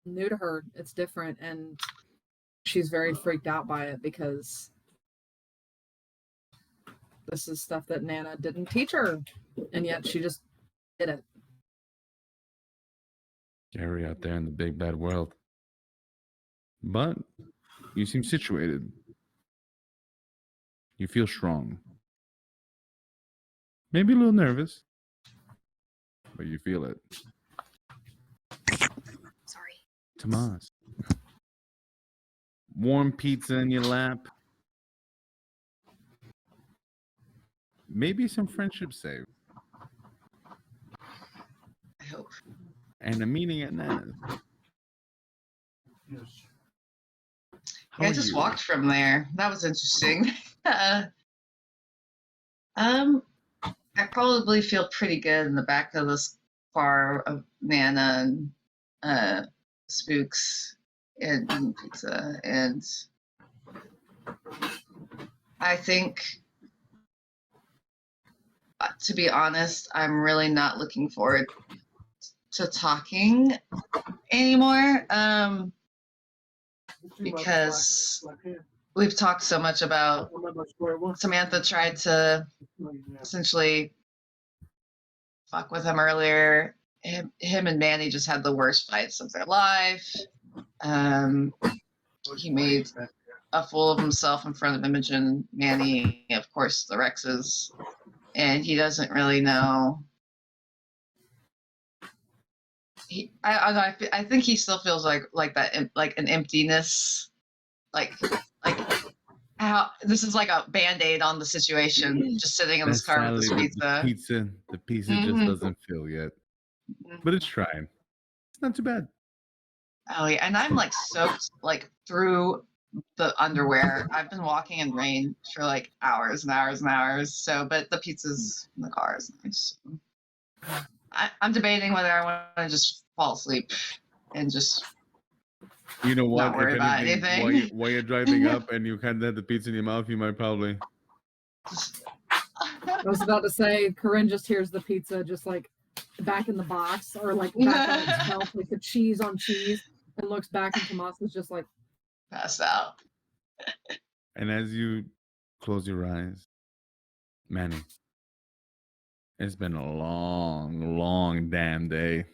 new to her. It's different, and she's very freaked out by it because this is stuff that Nana didn't teach her, and yet she just did it. Scary out there in the big bad world. But you seem situated. You feel strong. Maybe a little nervous, but you feel it. Sorry. Tomas. Warm pizza in your lap. Maybe some friendship saved. I hope. And a meeting at Nana's. How Yeah, I are just you? walked from there. That was interesting. I probably feel pretty good in the back of this car of Nana and Spooks and eating pizza. And I think, to be honest, I'm really not looking forward to talking anymore because we've talked so much about Samantha tried to essentially fuck with him earlier. Him and Manny just had the worst fights of their life. He made a fool of himself in front of Imogen, Manny, of course, the Rexes, and he doesn't really know. I think he still feels like that, like an emptiness, like how this is like a band-aid on the situation, just sitting in this car with this pizza. The pizza just Mhm. doesn't fill yet. But it's trying. It's not too bad. Oh yeah, and I'm like soaked like through the underwear. I've been walking in rain for like hours and hours and hours. So, but the pizza's in the car is nice. I'm debating whether I want to just fall asleep and just You know what? not worry If about anything, anything. while you're driving up and you kind of have the pizza in your mouth, you might probably. I was about to say, Corinne just hears the pizza just like back in the box or like back on itself, like the cheese on cheese, and looks back and Tomas is just like Pass out. And as you close your eyes, Manny, it's been a long, long damn day.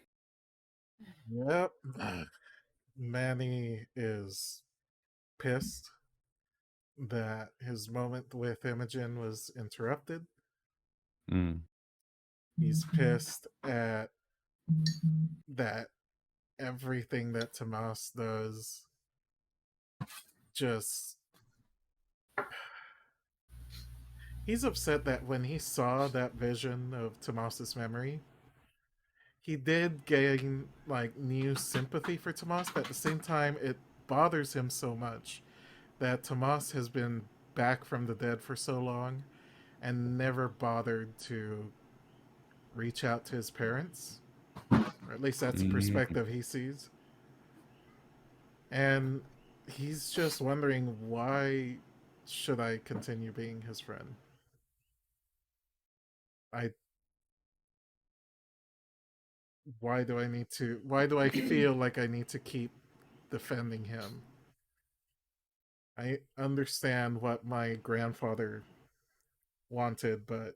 Yep. Manny is pissed that his moment with Imogen was interrupted. Mm. He's pissed at that everything that Tomas does just. He's upset that when he saw that vision of Tomas's memory, he did gain like new sympathy for Tomas, but at the same time it bothers him so much that Tomas has been back from the dead for so long and never bothered to reach out to his parents. Or at least that's the perspective he sees. And he's just wondering, why should I continue being his friend? Why do I feel like I need to keep defending him? I understand what my grandfather wanted, but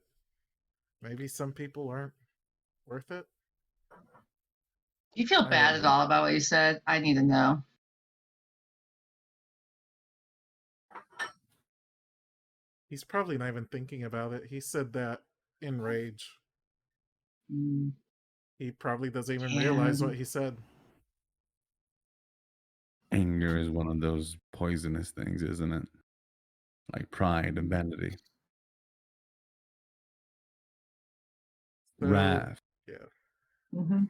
maybe some people aren't worth it. Do you feel I bad don't at know. all about what you said? I need to know. He's probably not even thinking about it. He said that in rage. Mm. He probably doesn't even Yeah. realize what he said. Anger is one of those poisonous things, isn't it? Like pride and vanity. So, Wrath. yeah. Mm-hmm.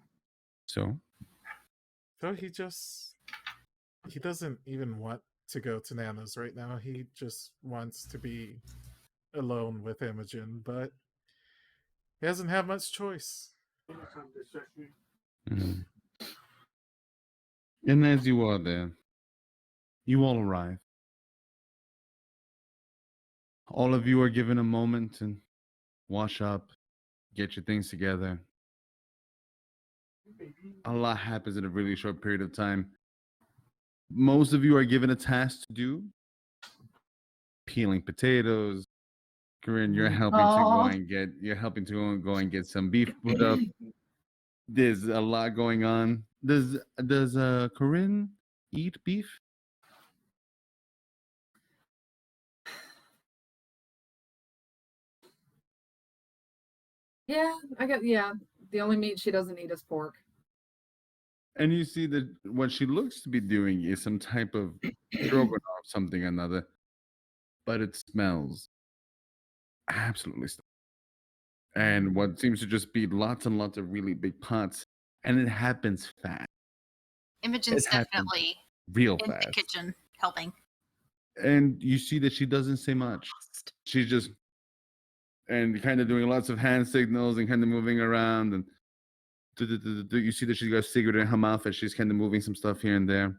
So So he doesn't even want to go to Nana's right now. He just wants to be alone with Imogen, but he doesn't have much choice. mm. And as you are there, you all arrive. All of you are given a moment to wash up, get your things together. A lot happens in a really short period of time. Most of you are given a task to do. Peeling potatoes. Corinne, you're helping to go Oh. and go and get some beef put up. There's a lot going on. Does Corinne eat beef? Yeah, yeah. The only meat she doesn't eat is pork. And you see that what she looks to be doing is some type of stroganoff, something or another, but it smells absolutely stuff. And what seems to just be lots and lots of really big pots, and it happens fast. Imogen's It happens definitely real in the fast. kitchen helping. And you see that she doesn't say much. She's just and kind of doing lots of hand signals and kind of moving around, and you see that she's got a cigarette in her mouth and she's kind of moving some stuff here and there.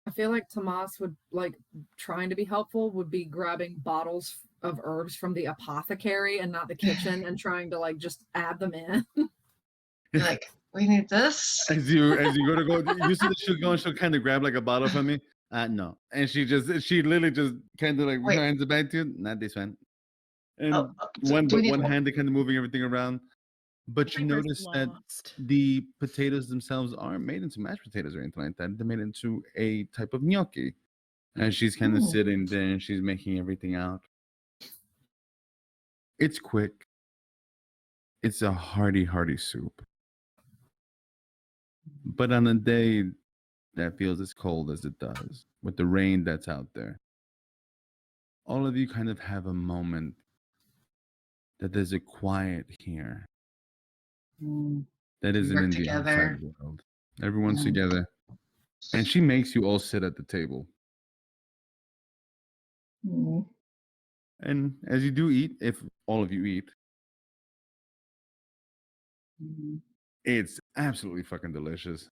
I feel like Tomas would, like, trying to be helpful, would be grabbing bottles of herbs from the apothecary and not the kitchen and trying to, like, just add them in. You're like, we need this. As you go to go, you see that she'll go and she'll kind of grab like a bottle from me. No, and she literally just kind of like Wait. hands it back to you. Not this one. And So one do we need one more? hand, they kind of moving everything around. But you Flavor's notice that lost. the potatoes themselves aren't made into mashed potatoes or anything like that. They're made into a type of gnocchi. And she's kind of Ooh. sitting there and she's making everything out. It's quick. It's a hearty, hearty soup. But on a day that feels as cold as it does, with the rain that's out there, all of you kind of have a moment that there's a quiet here Mm, that isn't work in the together. outside world. Everyone's Mm. together. And she makes you all sit at the table. mm, And as you do eat, if all of you eat, mm. it's absolutely fucking delicious.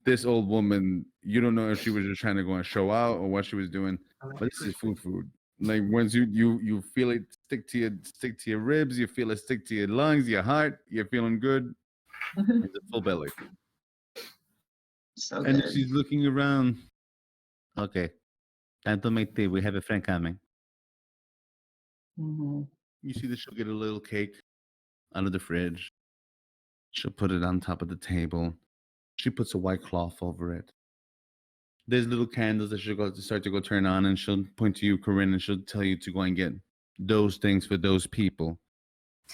This old woman, you don't know if she was just trying to go and show out or what she was doing, but this is food. Like once you feel it stick to your ribs, you feel it stick to your lungs, your heart, you're feeling good. It's a full belly. So And good. she's looking around. Okay, time to make tea. We have a friend coming. Mhm. You see that she'll get a little cake out of the fridge. She'll put it on top of the table. She puts a white cloth over it. There's little candles that she'll go to start to go turn on, and she'll point to you, Corinne, and she'll tell you to go and get those things for those people.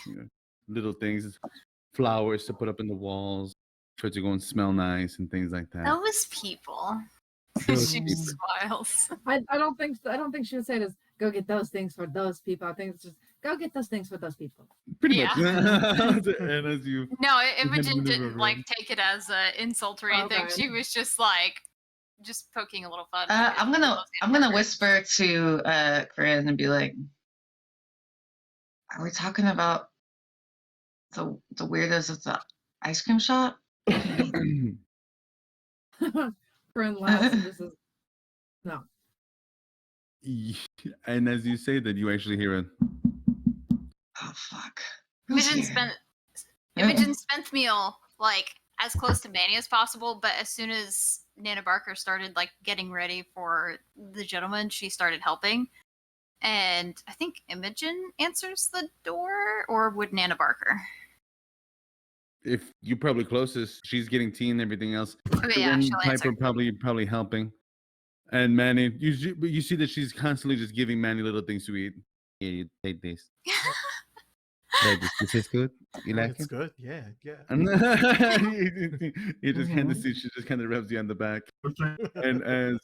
You know, little things, flowers to put up in the walls, for it to go and smell nice and things like that. Those people. Those She people. smiles. I don't think she would say this. Go get those things for those people. I think it's just go get those things for those people. Pretty Yeah. much. And as you No, you kind of Imogen maneuver didn't like around. take it as an insult or anything. Okay. She was just like just poking a little fun. I'm gonna whisper to Corinne and be like, "Are we talking about the weirdos at the ice cream shop?" Friend laughs and just says, no. And as you say that, you actually hear a Oh fuck! Who's Imogen here? spent meal like as close to Manny as possible, but as soon as Nana Barker started like getting ready for the gentleman, she started helping. And I think Imogen answers the door, or would Nana Barker? if you're probably closest, she's getting tea and everything else. Okay, yeah, Corinne, she'll Piper answer. probably helping. And Manny, you see that she's constantly just giving Manny little things to eat. Here, you take this. Like this is good. You like It's it? good. Yeah, yeah. And you just kind of see she just kind of rubs you on the back. And as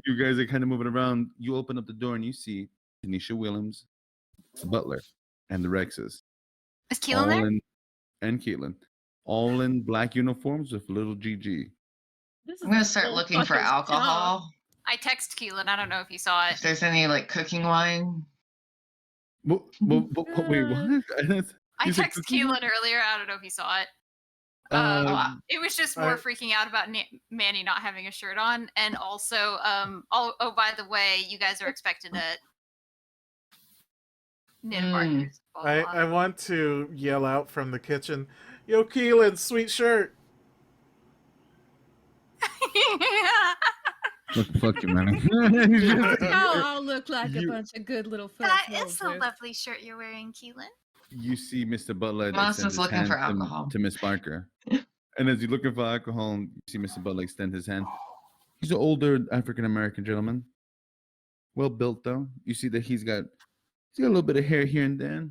you guys are kind of moving around, you open up the door and you see Tanisha Williams, the butler, and the Rexes. Is Keelan there? And Keelan. All in black uniforms with little GG. This I'm is gonna a start looking for motherfucker's job. alcohol. I text Keelan. I don't know if you saw If it. there's any like cooking wine. Wait, what? I You said texted cooking wine? Keelan earlier. I don't know if he saw it. It was just more freaking out about Manny not having a shirt on, and also, oh, by the way, you guys are expected at Nana Barker's. I want to yell out from the kitchen, "Yo, Keelan, sweet shirt!" Fuck you, man. Y'all all look like a bunch of good little fat That is a soldiers. lovely shirt you're wearing, Keelan. You see Mr. Butler Monster's extend his looking hand for alcohol. to Miss Barker. And as you're looking for alcohol, you see Mr. Butler extend his hand. He's an older African-American gentleman. Well built, though. You see that he's got a little bit of hair here and there.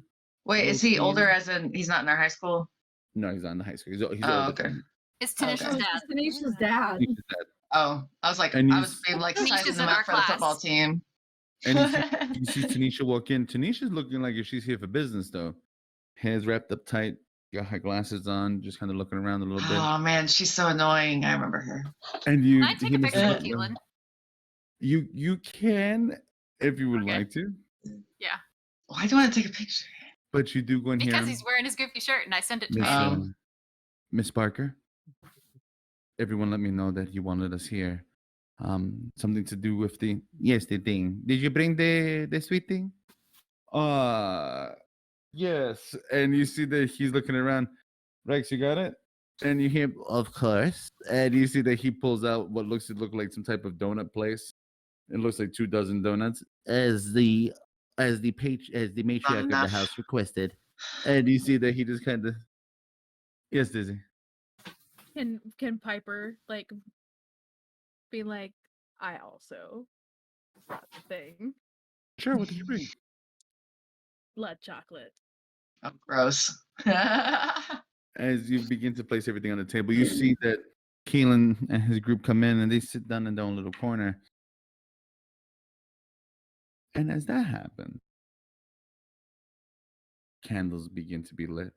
Wait, is he older as in he's not in our high school? No, he's not in the high school. He's Oh, older okay. than me. It's Okay. Tanisha's dad. Tanisha's dad. He's dad. Oh, I was like, And I he's- was being like Tanisha's sizing in them our up for the football class. team. And you see Tanisha walk in. Tanisha's looking like if she's here for business, though. Hair's wrapped up tight, got her glasses on, just kind of looking around a little bit. Oh man, she's so annoying. I remember her. And you, Can I take a picture of Keelan? You can, if you would Okay. like to, Yeah. Why do you want to take a picture? but you do go in here. Because he's wearing his goofy shirt and I sent it to Miss, Mandy. Miss Parker, everyone let me know that you wanted us here. Something to do with the thing. Did you bring the sweet thing? Yes. And you see that he's looking around. Rex, you got it? And you hear, of course. And you see that he pulls out what looks to look like some type of donut place. It looks like 24 donuts. As the matriarch of the enough. house requested. And you see that he just kind of, yes, Dizzy. Can Piper like be like, I also got the thing. Sure, what did you bring? Blood chocolate. Oh, gross. As you begin to place everything on the table, you see that Keelan and his group come in and they sit down in their own little corner. And as that happens, candles begin to be lit.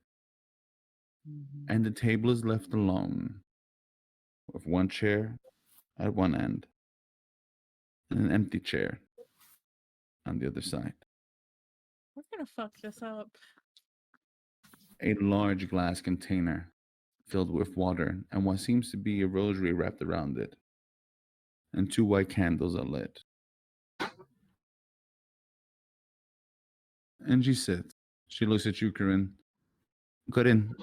And the table is left alone with one chair at one end and an empty chair on the other side. We're gonna fuck this up. A large glass container filled with water and what seems to be a rosary wrapped around it. And 2 white candles are lit. And she sits. She looks at you, Corinne. Corinne,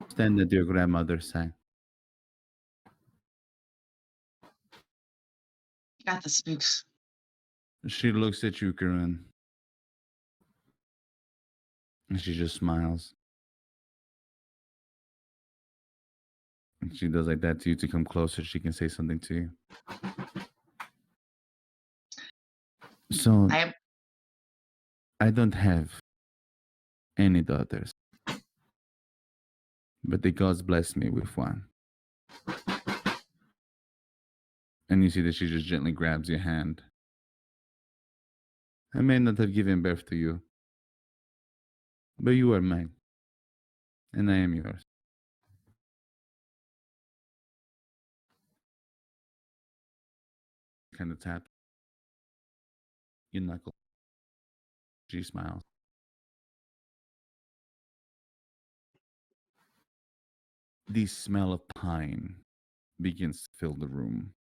stand at your grandmother's side. Got the spooks. She looks at you, Corinne. And she just smiles. And she does like that to you to come closer. She can say something to you. So I don't have any daughters. But the gods blessed me with one. And you see that she just gently grabs your hand. I may not have given birth to you, but you are mine. And I am yours. Kind of tap your knuckle. She smiles. The smell of pine begins to fill the room.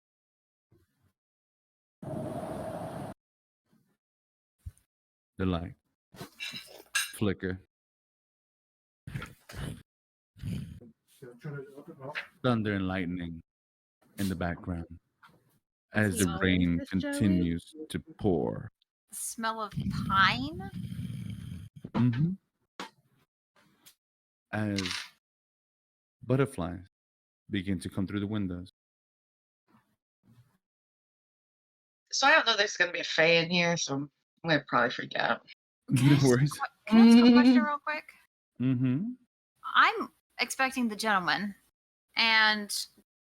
The light flicker. Thunder and lightning in the background as the So, rain is this Joey? continues to pour. The smell of pine? Mm-hmm. As butterflies begin to come through the windows. So I don't know there's gonna be a Fae in here, so I'm gonna probably freak out. No worries. Can I ask a question real quick? Mm-hmm. I'm expecting the gentleman, and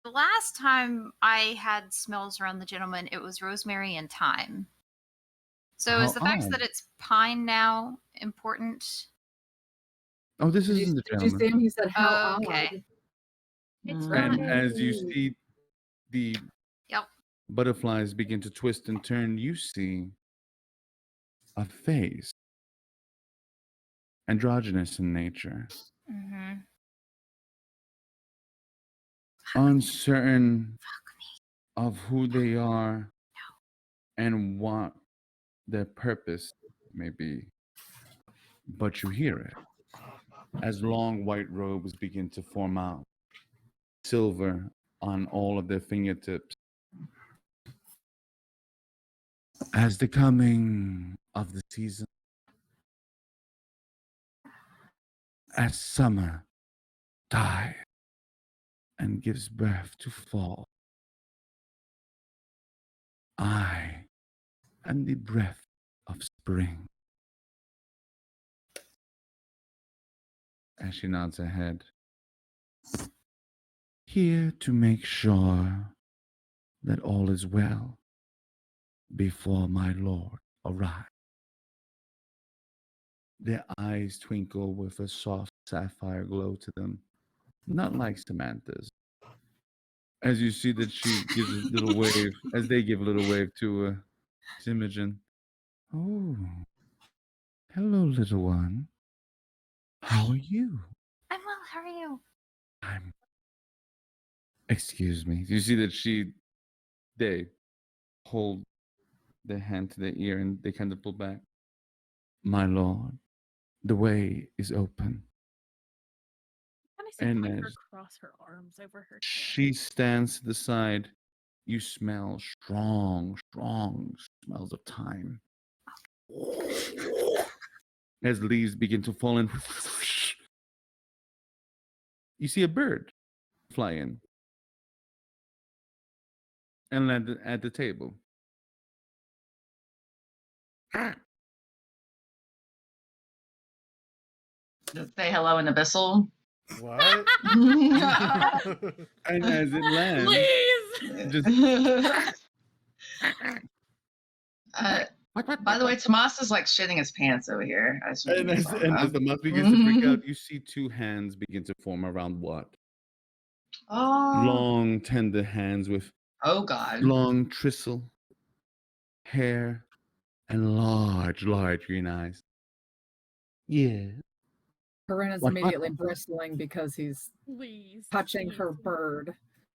the last time I had smells around the gentleman, it was rosemary and thyme. So is How the fact odd. that it's pine now important? Oh, this Did you, isn't the did you see gentleman. him? He said, "How Okay. odd." It's Mm. And not as you me. see the Yep. butterflies begin to twist and turn, you see a face, androgynous in nature, Mm-hmm. uncertain of who they are and what their purpose may be. But you hear it as long white robes begin to form out, silver on all of their fingertips. As the coming of the season, as summer dies and gives birth to fall, I am the breath of spring. as she nods her head. Here to make sure that all is well before my lord arrives. Their eyes twinkle with a soft sapphire glow to them, not like Samantha's. As you see that she gives a little wave, as they give a little wave to Imogen. Oh, hello, little one. How are you? I'm well. How are you? Excuse me. You see that they hold their hand to their ear and they kind of pull back. My lord, the way is open. Can I see And Piper as cross her arms over her she chest? stands to the side, you smell strong smells of thyme. As leaves begin to fall in, you see a bird fly in and land at the table. Say hello in Abyssal. What? And as it lands, Please! just By the way, Tomas is like shitting his pants over here. I just and want to as the mouse begins to freak out, you see two hands begin to form around what? Oh. Long, tender hands with Oh God. long tristle hair and large green eyes. Yeah. Corinne is What? immediately bristling because he's Please. touching please. her bird.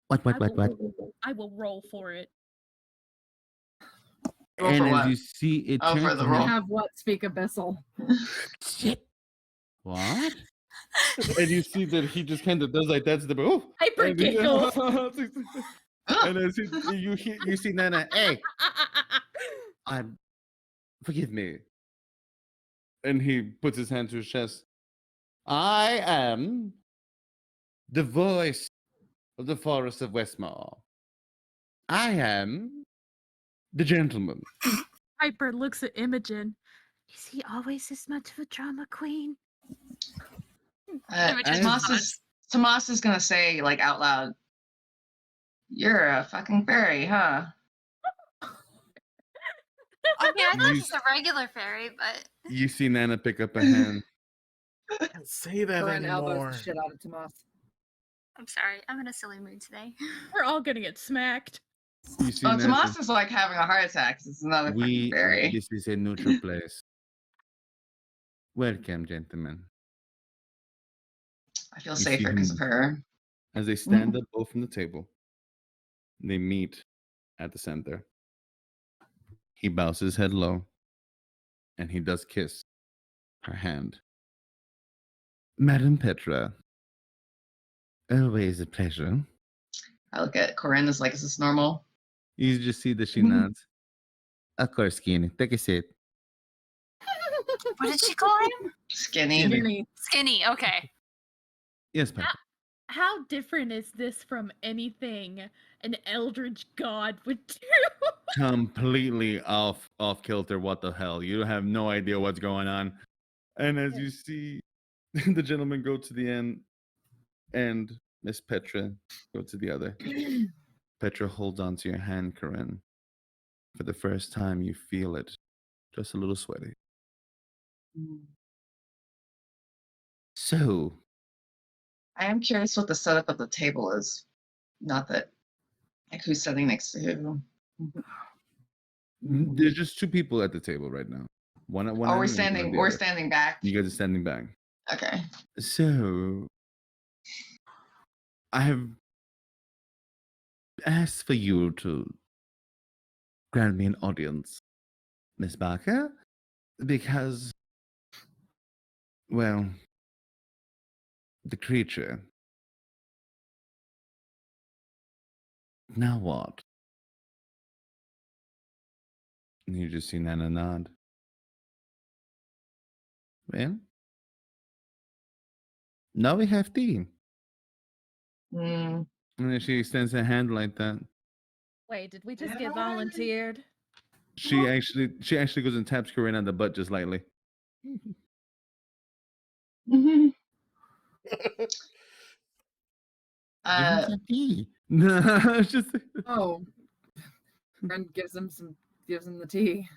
What? I will roll for it. Roll And for as what? you see, it Oh, turns for the to roll. him. Have what? Speak Abyssal. Shit. What? And you see that he just kind of does like that to the oh. Hyper And he- giggles. and as you see Nana, hey, forgive me. And he puts his hand to his chest. I am the voice of the forest of Westmore. I am the gentleman. Hyper looks at Imogen. Is he always this much of a drama queen? Tomas is gonna say like out loud, "You're a fucking fairy, huh?" I mean, I thought just a regular fairy, but You see Nana pick up a hand. Can't say that Corinne elbows anymore. the shit out of Tomas. I'm sorry. I'm in a silly mood today. We're all gonna get smacked. You see Oh, Nana. Tomas is like having a heart attack. It's another fucking fairy. This is a neutral place. Welcome, gentlemen. I feel You safer see because him of her. as they stand up both from the table. They meet at the center. He bows his head low, and he does kiss her hand. Madam Petra, always a pleasure. I look at Corinne as like, is this normal? You just see that she nods. Of course, Skinny. Take a seat. What did she call him? Skinny. Skinny. Okay. Yes, Petra. How different is this from anything an eldritch god would do? Completely off kilter. What the hell? You have no idea what's going on. And as you see the gentleman go to the end and Miss Petra go to the other. Petra holds onto your hand, Corinne. For the first time, you feel it just a little sweaty. So, I am curious what the setup of the table is. Not that, like, who's sitting next to who. there's just two people at the table right now. One Oh, end we're and one standing. at the We're other. standing back. You guys are standing back. Okay. So, I have asked for you to grant me an audience, Miss Barker, because, well, the creature. Now what? And you just see Nana nod. Well, now we have tea. Mm. And then she extends her hand like that. Wait, did we just get volunteered? She actually goes and taps Corinne on the butt just lightly. Give him Uh, some tea. No, it's just Oh, friend gives him the tea.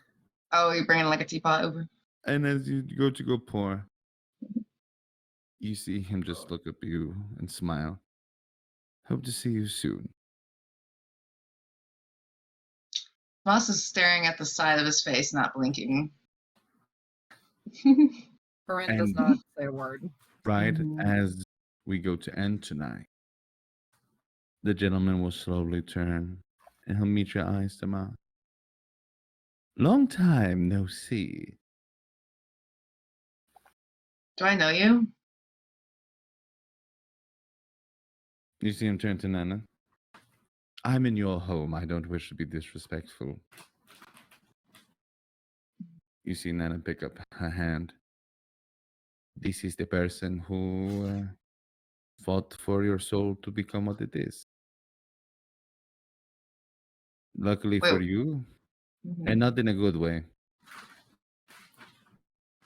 oh, you're bringing like a teapot over. and as you go pour, you see him just look up at you and smile. Hope to see you soon. Moss is staring at the side of his face, not blinking. Corinne does And- not say a word. Right Mhm. as we go to end tonight, the gentleman will slowly turn and he'll meet your eyes, Tomas. Long time no see. Do I know you? You see him turn to Nana. I'm in your home. I don't wish to be disrespectful. You see Nana pick up her hand. This is the person who fought for your soul to become what it is. Luckily for Wait. you, Mhm. and not in a good way.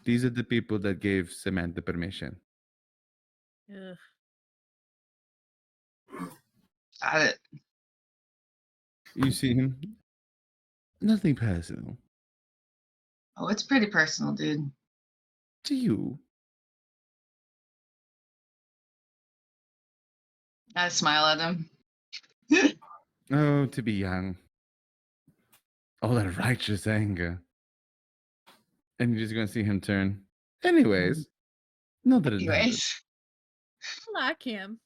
These are the people that gave Samantha permission. Ugh. Got it. You see him? Nothing personal. Oh, it's pretty personal, dude. To you. I smile at him. Oh, to be young. All that righteous anger. And you're just going to see him turn. Anyways, not that it matters. Anyways. I like him.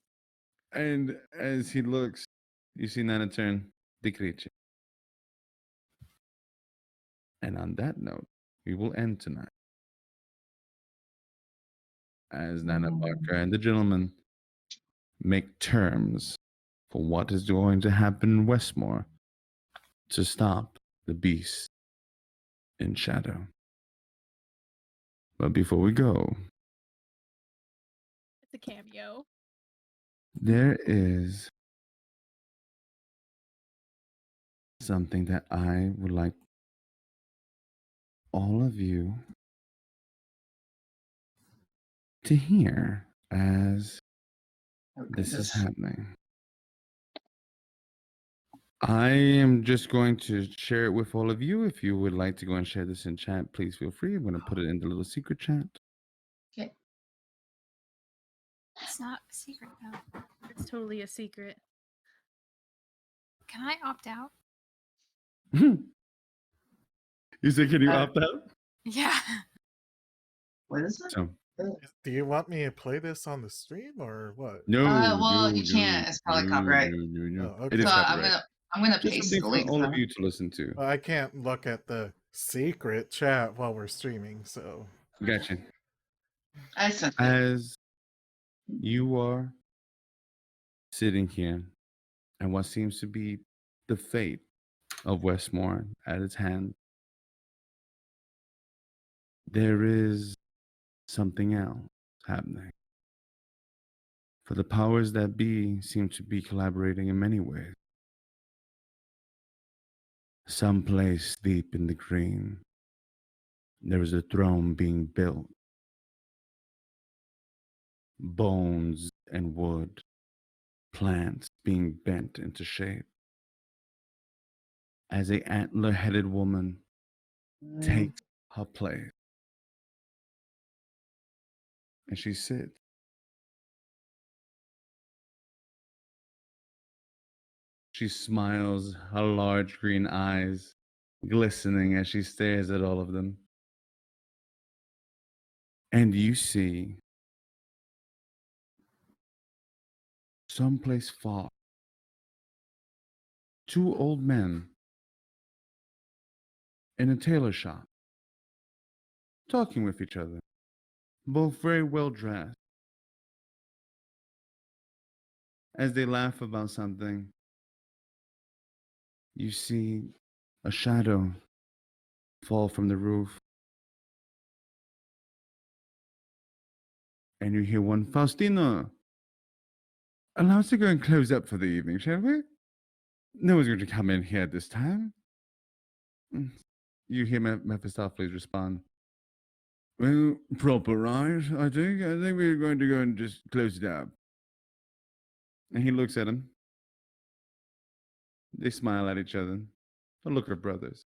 And as he looks, you see Nana turn. Decreche. And on that note, we will end tonight. As Nana Barker and the gentleman make terms for what is going to happen in Westmore to stop the beast in shadow. But before we go, It's a cameo. there is something that I would like all of you to hear as Oh, this is goodness. happening. I am just going to share it with all of you. If you would like to go and share this in chat, please feel free. I'm going to put it in the little secret chat. Okay. It's not a secret though. It's totally a secret. Can I opt out? You said, can you Uh, opt out? Yeah. What is it? So, Do you want me to play this on the stream or what? no, Well, no, you can't. no, It's probably no, copyright. no. Oh, It is So okay. copyright. I'm gonna Just paste something the for link. all of though. you to listen to. Well, I can't look at the secret chat while we're streaming, so Gotcha. I sent it. As you are sitting here and what seems to be the fate of Westmore at its hand, there is something else happening. For the powers that be seem to be collaborating in many ways. Someplace deep in the green, there is a throne being built. Bones and wood, plants being bent into shape. As a antler-headed woman takes her place. And she sits. She smiles, her large green eyes glistening as she stares at all of them. And you see, someplace far, two old men in a tailor shop, talking with each other, both very well dressed. As they laugh about something, you see a shadow fall from the roof. And you hear one, Faustino, allow us to go and close up for the evening, shall we? No one's going to come in here at this time. You hear Mephistopheles respond, Well, proper, right? I think we're going to go and just close it up. And he looks at him. They smile at each other. A look of brothers.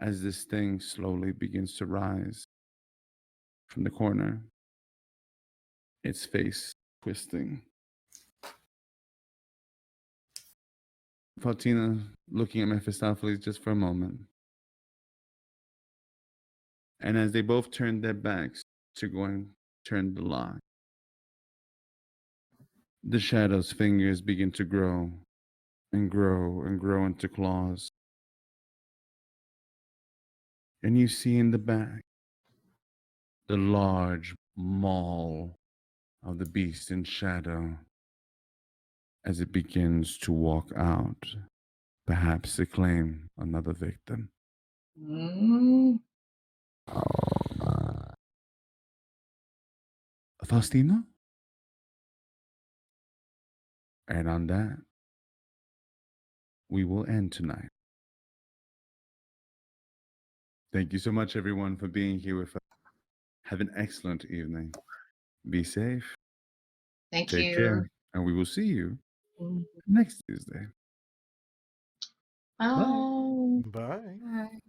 As this thing slowly begins to rise from the corner, its face twisting. Faustina looking at Mephistopheles just for a moment. And as they both turn their backs to go and turn the lock, the shadow's fingers begin to grow and grow and grow into claws. And you see in the back the large maw of the beast in shadow as it begins to walk out, perhaps to claim another victim. Mm. Faustina? And on that, we will end tonight. Thank you so much, everyone, for being here with us. Have an excellent evening. Be safe. Thank Take you. care. And we will see you Mm. next Tuesday. Bye. Bye. Bye.